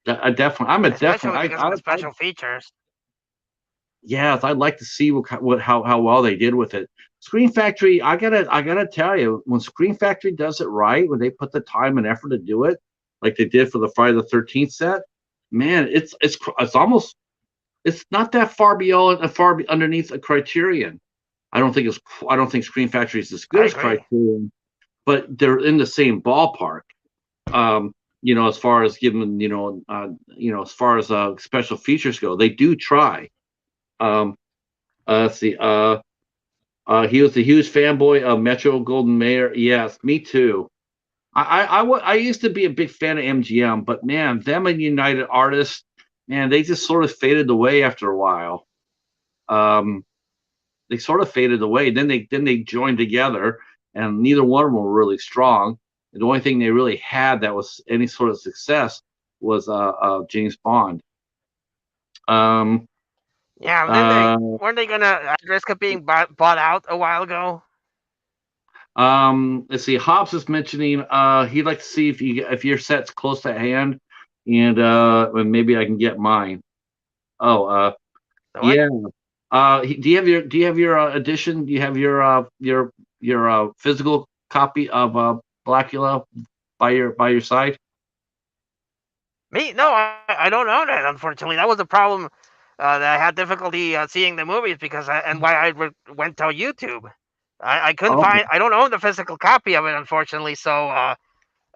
I definitely, I'm a especially definitely, because of the special features. yes, I'd like to see how well they did with it. Screen Factory, I gotta tell you, when Screen Factory does it right, when they put the time and effort to do it, like they did for the Friday the 13th set, man, it's almost it's not that far beyond underneath a Criterion. I don't think Screen Factory is as good I as agree. Criterion, but they're in the same ballpark. Um, as far as giving, as far as special features go, they do try. Um, let's see. He was a huge fanboy of Metro Golden Mayer. Yes, me too. I used to be a big fan of MGM, but man, them and United Artists, man, they just sort of faded away after a while. Um, they sort of faded away. Then they joined together, and neither one of them were really strong. And the only thing they really had that was any sort of success was James Bond. Um, Yeah, then they uh, weren't they gonna risk it being bought out a while ago? let's see. Hobbs is mentioning he'd like to see if your set's close at hand, and maybe I can get mine. Oh, So what? yeah. Do you have your edition? Do you have your physical copy of Blacula by your side? Me? No, I don't own it. Unfortunately, that was the problem. That I had difficulty seeing the movies because and why I went to YouTube. I couldn't Oh, find. I don't own the physical copy of it, unfortunately. So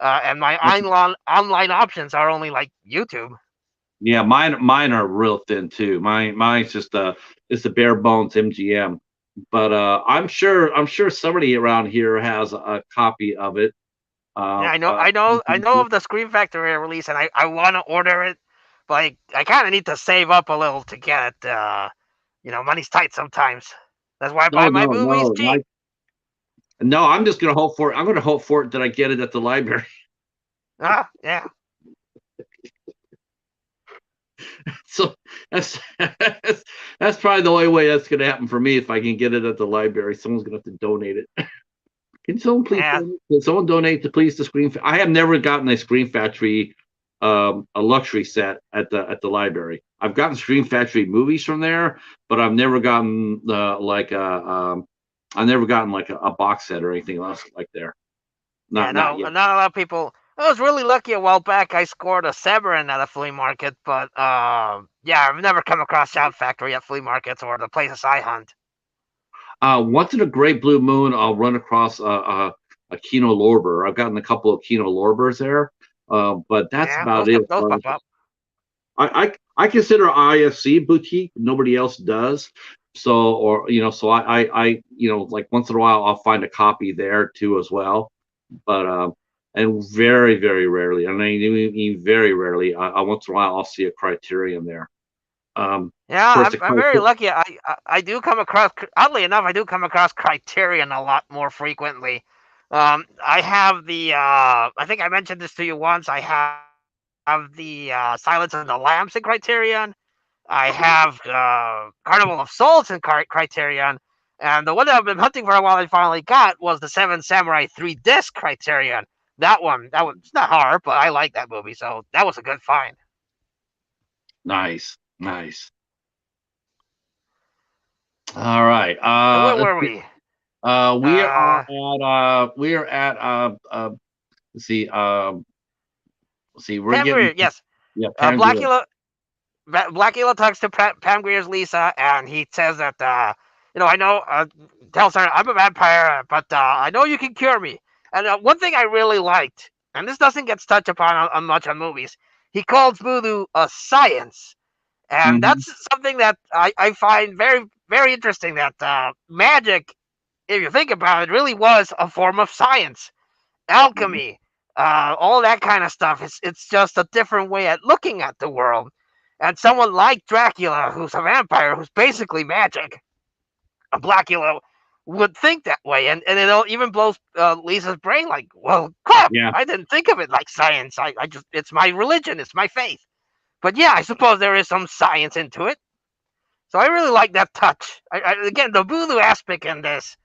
and my that's, online options are only like YouTube. yeah. Mine are real thin too. Mine's just it's the bare bones MGM. But I'm sure somebody around here has a copy of it. Yeah, Uh, I know, uh, I know, I know of the Scream Factory release, and I want to order it, but I kind of need to save up a little to get it. Money's tight sometimes. That's why I no, buy my no, movies no. cheap. No, I'm just gonna hope for it. I'm gonna hope for it that I get it at the library. Yeah. So that's probably the only way that's gonna happen for me if I can get it at the library. Someone's gonna have to donate it. Can someone please Yeah. donate? Can someone donate to please the Screen? I have never gotten a Screen Factory a luxury set at the library. I've gotten Scream Factory movies from there, but I've never gotten I've never gotten like a box set or anything else like there. Yeah, Not no, yet. not a lot of people. I was really lucky a while back. I scored a Severin at a flea market, but yeah, I've never come across Shout Factory at flea markets or the places I hunt. Once in a great blue moon, I'll run across a Kino Lorber. I've gotten a couple of Kino Lorbers there, but that's Yeah, about it. those pop up. I consider IFC boutique. Nobody else does. So, or so like once in a while I'll find a copy there too as well. But and very very rarely, I mean very rarely, I once in a while I'll see a Criterion there. Yeah, Of course, the I'm very Criterion. lucky. I do come across, oddly enough, I do come across Criterion a lot more frequently. I have the I think I mentioned this to you once. I have the Silence of the Lambs in Criterion. I have Carnival of Souls in Criterion, and the one that I've been hunting for a while I finally got was the Seven Samurai 3 disc Criterion. That one, it's not horror, but I like that movie, so that was a good find. Nice, nice. All right. And where Let's were see. we? We are at let's see, let's see, we're Pam getting, Grier, yes. yeah, Pam Grier. Blacula talks to Pam Grier's Lisa, and he says that, I know, tells her, I'm a vampire, but I know you can cure me. And one thing I really liked, and this doesn't get touched upon on much on movies, he calls voodoo a science. And Hmm. that's something that I find very, very interesting, that magic, if you think about it, really was a form of science. Alchemy, all that kind of stuff. It's just a different way at looking at the world. And someone like Dracula, who's a vampire, who's basically magic, a Blacula, would think that way, and it even blows Lisa's brain. Like, well, crap! Yeah, I didn't think of it like science. I just it's my religion, it's my faith. But yeah, I suppose there is some science into it. So I really like that touch. Again, the voodoo aspect in this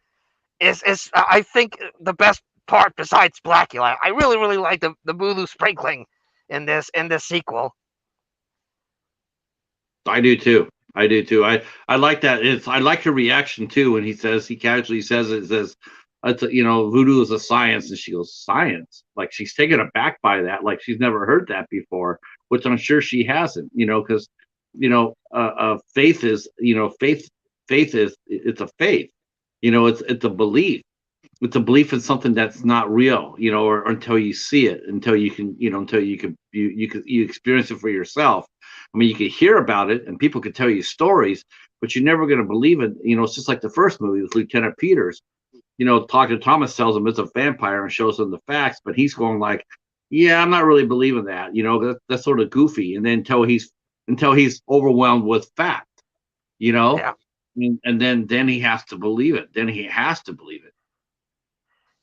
is I think the best part besides Blacula. I really really like the voodoo sprinkling in this sequel. I do too. I do too. I like that. I like her reaction too when he casually says it. Says, voodoo is a science, and she goes, science. Like she's taken aback by that. Like she's never heard that before, which I'm sure she hasn't. Because faith is, faith is, it's a faith. It's a belief. It's a belief in something that's not real, or until you see it, until you experience it for yourself. I mean, you could hear about it and people could tell you stories, but you're never going to believe it. It's just like the first movie with Lieutenant Peters. Dr. Thomas tells him it's a vampire and shows him the facts, but he's going like, yeah, I'm not really believing that. That's sort of goofy. And then until he's overwhelmed with fact, you know, Yeah, and then he has to believe it. Then he has to believe it.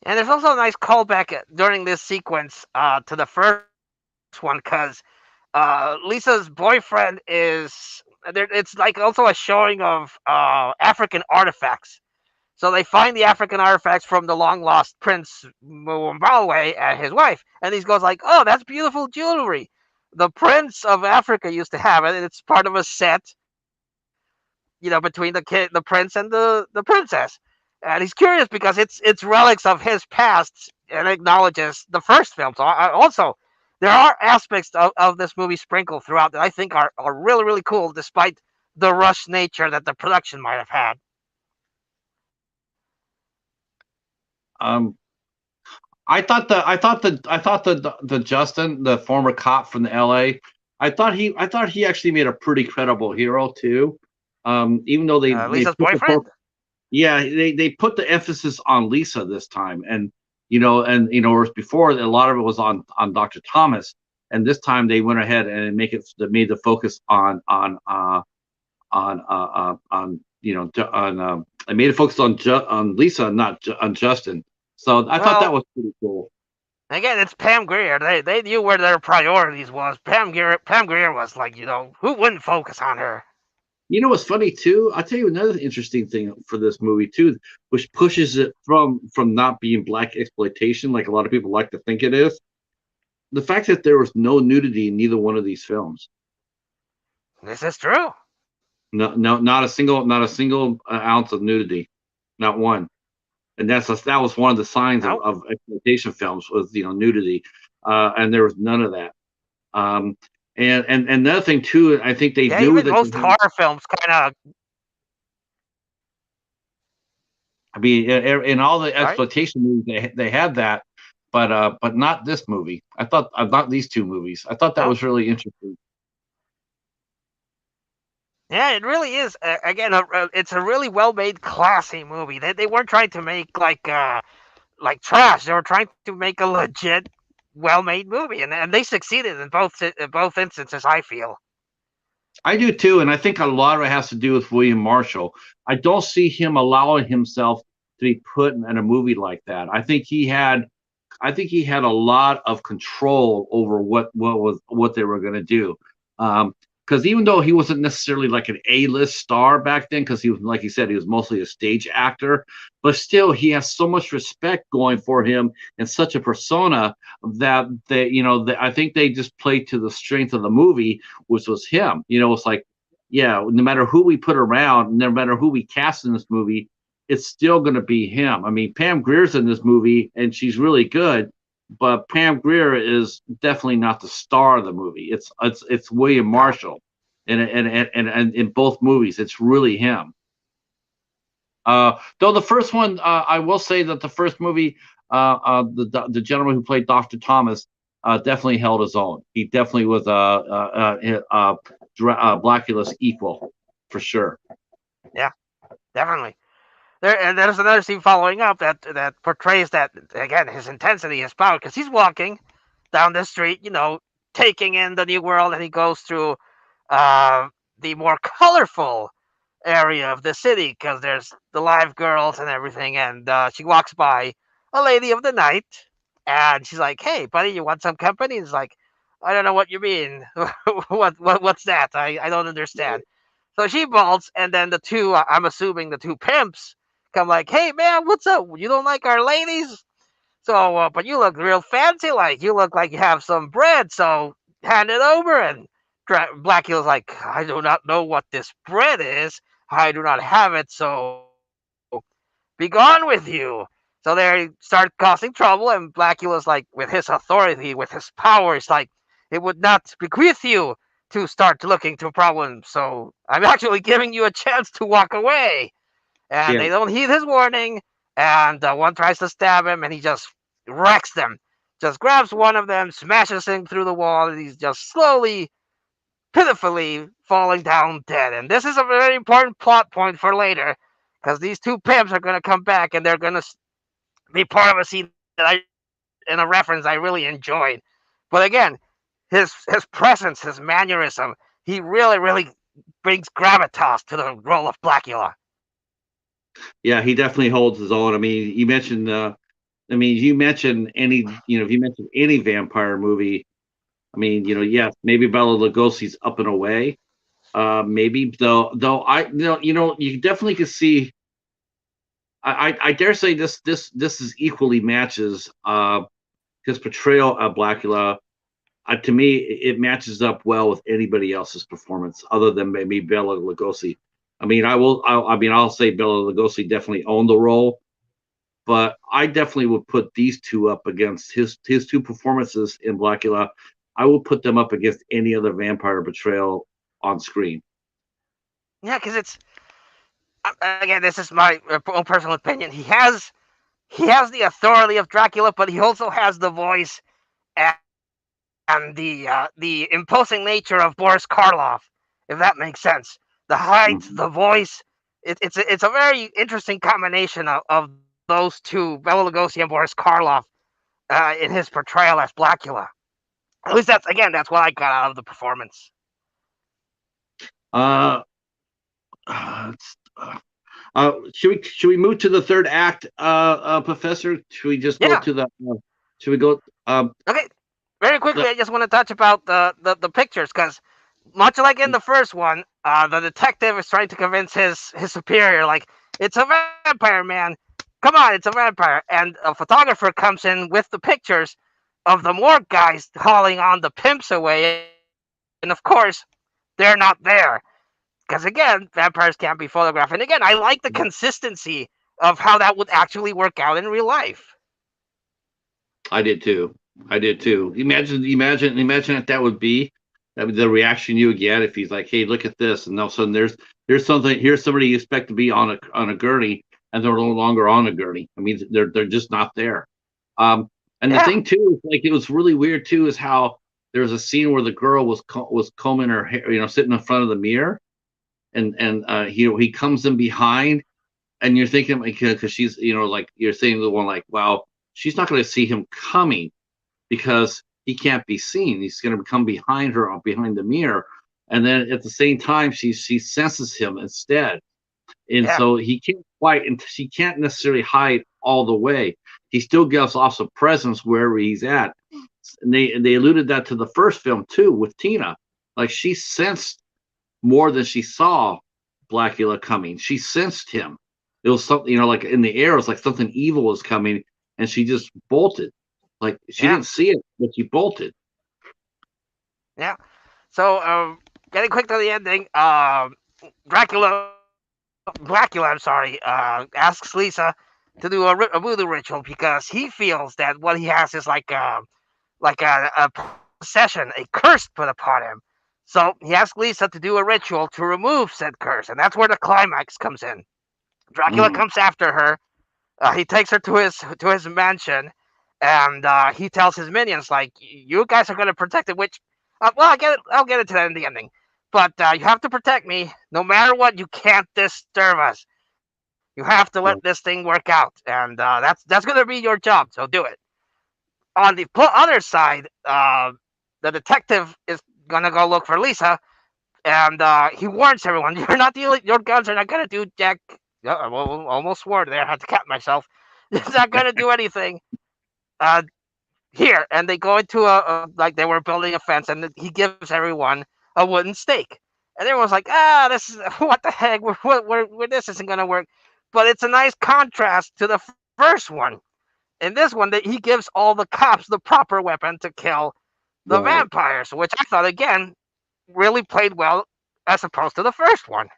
and there's also a nice callback during this sequence to the first one, because Lisa's boyfriend is there. It's like also a showing of African artifacts. So they find the African artifacts from the long lost Prince Mwambaway and his wife, and he goes like, "Oh, that's beautiful jewelry. The Prince of Africa used to have it, and it's part of a set, between the prince and the princess." And he's curious because it's relics of his past and acknowledges the first film. So also there are aspects of this movie sprinkled throughout that I think are really really cool, despite the rush nature that the production might have had. Um, I thought the Justin, the former cop from the L.A. I thought he actually made a pretty credible hero too. Even though they Lisa's put boyfriend. yeah, they put the emphasis on Lisa this time, and whereas before a lot of it was on Dr. Thomas, and this time they went ahead and they made the focus I made it focus on Lisa, not on Justin. So I thought that Well, was pretty cool. again, it's Pam Grier. They knew where their priorities was. Pam Grier was like, who wouldn't focus on her? What's funny too? I'll tell you another interesting thing for this movie too, which pushes it from not being black exploitation like a lot of people like to think it is. the fact that there was no nudity in neither one of these films. This is true. No, no, not a single ounce of nudity, not one. And that was one of the signs No. of exploitation films was nudity, and there was none of that. Um, and another thing too, I think they Yeah, knew even that most horror films kind of. I mean, in all the Sorry. exploitation movies, they had that, but not this movie. I thought not these two movies. I thought that No. was really interesting. Yeah, it really is. Again, it's a really well-made, classy movie. They weren't trying to make like trash. They were trying to make a legit, well-made movie, and they succeeded in both instances. I feel. I do too, and I think a lot of it has to do with William Marshall. I don't see him allowing himself to be put in a movie like that. I think he had a lot of control over what they were going to do. Because even though he wasn't necessarily like an A-list star back then, because he was, like you said, he was mostly a stage actor, but still he has so much respect going for him and such a persona that I think they just played to the strength of the movie, which was him. It's like, yeah, no matter who we put around, no matter who we cast in this movie, it's still going to be him. I mean, Pam Grier's in this movie, and she's really good, but Pam Grier is definitely not the star of the movie. It's William No. Marshall, and in both movies, it's really him. Though the first one, I will say that the first movie, the gentleman who played Doctor Thomas, definitely held his own. He definitely was Blacula's equal for sure. Yeah, definitely. There's another scene following up that portrays that again his intensity, his power, because he's walking down the street, taking in the new world, and he goes through uh, the more colorful area of the city because there's the live girls and everything, and she walks by a lady of the night, and she's like, "Hey, buddy, you want some company?" And he's like, "I don't know what you mean. What's that? I don't understand." So she bolts, and then the two, I'm assuming the two pimps, come like, "Hey, man, what's up? You don't like our ladies? So, but you look real fancy, like you look like you have some bread. So hand it over." And Blackula's like, "I do not know what this bread is. I do not have it. So be gone with you." So they start causing trouble, and Blacula's like, with his authority, with his power, it's like, "It would not bequeath you to start looking to problems. So I'm actually giving you a chance to walk away." And Yeah, they don't heed his warning. And one tries to stab him, and he just wrecks them. Just grabs one of them, smashes him through the wall, and he's just slowly, pitifully falling down dead. And this is a very important plot point for later, because these two pimps are going to come back, and they're going to be part of a scene in a reference I really enjoyed. But again, his presence, his mannerism, he really brings gravitas to the role of Blacula. yeah, he definitely holds his own. I mean, you mentioned, you mentioned if you mentioned any vampire movie, I mean, yes, maybe Bela Lugosi's Up and Away, maybe though you definitely could see. I dare say this is equally matches his portrayal of Blacula. To me, it matches up well with anybody else's performance other than maybe Bela Lugosi. I mean, I'll say Bela Lugosi definitely owned the role, but I definitely would put these two up against his two performances in Blacula. I will put them up against any other vampire portrayal on screen. Yeah, because it's again, this is my own personal opinion. He has the authority of Dracula, but he also has the voice and the imposing nature of Boris Karloff, if that makes sense. The height, Mhm. the voice. It's a very interesting combination of those two, Bela Lugosi and Boris Karloff, in his portrayal as Blacula. At least that's what I got out of the performance. Uh, it's, should we move to the third act, Professor? Should we just go Yeah. to the? Should we go? Okay. Very The, quickly, I just want to touch about the pictures because much like in the first one, the detective is trying to convince his superior, like, it's a vampire, man. Come on, it's a vampire. And a photographer comes in with the pictures, of the morgue guys calling on the pimps away, and of course, they're not there. Because again, vampires can't be photographed. And again, I like the consistency of how that would actually work out in real life. I did too. I did too. Imagine if that would be the reaction you would get if he's like, "Hey, look at this," and all of a sudden there's something here's somebody you expect to be on a gurney, and they're no longer on a gurney. I mean, they're just not there. And the Yeah, thing too, like it was really weird too, is how there was a scene where the girl was combing her hair, sitting in front of the mirror, and he comes in behind, and you're thinking like because she's like you're saying the one like, wow, she's not going to see him coming because he can't be seen. He's going to come behind her or behind the mirror, and then at the same time she senses him instead, and yeah, so he can't quite, and she can't necessarily hide all the way. He still gives off some presence wherever he's at. And they alluded that to the first film too with Tina. Like she sensed more than she saw Blacula coming. She sensed him. It was something, like in the air, it was like something evil was coming, and she just bolted. Like she yeah, didn't see it, but she bolted. yeah. So, getting quick to the ending, Blacula, I'm sorry, asks Lisa to do a voodoo ritual because he feels that what he has is like a possession, a curse put upon him. So he asks Lisa to do a ritual to remove said curse, and that's where the climax comes in. Dracula Mm, comes after her. He takes her to his mansion, and he tells his minions like, "You guys are going to protect it." Which, well, I'll get into that in the ending. But you have to protect me, no matter what. You can't disturb us. You have to let this right, thing work out, and that's going to be your job. So do it. On the other side, the detective is gonna go look for Lisa, and he warns everyone: "You're not dealing. Your guns are not gonna do jack." Well, almost swore there. I had to cap myself. It's not gonna do anything. Uh, Here, and they go into like they were building a fence, and he gives everyone a wooden stake, and everyone's like, "Ah, this is what the heck? This isn't gonna work." But it's a nice contrast to the first one. In this one, that he gives all the cops the proper weapon to kill the right, vampires, which I thought again really played well as opposed to the first one.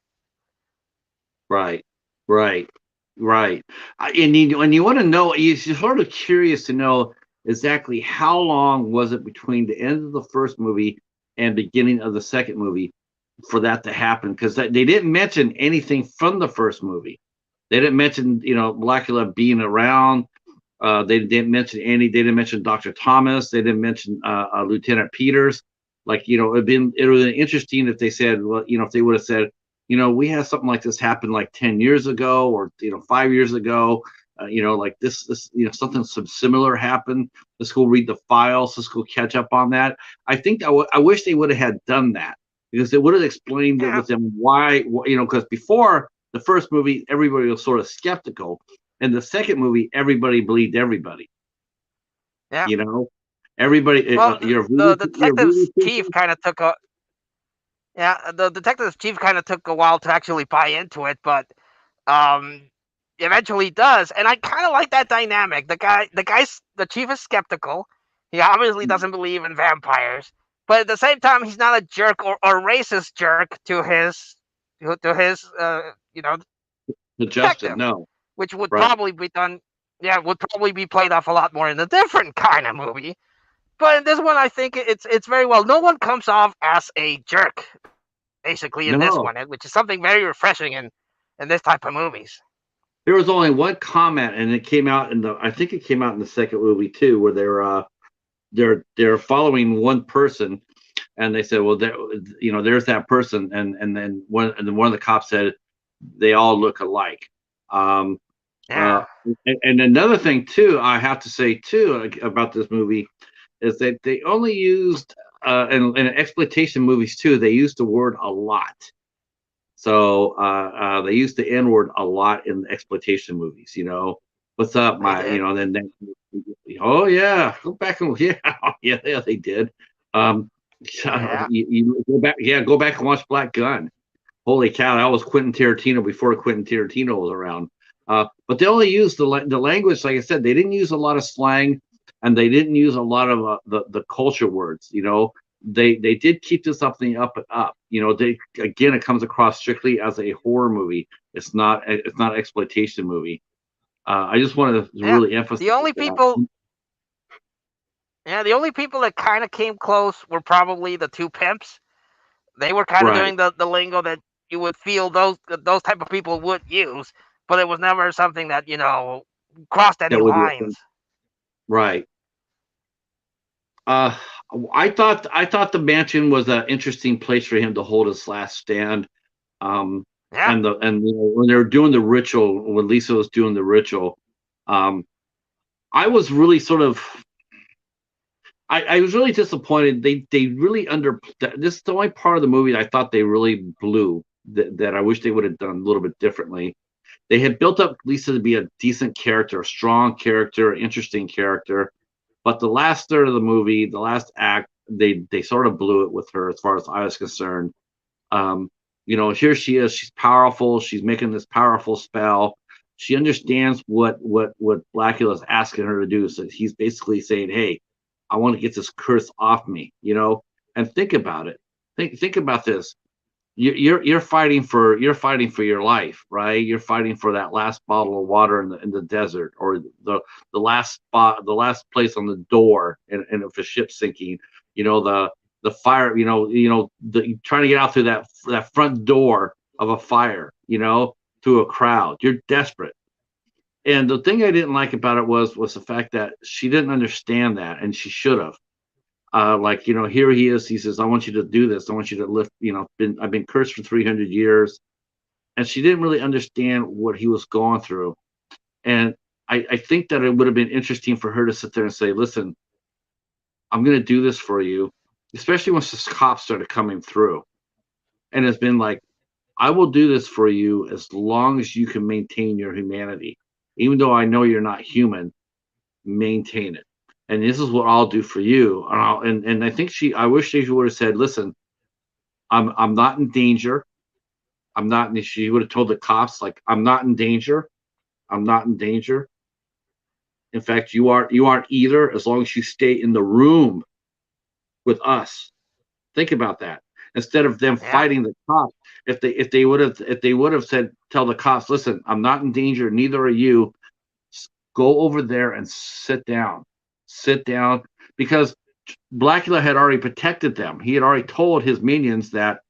right, right, right. And you want to know, you're sort of curious to know exactly how long was it between the end of the first movie and beginning of the second movie for that to happen, because they didn't mention anything from the first movie. They didn't mention, Blackula being around. They didn't mention Andy. They didn't mention Dr. Thomas. They didn't mention Lieutenant Peters. Like, it would have been interesting if they said, well, if they would have said, we had something like this happen like 10 years ago, or 5 years ago. Like this, something similar happened. Let's go read the files. Let's go catch up on that. I think I wish they would have had done that, because they would have explained it Yeah, with them why, because before the first movie, everybody was sort of skeptical. In the second movie, everybody believed everybody. yeah. You know, everybody. Well, the You're a detective's voodoo chief person? kind of took a yeah. The detective's chief kind of took a while to actually buy into it, but eventually does, and I kind of like that dynamic. The chief is skeptical. He obviously doesn't believe in vampires, but at the same time, he's not a jerk or racist jerk to his detective, Adjusted? No, which would right? probably be done. Yeah, would probably be played off a lot more in a different kind of movie. But in this one, I think it's very well. No one comes off as a jerk, basically in this one, which No, is something very refreshing in this type of movies. there was only one comment, and it came out in the. I think it came out in the second movie too, where they're following one person, and they said, well, there's that person, and then one of the cops said they all look alike. Um, Yeah, uh, and another thing too, I have to say too, about this movie, is that they only used in exploitation movies too. They used the word a lot. So they used the N word a lot in the exploitation movies. What's up, they my, did. oh yeah, go back and yeah, yeah, they did. Um, Yeah, you go back, yeah, go back and watch Black Gun. Holy cow, that was Quentin Tarantino before Quentin Tarantino was around. But they only used the language, like I said, they didn't use a lot of slang. and they didn't use a lot of the culture words. They did keep this something up and up. They again, it comes across strictly as a horror movie. It's not an exploitation movie. I just wanted to Yeah. really emphasize The only that. people, yeah, the only people that kind of came close were probably the two pimps. They were kind of Right. doing the lingo that you would feel those type of people would use, but it was never something that crossed any That would be lines. right. Uh, I thought the mansion was an interesting place for him to hold his last stand. Um, Yeah, and when they were doing the ritual, when Lisa was doing the ritual, um, I was really sort of I was really disappointed. They really this is the only part of the movie that I thought they really blew that I wish they would have done a little bit differently. They had built up Lisa to be a decent character, a strong character, interesting character, but the last third of the movie, the last act, they sort of blew it with her as far as I was concerned. Um, here she is. She's powerful. She's making this powerful spell. She understands what Blacula is asking her to do. So he's basically saying, "Hey, I want to get this curse off me." And think about it. Think about this. You're fighting for your life, right? You're fighting for that last bottle of water in the desert, or the last spot, the last place on the door, and if a ship's sinking, the fire, the trying to get out through that front door of a fire, through a crowd. You're desperate. And the thing I didn't like about it was the fact that she didn't understand that, and she should have. Like, here he is. He says, "I want you to do this. I want you to lift." I've been cursed for 300 years, and she didn't really understand what he was going through. And I think that it would have been interesting for her to sit there and say, "Listen, I'm going to do this for you," especially once the cops started coming through. And it's been like, "I will do this for you as long as you can maintain your humanity. Even though I know you're not human, maintain it. And this is what I'll do for you." And I think I wish she would have said, "Listen, I'm not in danger. I'm not." She would have told the cops, like, "I'm not in danger. I'm not in danger. In fact, you aren't either, as long as you stay in the room with us." Think about that. Instead of them yeah, fighting the cops, if they would have said, tell the cops, "Listen, I'm not in danger. Neither are you. Go over there and sit down," because Blackula had already protected them. He had already told his minions that,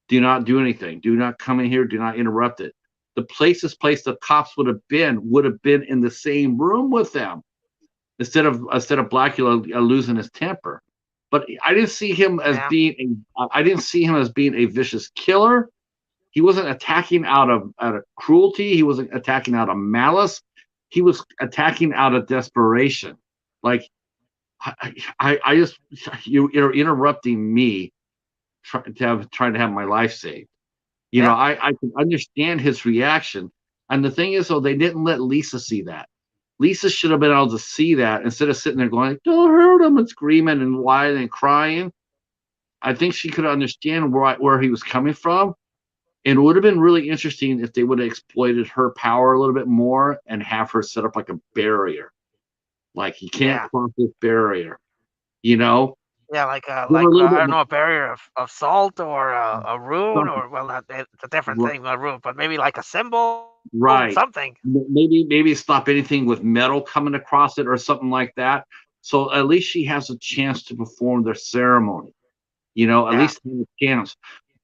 "Do not do anything. Do not come in here. Do not interrupt it." The place the cops would have been in the same room with them, instead of Blackula losing his temper. But I didn't see him as yeah, being a vicious killer. He wasn't attacking out of cruelty. He wasn't attacking out of malice. He was attacking out of desperation. Like, I just, you're interrupting me, trying to have my life saved. yeah, I can understand his reaction. And the thing is, though, they didn't let Lisa see that. Lisa should have been able to see that instead of sitting there going, "Don't hurt him," and screaming and whining and crying. I think she could understand where he was coming from. And it would have been really interesting if they would have exploited her power a little bit more and have her set up like a barrier. Like, he can't yeah. cross this barrier, you know? Yeah, Give her a little I bit don't more. know, a barrier of salt or a rune, Something. or well, it's a different R- thing than a rune, but maybe like a symbol, Right. something. Maybe stop anything with metal coming across it or something like that. So at least she has a chance to perform their ceremony. At Yeah, least have a chance.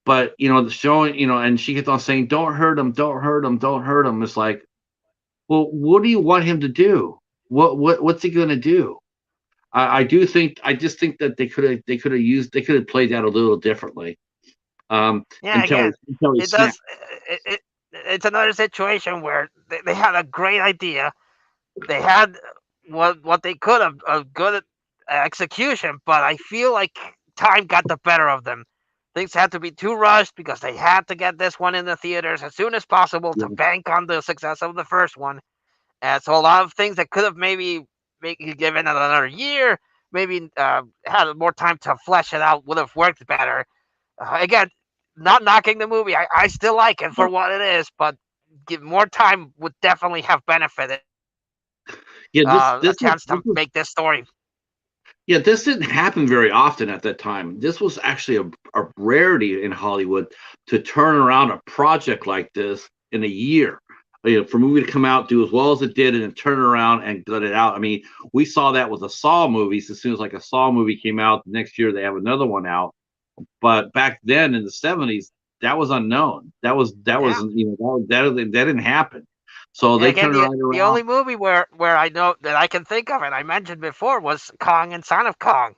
But the showing, and she gets on saying, "Don't hurt him, don't hurt him, don't hurt him." It's like, well, what do you want him to do? What's he gonna do? I just think that they could have played that a little differently. yeah. Until Again, he it snapped. does. It's another situation where they had a great idea. They had what they could have a good execution, but I feel like time got the better of them. Things had to be too rushed because they had to get this one in the theaters as soon as possible to Yeah, bank on the success of the first one. And so a lot of things that could have maybe given it another year, maybe had more time to flesh it out, would have worked better. Again, not knocking the movie. I still like it for no, what it is, but give more time would definitely have benefited. Yeah, a chance to make this story. yeah, this didn't happen very often at that time. This was actually a rarity in Hollywood to turn around a project like this in a year. You know, for a movie to come out, do as well as it did, and then turn around and gut it out. I mean, we saw that with the Saw movies. As soon as like a Saw movie came out, the next year they have another one out. But back then in the '70s, that was unknown. That was Yeah. that didn't happen. So And they again, turned it right the around. only movie where I know that I can think of and I mentioned before was Kong and Son of Kong.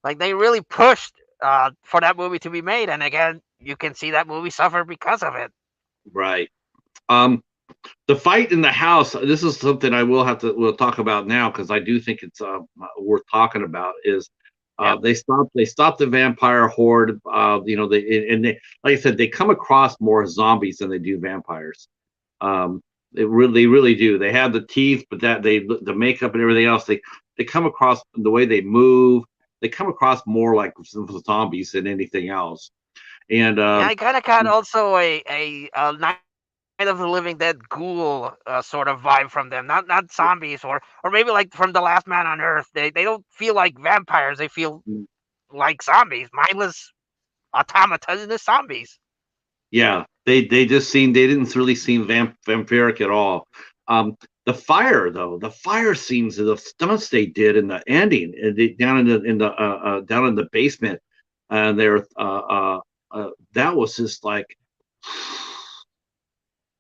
Like they really pushed for that movie to be made, and again, you can see that movie suffer because of it. Right. Um, the fight in the house. This is something we'll talk about now because I do think it's worth talking about. Is Yep. they stopped the vampire horde. They like I said they come across more zombies than they do vampires. They really do. They have the teeth, but that they the makeup and everything else. They come across the way they move. They come across more like zombies than anything else. And Yeah, I kind of got also a Night of the Living Dead ghoul sort of vibe from them. Not zombies or maybe like from The Last Man on Earth. They don't feel like vampires. They feel like zombies, mindless automaton zombies. yeah, they didn't really seem vampiric at all. Um, the fire though, the fire scenes, the stunts they did in the ending, down down in the basement, and there, that was just like,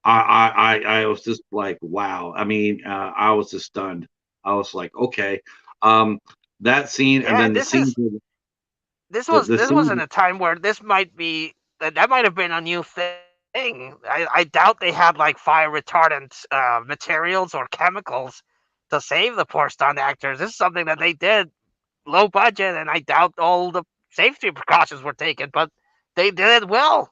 I was just like, wow. I mean, I was just stunned. I was like, okay, um, that scene, and Yeah, then the scene, the this was in scene, a time where this might be that might have been a new thing. I doubt they had like fire retardant materials or chemicals to save the poor stunt actors. This is something that they did low budget, and I doubt all the safety precautions were taken, but they did it well.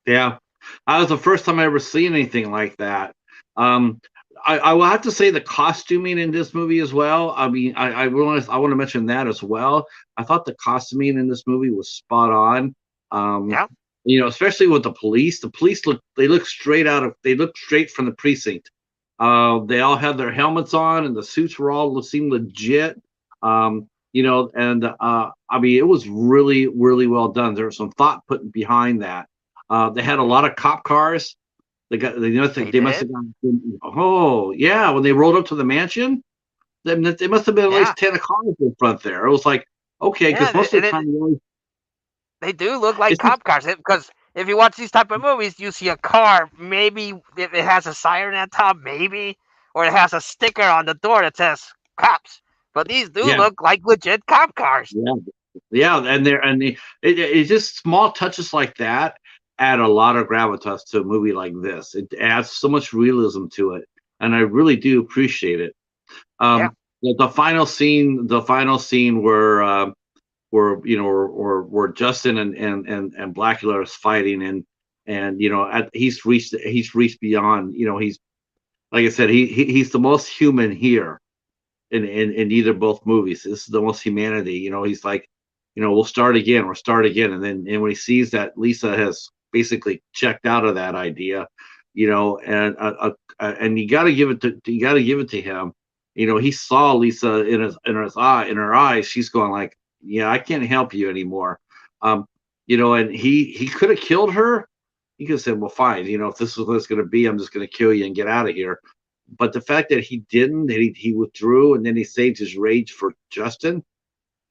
yeah. That was the first time I ever seen anything like that. Um, I will have to say the costuming in this movie as well. I mean, I want to mention that as well. I thought the costuming in this movie was spot on. Um, Yeah, especially with the police. The police they look straight from the precinct. They all had their helmets on, and the suits were all seemed legit. And I mean, it was really, really well done. There was some thought put behind that. They had a lot of cop cars. they They must did. have gone. Oh yeah, when they rolled up to the mansion, they must have been at Yeah, least 10 cars in front there. It was like okay, yeah, because most of the time they do look like it's just cop cars. Because if you watch these type of movies, you see a car. Maybe if it has a siren at top, maybe, or it has a sticker on the door that says cops. But these do yeah, look like legit cop cars. yeah, yeah, it's just small touches like that add a lot of gravitas to a movie like this. It adds so much realism to it, and I really do appreciate it. Yeah, The final scene where where Justin and Blacula is fighting, and he's reached beyond. He's like I said, he's the most human here in either both movies. This is the most humanity. He's like, we'll start again, and when he sees that Lisa has basically checked out of that idea, and you got to give it to him. He saw Lisa in her eyes. She's going like, yeah, I can't help you anymore. And he could have killed her. He could have said, well, fine. If this is what it's going to be, I'm just going to kill you and get out of here. But the fact that he didn't, that he withdrew, and then he saved his rage for Justin.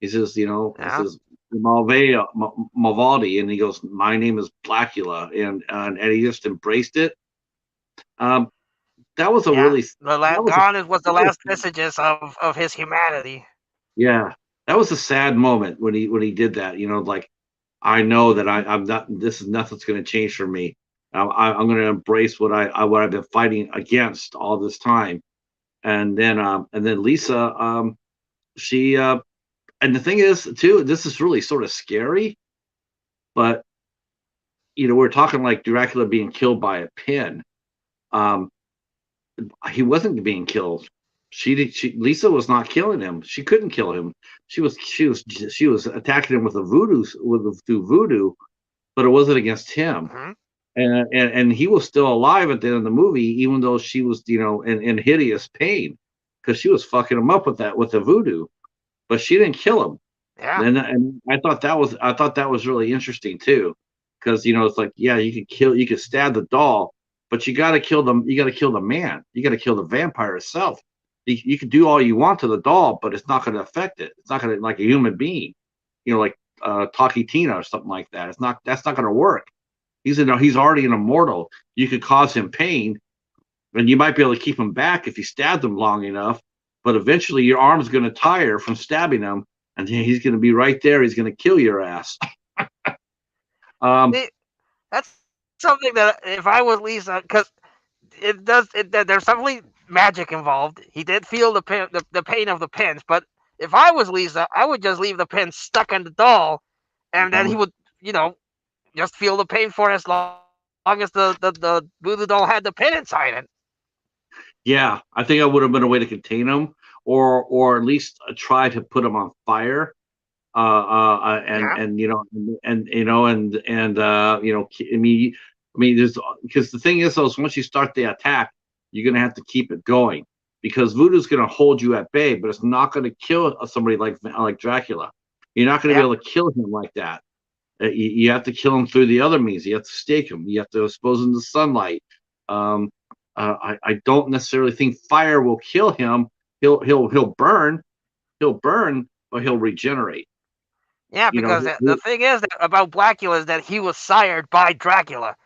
He yeah, says Malvaldi, and he goes, my name is Blacula, and he just embraced it. Um, that was a yeah. really that was a Gone was the that was last vestiges of his humanity. yeah, that was a sad moment when he did that. Like I know that I'm not. This is nothing's going to change for me. I'm going to embrace what I've been fighting against all this time. And then Lisa, she and the thing is too, this is really sort of scary, but we're talking like Dracula being killed by a pin. Um, he wasn't being killed. Lisa was not killing him. She couldn't kill him. She was attacking him with through voodoo, but it wasn't against him. Hmm. And he was still alive at the end of the movie, even though she was in hideous pain. because she was fucking him up with the voodoo, but she didn't kill him. Yeah. And I thought that was really interesting too, because it's like, yeah, you could stab the doll, but you got to kill them. You got to kill the man. You got to kill the vampire itself. You can do all you want to the doll, but it's not going to affect it. It's not going to, like a human being, like Taki Tina or something like that. That's not going to work. He's already an immortal. You could cause him pain, and you might be able to keep him back if you stabbed him long enough. But eventually, your arm's going to tire from stabbing him, and he's going to be right there. He's going to kill your ass. See, that's something that if I was Lisa, because there's definitely magic involved. He did feel the pain of the pins, but if I was Lisa, I would just leave the pins stuck in the doll, and then he would, just feel the pain for as long as the voodoo doll had the pin inside it. Yeah, I think I would have been a way to contain him, or at least try to put him on fire. Yeah. I mean, there's because the thing is, though, is once you start the attack, you're gonna have to keep it going because voodoo's gonna hold you at bay, but it's not gonna kill somebody like Dracula. You're not gonna be Yeah. able to kill him like that. You have to kill him through the other means. You have to stake him. You have to expose him to sunlight. Um, I don't necessarily think fire will kill him. He'll burn. He'll burn, but he'll regenerate. Yeah, You know, because the thing is that about Blacula is that he was sired by Dracula.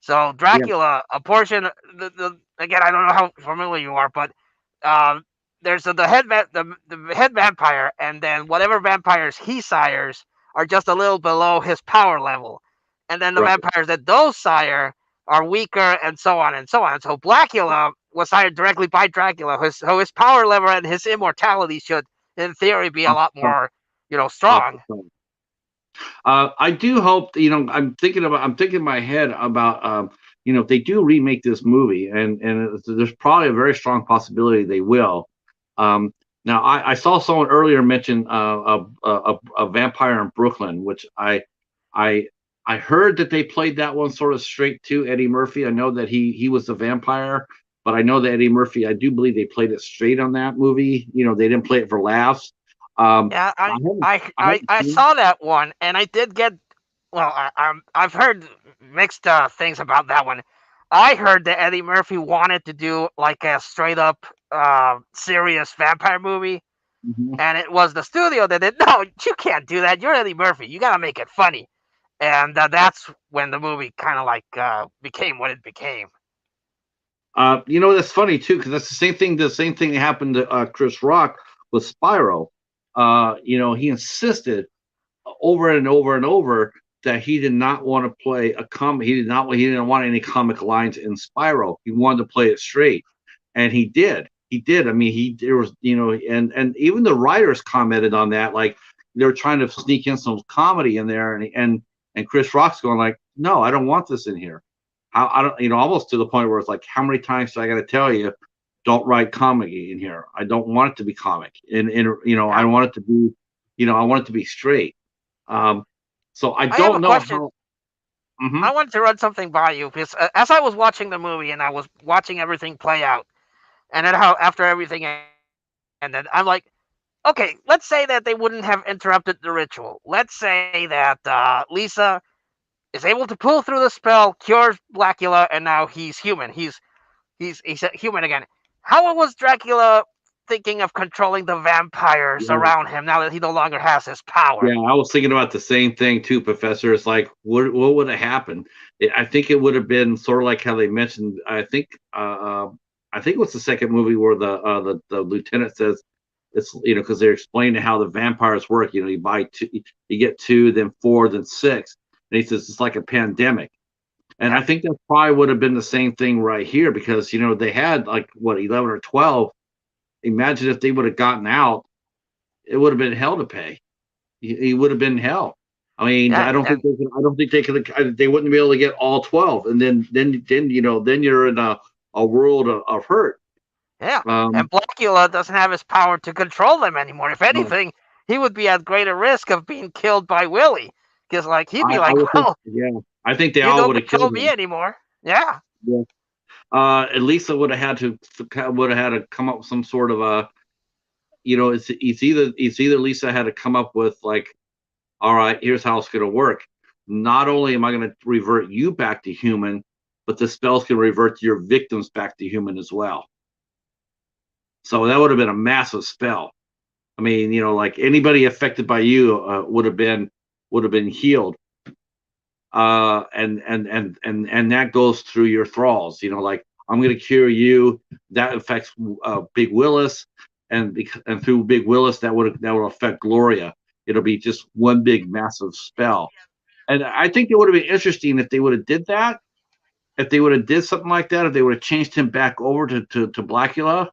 So yeah, Dracula, a portion, the again, I don't know how familiar you are, but um, there's the head vampire, and then whatever vampires he sires are just a little below his power level, and then the right. vampires that those sire are weaker, and so on and so on. So Blacula was sired directly by Dracula, so his power level and his immortality should, in theory, be a lot more, Off strong. the phone. I do hope I'm thinking in my head about if they do remake this movie, and there's probably a very strong possibility they will. Um, Now I saw someone earlier mention a vampire in Brooklyn, which I I heard that they played that one sort of straight to Eddie Murphy. I know that he was the vampire, but I know that Eddie Murphy, I do believe they played it straight on that movie. They didn't play it for laughs. Yeah, I haven't I I haven't seen. saw that one, and I did get. Well, I've heard mixed things about that one. I heard that Eddie Murphy wanted to do like a straight up serious vampire movie, Mhm. and it was the studio that did. No, you can't do that. You're Eddie Murphy. You gotta make it funny, and that's when the movie kind of like became what it became. That's funny too, because that's the same thing. The same thing that happened to Chris Rock with Spyro. He insisted over and over and over that he did not want to play a comic. He did not. He didn't want any comic lines in Spyro. He wanted to play it straight, and he did. He did. I mean, there was and even the writers commented on that. Like they were trying to sneak in some comedy in there, and Chris Rock's going like, no, I don't want this in here. I don't, almost to the point where it's like, how many times do I got to tell you, don't write comedy in here? I don't want it to be comic, and I Yeah, want it to be, I want it to be straight. Um, so I I have a don't know question. how. Hmm. I wanted to run something by you because as I was watching the movie and I was watching everything play out, and then how after everything ended, I'm like, okay, let's say that they wouldn't have interrupted the ritual. Let's say that Lisa is able to pull through the spell, cures Blacula, and now he's human. He's human again. How was Dracula thinking of controlling the vampires Yeah, around him now that he no longer has his power? yeah, I was thinking about the same thing too, Professor. It's like, what would have happened? I think it would have been sort of like how they mentioned. I think it was the second movie where the lieutenant says it's because they're explaining how the vampires work. You buy two, you get two, then four, then six, and he says it's like a pandemic. And I Yeah, think that probably would have been the same thing right here because they had like what 11 or 12. Imagine if they would have gotten out, it would have been hell to pay. He would have been hell. I mean, yeah, and I don't think they could. They wouldn't be able to get all 12, and then you're in a world of hurt. yeah, Um, and Blacula doesn't have his power to control them anymore. If no, anything, he would be at greater risk of being killed by Willie, because he'd be I like, would think, well, yeah, I think they you all don't would have killed control me him. anymore. Yeah, Yeah. Lisa would have had to come up with some sort of a, it's either Lisa had to come up with like, all right, here's how it's going to work. Not only am I going to revert you back to human, but the spell's going to revert your victims back to human as well. So that would have been a massive spell. I mean, like anybody affected by you would have been healed. And that goes through your thralls. Like I'm going to cure you. That affects Big Willis, and through Big Willis that would affect Gloria. It'll be just one big massive spell. And I think it would have been interesting if they would have did that. If they would have did something like that, if they would have changed him back over to Blacula,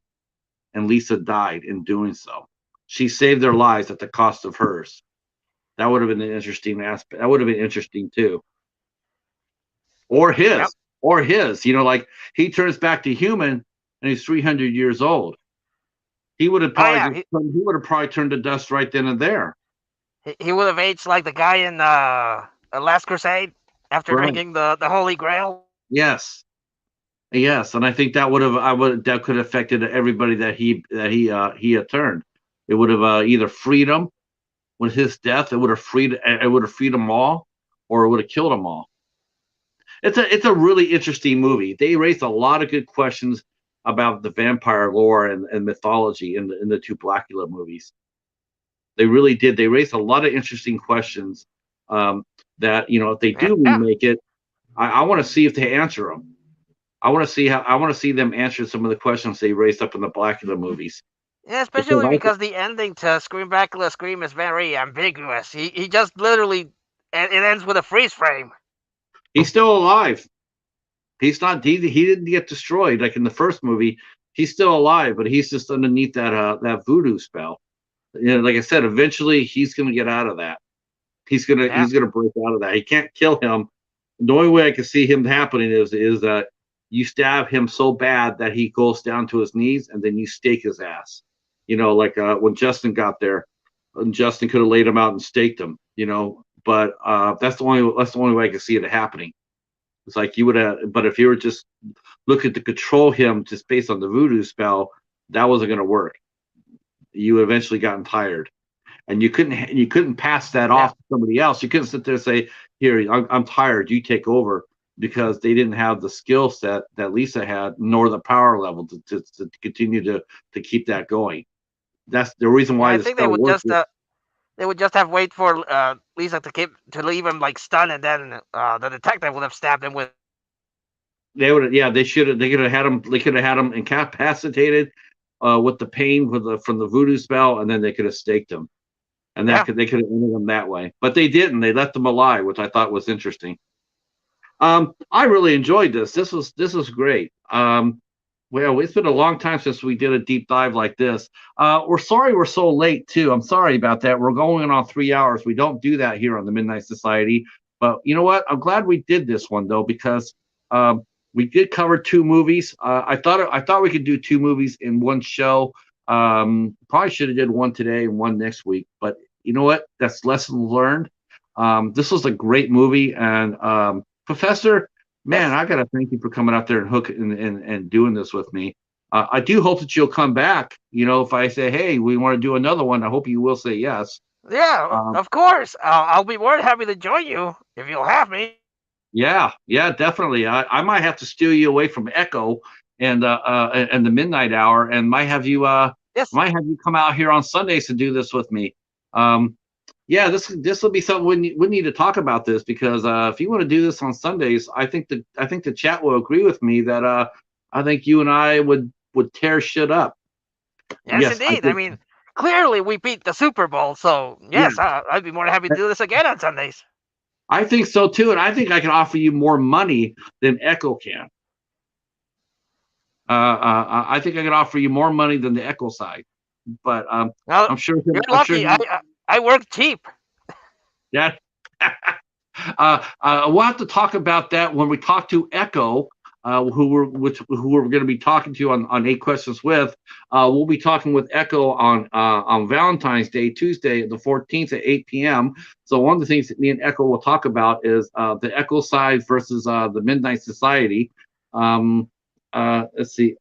and Lisa died in doing so. She saved their lives at the cost of hers. That would have been an interesting aspect. That would have been interesting too. Or Yep. his, like he turns back to human and he's 300 years old. He would have Oh probably yeah, he would have probably turned to dust right then and there. he would have aged like the guy in Last Crusade after Right. drinking the Holy Grail. Yes. Yes, and I think that could have affected everybody that he had turned. It would have either freed him with his death. It would have freed them all, or it would have killed them all. It's a really interesting movie. They raised a lot of good questions about the vampire lore and mythology in the two Blacula movies. They really did. They raised a lot of interesting questions that if they do Yeah, remake it, I want to see if they answer them. I want to see them answer some of the questions they raised up in the Blacula movies yeah, because especially because the ending to Scream Dracula Scream is very ambiguous. He just literally it ends with a freeze frame. he's still alive. He's not. He didn't get destroyed like in the first movie. He's still alive, but he's just underneath that voodoo spell. Like I said, eventually he's going to get out of that. He's gonna Yeah, he's gonna break out of that. He can't kill him. The only way I can see him happening is that you stab him so bad that he goes down to his knees, and then you stake his ass. Like when Justin got there, and Justin could have laid him out and staked him. But that's the only way I can see it happening. It's like you would have, but if you were just looking to control him just based on the voodoo spell, that wasn't going to work. You eventually gotten tired, and you couldn't pass that yeah, off to somebody else. You couldn't sit there and say, "Here, I'm tired. You take over," because they didn't have the skill set that Lisa had, nor the power level to continue to keep that going. That's the reason yeah. why I the think they spell would worked. just have wait for Lisa to leave him like stunned, and then the detective would have stabbed him with. They would, yeah, they could have had him. They could have had him incapacitated with the pain from the voodoo spell, and then they could have staked him, and Yeah, they could have ended him that way. But they didn't. They left him alive, which I thought was interesting. I really enjoyed this. This was great. Well, it's been a long time since we did a deep dive like this. We're sorry we're so late too. I'm sorry about that. We're going on 3 hours. We don't do that here on the Midnight Society. But you know what? I'm glad we did this one though because we did cover two movies. I thought we could do two movies in one show. Probably should have did one today and one next week. But you know what? That's lesson learned. This was a great movie, and Professor, man, yes, I gotta thank you for coming out there and and doing this with me. I do hope that you'll come back. If I say, hey, we want to do another one, I hope you will say yes. yeah. Um, Of course, I'll be more than happy to join you if you'll have me. yeah, yeah, definitely. I might have to steal you away from Echo and the Midnight Hour, and Yes, might have you come out here on Sundays to do this with me. Um, yeah, this will be something we need to talk about this because if you want to do this on Sundays, I think the chat will agree with me that I think you and I would tear shit up. yes, Yes, I indeed. I think. mean, clearly we beat the Super Bowl, so Yeah, yes, I'd be more than happy to do this again on Sundays. I think so too, and I think I can offer you more money than Echo can. I think I can offer you more money than the Echo side, but Now, I'm sure you're I'm sure lucky. I work cheap. yeah. We'll have to talk about that when we talk to Echo, who we're going to be talking to on Eight Questions with. We'll be talking with Echo on Valentine's Day, Tuesday, the 14th at 8 p.m. So one of the things that me and Echo will talk about is the Echo side versus the Midnight Society. Um, Let's see.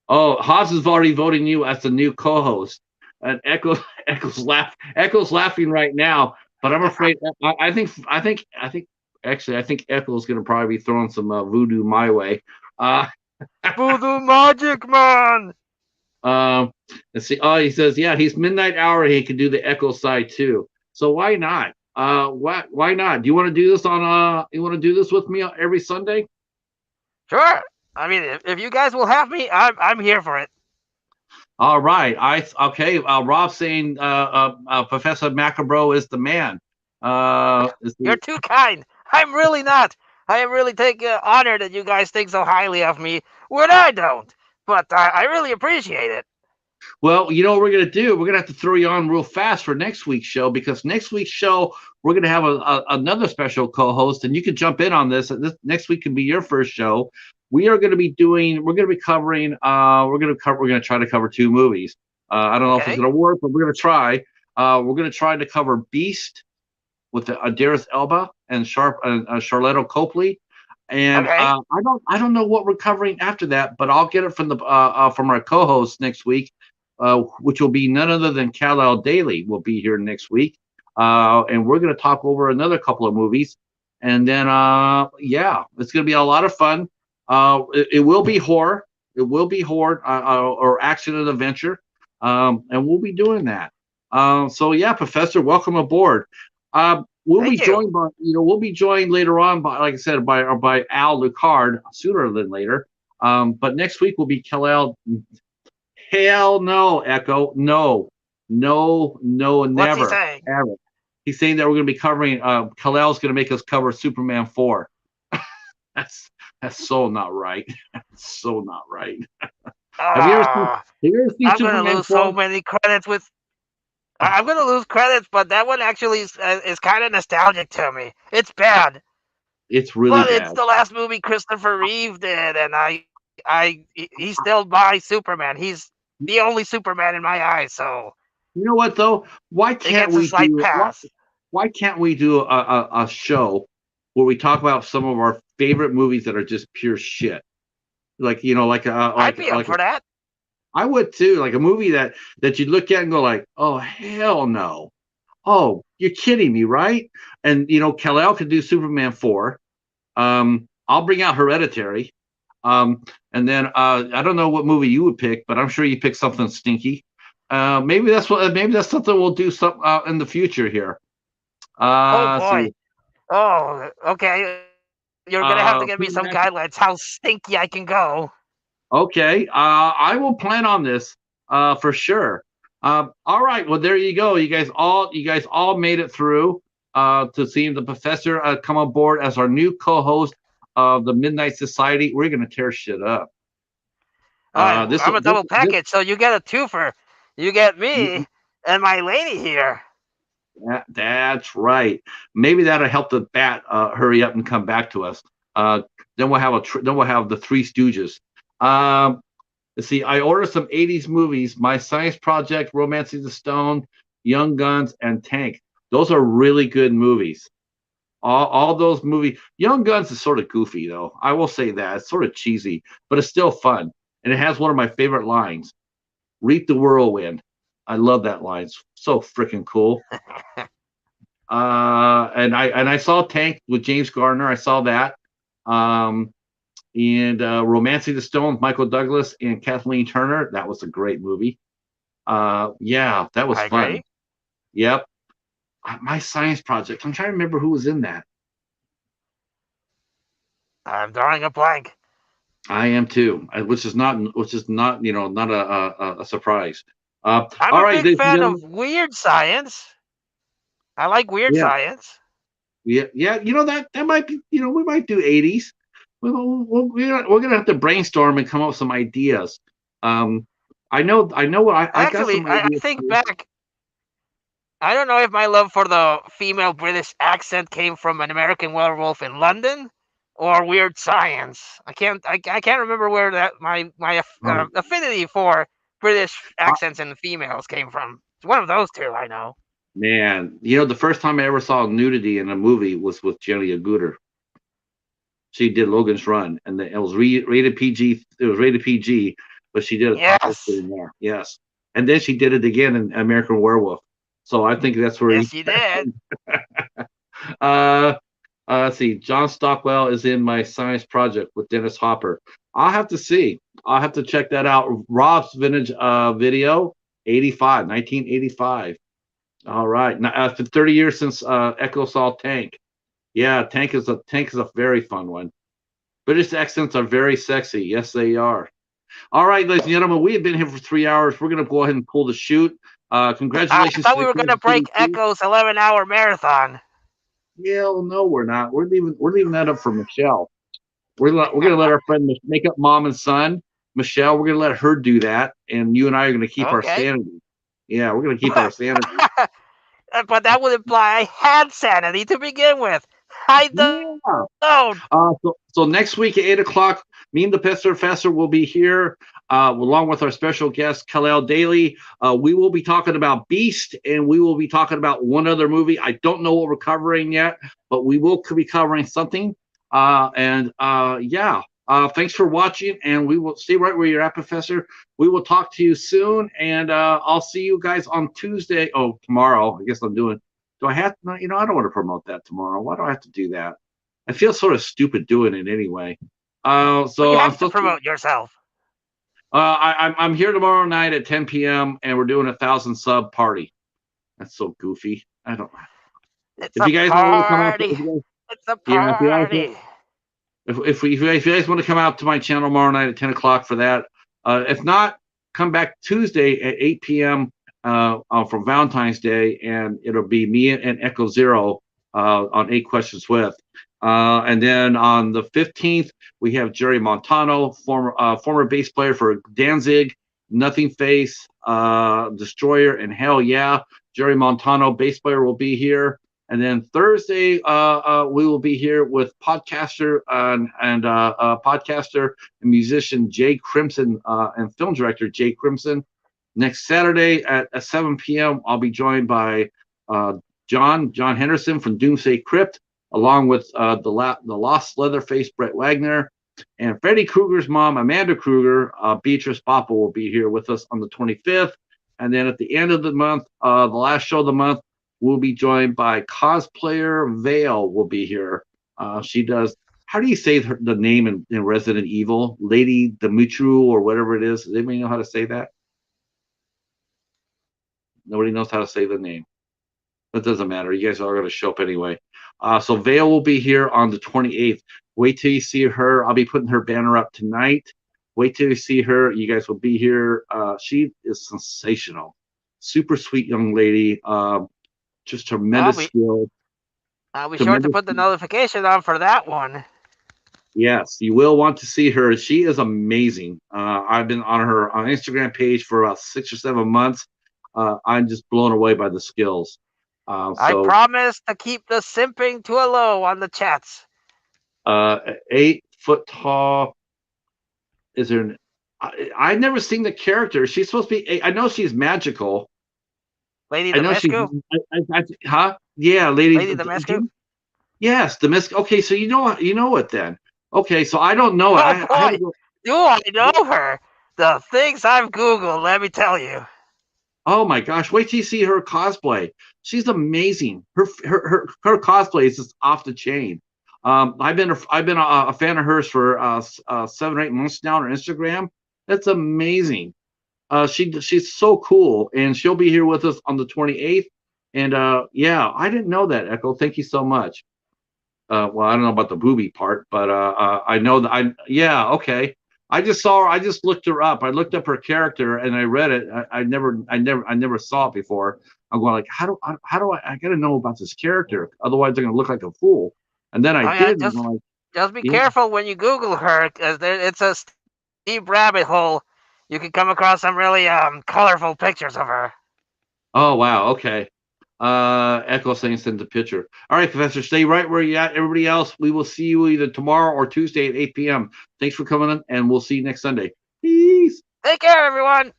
Oh, Haas is already voting you as the new co-host. And Echo's laughing right now, but I'm afraid. I think Echo's going to probably be throwing some voodoo my way. Uh, Voodoo magic, man. um, let's see. Oh, he says, yeah, he's midnight hour. He can do the Echo side too. So why not? Why not? Do you want to do this on? You want to do this with me every Sunday? Sure. I mean, if you guys will have me, I'm here for it. All right. Okay. Rob's saying Professor Macabro is the man. Is You're the too kind. I'm really not. I really take honor that you guys think so highly of me when I don't. But I really appreciate it. Well, you know what we're gonna do? We're gonna have to throw you on real fast for next week's show because next week's show we're gonna have another special co-host, and you can jump in on this. This next week can be your first show. We are going to be doing. We're going to be covering. We're going to try to cover two movies. I don't know if it's Okay? going to work, but we're going to try. We're going to try to cover Beast with the Adaris Elba and Charlotte Copley. And Okay? I don't know what we're covering after that, but I'll get it from the from our co-host next week, which will be none other than Kal-El Daly will be here next week, and we're going to talk over another couple of movies, and then yeah, it's going to be a lot of fun. It will be horror, it will be horror or action and adventure, and we'll be doing that. So yeah, Professor, welcome aboard. We'll be Thank you. joined by we'll be joined later on by, like I said, by Al Lucard sooner than later. But next week will be Kal-El. Hell no, Echo, no, What's he never, saying? ever. He's saying that we're going to be covering. Kal-El's going to make us cover Superman 4. That's that's so not right. That's so not right. Ah, Have you ever seen I'm gonna Superman lose so 4? many credits with. I'm gonna lose credits, but that one actually is kind of nostalgic to me. It's bad, It's really but it's bad. the last movie Christopher Reeve did, and he's still my Superman. He's the only Superman in my eyes, so You know what though? it gets a slight pass. why can't we do a show where we talk about some of our favorite movies that are just pure shit? Like I'd be up for that. I would too. Like a movie that you look at and go like, oh hell no. Oh, you're kidding me, right? And Kal-El could do Superman 4. I'll bring out Hereditary. And then I don't know what movie you would pick, but I'm sure you pick something stinky. Maybe that's something we'll do some in the future here. Oh Let's see. boy. Oh, okay. You're gonna have to give me some guidelines how stinky I can go. Okay, I will plan on this for sure. All right, well there you go. You guys all made it through to seeing the professor come aboard as our new co-host of the Midnight Society. We're gonna tear shit up. I'm a double package, so you get a twofer. You get me and my lady here. That's right. Maybe that'll help the bat hurry up and come back to us. Then we'll have the Three Stooges. Um, let's see. I ordered some '80s movies: My Science Project, Romancing the Stone, Young Guns, and Tank. Those are really good movies. All those movies. Young Guns is sort of goofy though. I will say that it's sort of cheesy, but it's still fun, and it has one of my favorite lines: "Reap the whirlwind." I love that line. It's so freaking cool. And I saw Tank with James Garner. I saw that. Um, and Romancing the Stone with Michael Douglas and Kathleen Turner. That was a great movie. Yeah, that was I fun. agree. Yep. My Science Project. I'm trying to remember who was in that. I'm drawing a blank. I am too, which is not not a surprise. I'm All a right, big ladies and fan of gentlemen. weird science. I like weird Yeah, science. yeah. That might be. We might do '80s. We're gonna have to brainstorm and come up with some ideas. Um, I know what I got Actually, some I ideas think too. back. I don't know if my love for the female British accent came from An American Werewolf in London or Weird Science. I can't remember where that my Oh, affinity for British I- accents and females came from. It's one of those two, I know. man, the first time I ever saw nudity in a movie was with Jenny Agutter. She did Logan's Run, and it was rated PG. It was rated PG, but she did a topless Yes. in there. Yes, and then she did it again in American Werewolf. So I think that's where he. Yes, you did. uh, let's see. John Stockwell is in my science project with Dennis Hopper. I'll have to see. I'll have to check that out. Rob's vintage video, 85, 1985. All right. Now, for 30 years since Echo saw Tank. Yeah, Tank is a very fun one. British accents are very sexy. Yes, they are. All right, ladies and gentlemen, we have been here for 3 hours. We're going to go ahead and pull the chute. I Congratulations thought to we the were going to Kansas City break Chiefs. Echo's 11-hour marathon. Yeah, well, no, we're not. We're leaving that up for Michelle. We're gonna let our friend make up mom and son. Michelle, we're gonna let her do that, and you and I are gonna keep our Okay. sanity. Yeah, we're gonna keep our sanity. But that would imply I had sanity to begin with. I Yeah. don't. So next week at 8 o'clock, me and the Professor will be here, along with our special guest Kalel Daly. We will be talking about Beast, and we will be talking about one other movie. I don't know what we're covering yet, but we will be covering something. Yeah. Thanks for watching, and we will stay right where you're at, Professor. We will talk to you soon, and I'll see you guys on Tuesday. Oh, tomorrow. I guess I'm doing. Do I have to? I don't want to promote that tomorrow. Why do I have to do that? I feel sort of stupid doing it anyway. Well, So you I'm have to supposed to. promote yourself. I'm here tomorrow night at 10 p.m. and we're doing 1,000 sub party. That's so goofy. I don't. It's If a you guys want to come out, party. It's a yeah, if you guys, party. if you guys want to come out to my channel tomorrow night at 10 o'clock for that, if not, come back Tuesday at 8 p.m. From Valentine's Day, and it'll be me and Echo Zero on 8 Questions with. And then on the 15th, we have Jerry Montano, former bass player for Danzig, Nothing Face, Destroyer, and Hell Yeah. Jerry Montano, bass player, will be here. And then Thursday, we will be here with podcaster and podcaster and musician Jay Crimson and film director Jay Crimson. Next Saturday at 7 p.m., I'll be joined by uh, John Henderson from Doomsday Crypt, along with the Lost Leatherface Brett Wagner, and Freddy Krueger's mom Amanda Krueger. Beatrice Papa will be here with us on the 25th, and then at the end of the month, the last show of the month, we'll be joined by cosplayer Vale. Will be here. She does. How do you say the name in Resident Evil? Lady Dimitru or whatever it is. Does anybody know how to say that? Nobody knows how to say the name. That doesn't matter. You guys are going to show up anyway. So Vale will be here on the 28th. Wait till you see her. I'll be putting her banner up tonight. Wait till you see her. You guys will be here. She is sensational. Super sweet young lady. Just I'll tremendous be skill. I'll be sure to Tremendous. put the notification on for that one. Yes, you will want to see her. She is amazing. I've been on her on Instagram page for about 6 or 7 months. I'm just blown away by the skills. I So promise to keep the simping to a low on the chats. 8 foot tall. Is there? I've never seen the character. She's supposed to be. I know she's magical. Lady I know she's. Damascu? Huh? Yeah, lady. Lady Damascu? Yes, the miss. Okay, so you know it then. Okay, so I don't know it. Oh I have to boy, go. do I know her? The things I've Googled, let me tell you. Oh my gosh! Wait till you see her cosplay. She's amazing. Her cosplay is just off the chain. I've been a fan of hers for 7 or 8 months now on her Instagram. That's amazing. She's so cool, and she'll be here with us on the 28th. And yeah, I didn't know that, Echo. Thank you so much. Well, I don't know about the booby part, but I know that yeah, okay. I just saw her. I just looked her up. I looked up her character and I read it. I never saw it before. I'm going like, I got to know about this character. Otherwise, they're going to look like a fool. And then I Oh yeah, did. And I'm like, just be yeah. careful when you Google her, because it's a steep rabbit hole. You can come across some really colorful pictures of her. Oh wow. Okay. Echo saying send the picture. All right, Professor, stay right where you at. Everybody else, we will see you either tomorrow or Tuesday at 8 p.m. Thanks for coming in, and we'll see you next Sunday. Peace. Take care, everyone.